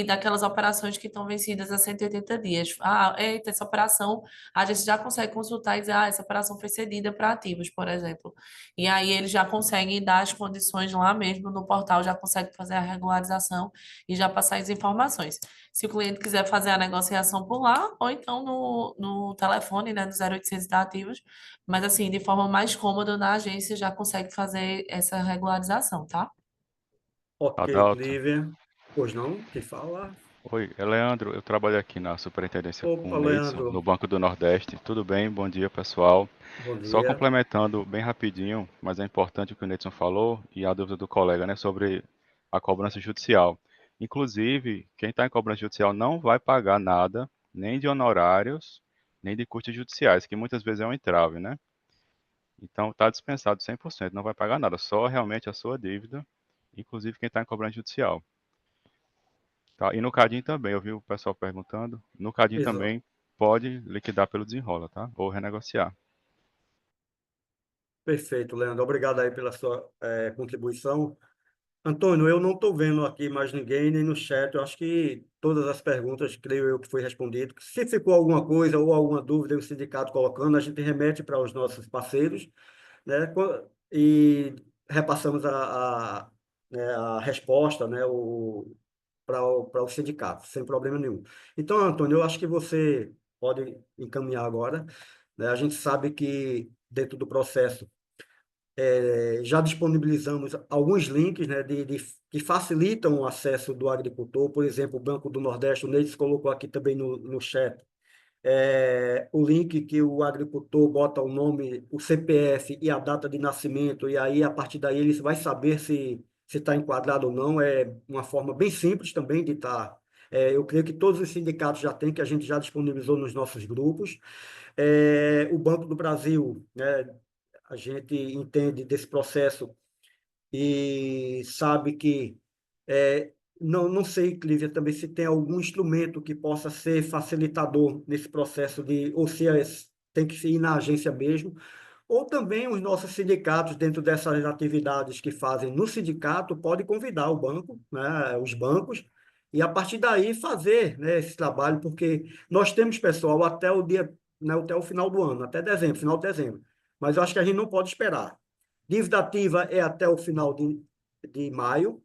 daquelas operações que estão vencidas a 180 dias. Eita, essa operação, a gente já consegue consultar e dizer, essa operação foi cedida para ativos, por exemplo. E aí eles já conseguem dar as condições lá mesmo no portal, já consegue fazer a regularização e já passar as informações. Se o cliente quiser fazer a negociação por lá, ou então no telefone, né, do 0800 da Ativos, mas assim, de forma mais cômoda na agência já consegue fazer essa regularização, tá? Ok, Adalto. Clívia. Pois não? Quem fala? Oi, é Leandro. Eu trabalho aqui na Superintendência com Opa, o Neidson, Leandro. no Banco do Nordeste. Tudo bem? Bom dia, pessoal. Bom Só dia. complementando bem rapidinho, mas é importante o que o Neidson falou e a dúvida do colega, né, sobre a cobrança judicial. Inclusive, quem está em cobrança judicial não vai pagar nada, nem de honorários, nem de custos judiciais, que muitas vezes é um entrave, né? Então, está dispensado 100%, não vai pagar nada, só realmente a sua dívida, inclusive quem está em cobrança judicial. Tá? E no Cadinho também, eu vi o pessoal perguntando, no Cadinho Exato. também pode liquidar pelo desenrola, tá? Ou renegociar. Perfeito, Leandro. Obrigado aí pela sua contribuição. Antônio, eu não estou vendo aqui mais ninguém, nem no chat. Eu acho que todas as perguntas, creio eu, que foi respondido. Se ficou alguma coisa ou alguma dúvida, o sindicato colocando, a gente remete para os nossos parceiros, né? E repassamos né, a resposta, né, para o sindicato, sem problema nenhum. Então, Antônio, eu acho que você pode encaminhar agora, né? A gente sabe que dentro do processo já disponibilizamos alguns links, né, que facilitam o acesso do agricultor. Por exemplo, o Banco do Nordeste, o Neide colocou aqui também no chat, o link que o agricultor bota o nome, o CPF e a data de nascimento, e aí, a partir daí, ele vai saber se está enquadrado ou não. É uma forma bem simples também de estar. Eu creio que todos os sindicatos já têm, que a gente já disponibilizou nos nossos grupos. O Banco do Brasil, né, a gente entende desse processo e sabe que, não sei, Clívia, também se tem algum instrumento que possa ser facilitador nesse processo ou se tem que ir na agência mesmo, ou também os nossos sindicatos, dentro dessas atividades que fazem no sindicato, podem convidar o banco, né, os bancos, e a partir daí fazer, né, esse trabalho, porque nós temos pessoal até o dia, né, até o final do ano, até dezembro, final de dezembro. Mas eu acho que a gente não pode esperar. Dívida ativa é até o final de maio.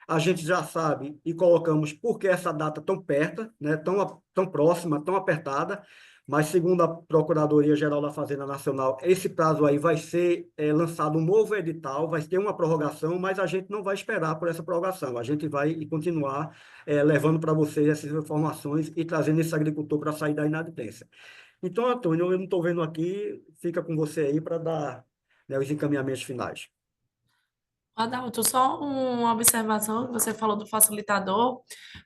A gente já sabe e colocamos por que essa data tão perto, né, tão próxima, tão apertada, mas segundo a Procuradoria-Geral da Fazenda Nacional, esse prazo aí vai ser lançado um novo edital, vai ter uma prorrogação, mas a gente não vai esperar por essa prorrogação, a gente vai continuar levando para vocês essas informações e trazendo esse agricultor para sair da inadimplência. Então, Antônio, eu não estou vendo aqui, fica com você aí para dar, né, os encaminhamentos finais. Adalto, só uma observação, que você falou do facilitador,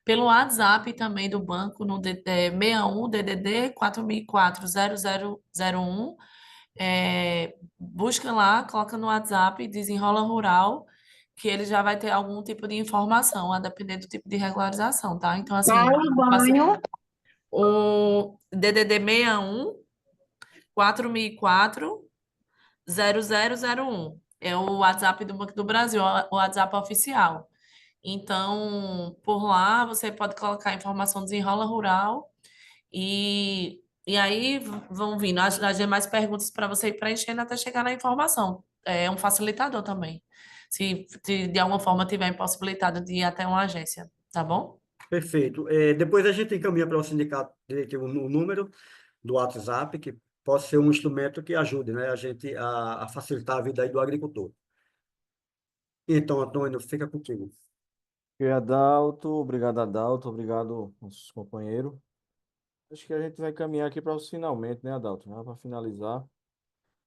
pelo WhatsApp também do banco, no 61 DDD 40040001, busca lá, coloca no WhatsApp, Desenrola Rural, que ele já vai ter algum tipo de informação, a depender do tipo de regularização, tá? Então, assim, o DDD 61 4004 0001. É o WhatsApp do Banco do Brasil, o WhatsApp oficial. Então, por lá, você pode colocar a informação Desenrola Rural e aí vão vindo as demais perguntas para você ir preenchendo até chegar na informação. É um facilitador também, se de alguma forma tiver impossibilitado de ir até uma agência, tá bom? Perfeito. Depois a gente encaminha para o sindicato diretivo o número do WhatsApp, que pode ser um instrumento que ajude, né, a gente a facilitar a vida aí do agricultor. Então, Antônio, fica contigo. Obrigado, Adalto, obrigado, nossos companheiros. Acho que a gente vai caminhar aqui para os finalmente, né, Adalto? Para finalizar.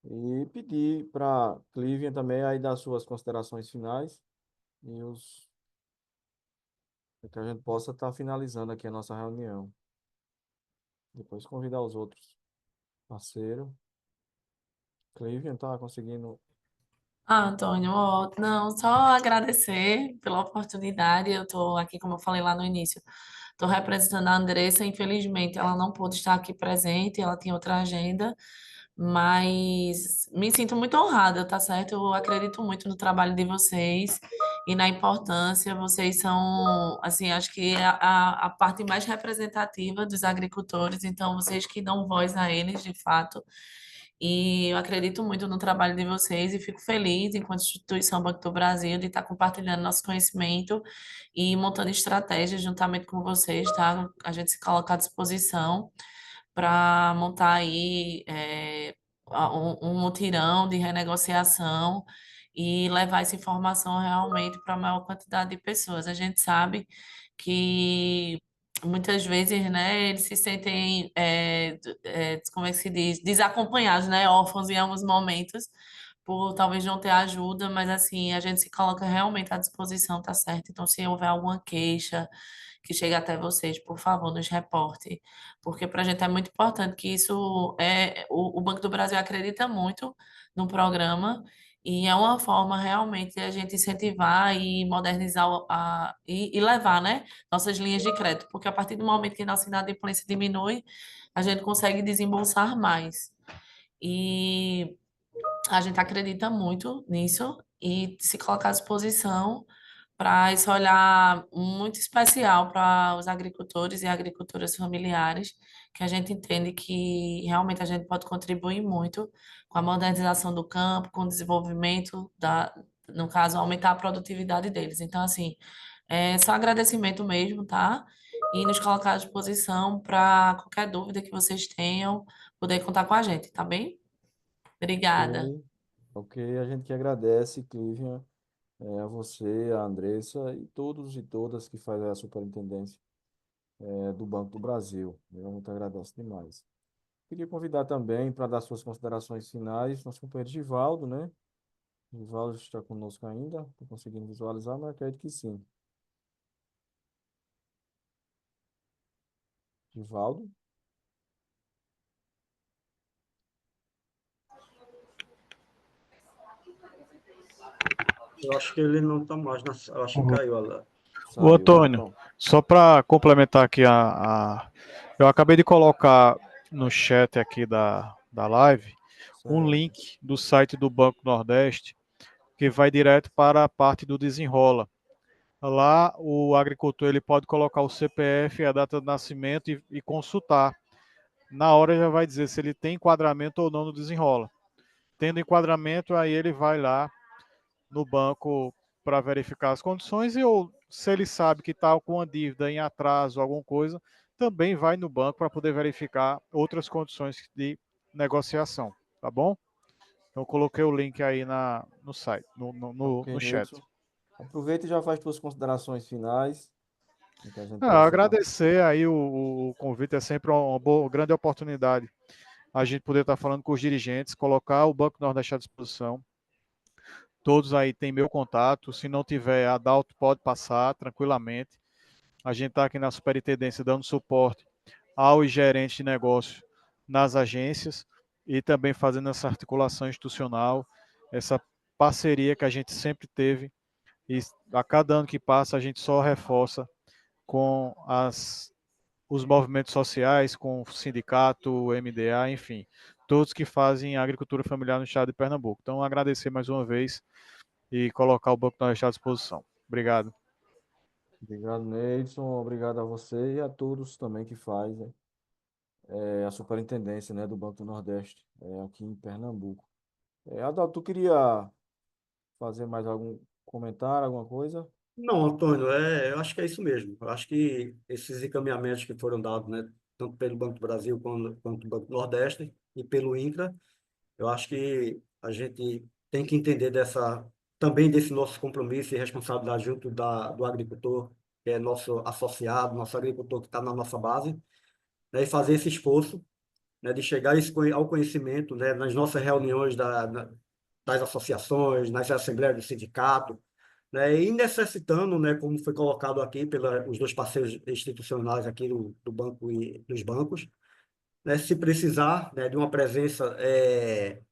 E pedir para Clívia também aí dar suas considerações finais e que a gente possa estar finalizando aqui a nossa reunião. Depois convidar os outros parceiros. Clívia, tá conseguindo? Antônio, ó, não, só agradecer pela oportunidade. Eu estou aqui, como eu falei lá no início, estou representando a Andressa. Infelizmente, ela não pôde estar aqui presente, ela tinha outra agenda, mas me sinto muito honrada, tá certo? Eu acredito muito no trabalho de vocês e na importância. Vocês são, assim, acho que é a parte mais representativa dos agricultores, então vocês que dão voz a eles, de fato. E eu acredito muito no trabalho de vocês e fico feliz, enquanto instituição Banco do Brasil, de estar compartilhando nosso conhecimento e montando estratégias juntamente com vocês, tá? A gente se coloca à disposição para montar aí um mutirão de renegociação e levar essa informação realmente para a maior quantidade de pessoas. A gente sabe que muitas vezes, né, eles se sentem, como é que se diz, desacompanhados, né, órfãos em alguns momentos, por talvez não ter ajuda, mas assim, a gente se coloca realmente à disposição, tá certo? Então, se houver alguma queixa que chegue até vocês, por favor, nos reporte, porque para a gente é muito importante que isso o Banco do Brasil acredita muito no programa e é uma forma realmente de a gente incentivar e modernizar e levar, né, nossas linhas de crédito, porque a partir do momento que nossa inadimplência diminui, a gente consegue desembolsar mais. E a gente acredita muito nisso e se colocar à disposição para esse olhar muito especial para os agricultores e agricultoras familiares, que a gente entende que realmente a gente pode contribuir muito com a modernização do campo, com o desenvolvimento no caso, aumentar a produtividade deles. Então, assim, é só agradecimento mesmo, tá? E nos colocar à disposição para qualquer dúvida que vocês tenham, poder contar com a gente, tá bem? Obrigada. Ok, ok, a gente que agradece, Clívia, a você, a Andressa e todos e todas que fazem a superintendência do Banco do Brasil. Eu muito agradeço demais. Queria convidar também para dar suas considerações finais nosso companheiro Givaldo, né? Givaldo está conosco ainda, estou conseguindo visualizar, mas acredito que sim. Givaldo? Eu acho que ele não está mais, eu acho que caiu lá. O Antônio, só para complementar aqui eu acabei de colocar no chat aqui da live um link do site do Banco Nordeste que vai direto para a parte do Desenrola. Lá o agricultor ele pode colocar o CPF, a data de nascimento e consultar. Na hora já vai dizer se ele tem enquadramento ou não no desenrola. Tendo enquadramento, aí ele vai lá no banco para verificar as condições ou se ele sabe que está com uma dívida em atraso, alguma coisa, também vai no banco para poder verificar outras condições de negociação, tá bom? Então eu coloquei o link aí no site, Ok, no chat. Neilson. Aproveita e já faz suas considerações finais, que a gente precisa Agradecer aí o convite, é sempre uma boa, grande oportunidade a gente poder estar falando com os dirigentes, colocar o Banco Nordeste à disposição. Todos aí têm meu contato, se não tiver, a Adalto pode passar tranquilamente. A gente está aqui na superintendência dando suporte aos gerentes de negócio nas agências e também fazendo essa articulação institucional, essa parceria que a gente sempre teve e a cada ano que passa a gente só reforça com os movimentos sociais, com o sindicato, o MDA, enfim, todos que fazem agricultura familiar no estado de Pernambuco. Então, agradecer mais uma vez e colocar o Banco Nordeste à disposição. Obrigado. Obrigado, Neilson. Obrigado a você e a todos também que fazem a superintendência, né, do Banco do Nordeste aqui em Pernambuco. Adalto, tu queria fazer mais algum comentário, alguma coisa? Não, Antônio, eu acho que é isso mesmo. Eu acho que esses encaminhamentos que foram dados, né, tanto pelo Banco do Brasil quanto do Banco do Nordeste e pelo INCRA, eu acho que a gente tem que entender também desse nosso compromisso e responsabilidade junto do agricultor, que é nosso associado, nosso agricultor que está na nossa base, né, e fazer esse esforço, né, de chegar ao conhecimento, né, nas nossas reuniões das associações, nas assembleias do sindicato, né, e necessitando, né, como foi colocado aqui pelos dois parceiros institucionais aqui do banco e dos bancos, né, se precisar, né, de uma presença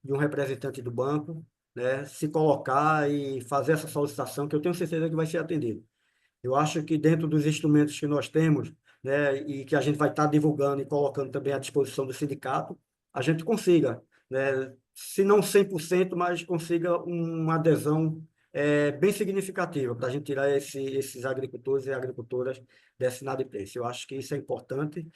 de um representante do banco, né, se colocar e fazer essa solicitação, que eu tenho certeza que vai ser atendido. Eu acho que dentro dos instrumentos que nós temos, né, e que a gente vai estar divulgando e colocando também à disposição do sindicato, a gente consiga, né, se não 100%, mas consiga uma adesão bem significativa para a gente tirar esses agricultores e agricultoras dessa inadimplência. Eu acho que isso é importante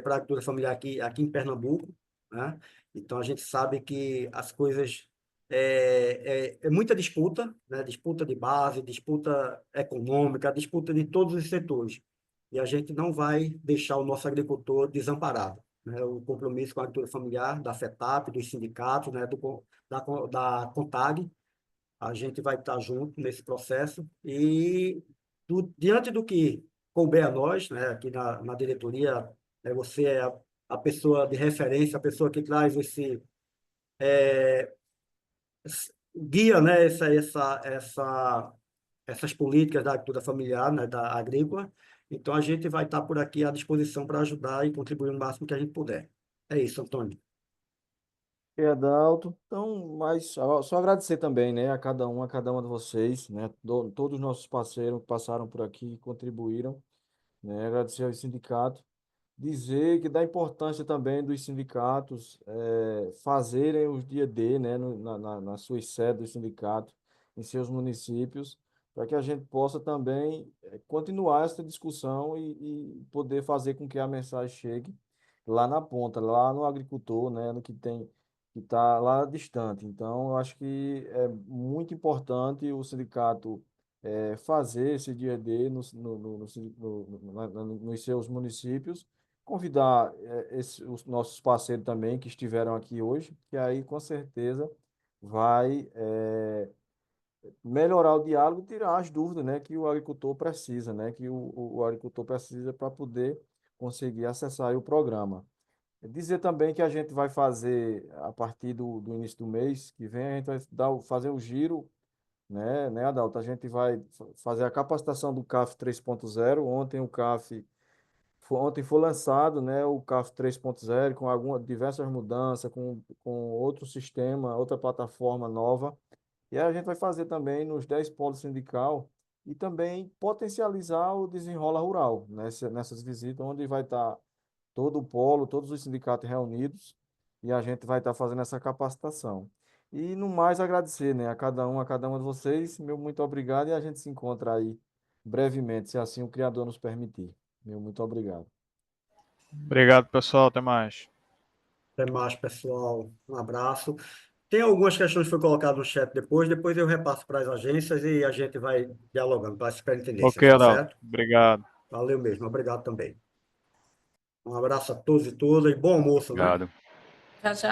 para a agricultura familiar aqui em Pernambuco, né? Então, a gente sabe que as coisas é muita disputa, né? Disputa de base, disputa econômica, disputa de todos os setores. E a gente não vai deixar o nosso agricultor desamparado, né? O compromisso com a agricultura familiar, da FETAP, dos sindicatos, né? Da CONTAG, a gente vai estar junto nesse processo e, diante do que couber a nós, né? Aqui na diretoria, você é a pessoa de referência, a pessoa que traz guia, né, essas políticas da agricultura familiar, né, da agrícola. Então, a gente vai estar por aqui à disposição para ajudar e contribuir no máximo que a gente puder. É isso, Antônio. Adalto. Então, mas só agradecer também, né, a cada uma de vocês, né, todos os nossos parceiros que passaram por aqui e contribuíram, né, agradecer ao sindicato, dizer que dá importância também dos sindicatos fazerem os dia D, né, nas suas sedes do sindicato, em seus municípios, para que a gente possa também continuar essa discussão e poder fazer com que a mensagem chegue lá na ponta, lá no agricultor, né, no que tem que está lá distante. Então, eu acho que é muito importante o sindicato fazer esse dia D nos seus municípios, convidar os nossos parceiros também que estiveram aqui hoje, que aí com certeza vai melhorar o diálogo e tirar as dúvidas, né, que o agricultor precisa, né, que o agricultor precisa para poder conseguir acessar aí o programa. Dizer também que a gente vai fazer, a partir do início do mês que vem, a gente vai fazer o giro, né, Adalto? A gente vai fazer a capacitação do CAF 3.0. Ontem foi lançado, né, o CAF 3.0 com diversas mudanças, com outro sistema, outra plataforma nova. E aí a gente vai fazer também nos 10 polos sindical e também potencializar o desenrola rural, nessas visitas, onde vai estar todo o polo, todos os sindicatos reunidos, e a gente vai estar fazendo essa capacitação. E no mais agradecer, né, a cada uma de vocês, meu muito obrigado, e a gente se encontra aí brevemente, se assim o Criador nos permitir. Meu muito obrigado. Obrigado, pessoal. Até mais. Até mais, pessoal. Um abraço. Tem algumas questões que foi colocado no chat depois eu repasso para as agências e a gente vai dialogando para a superintendência, Ok, tá Adalto. certo? Obrigado. Valeu mesmo, obrigado também. Um abraço a todos e todas e bom almoço, né? Tchau, tchau.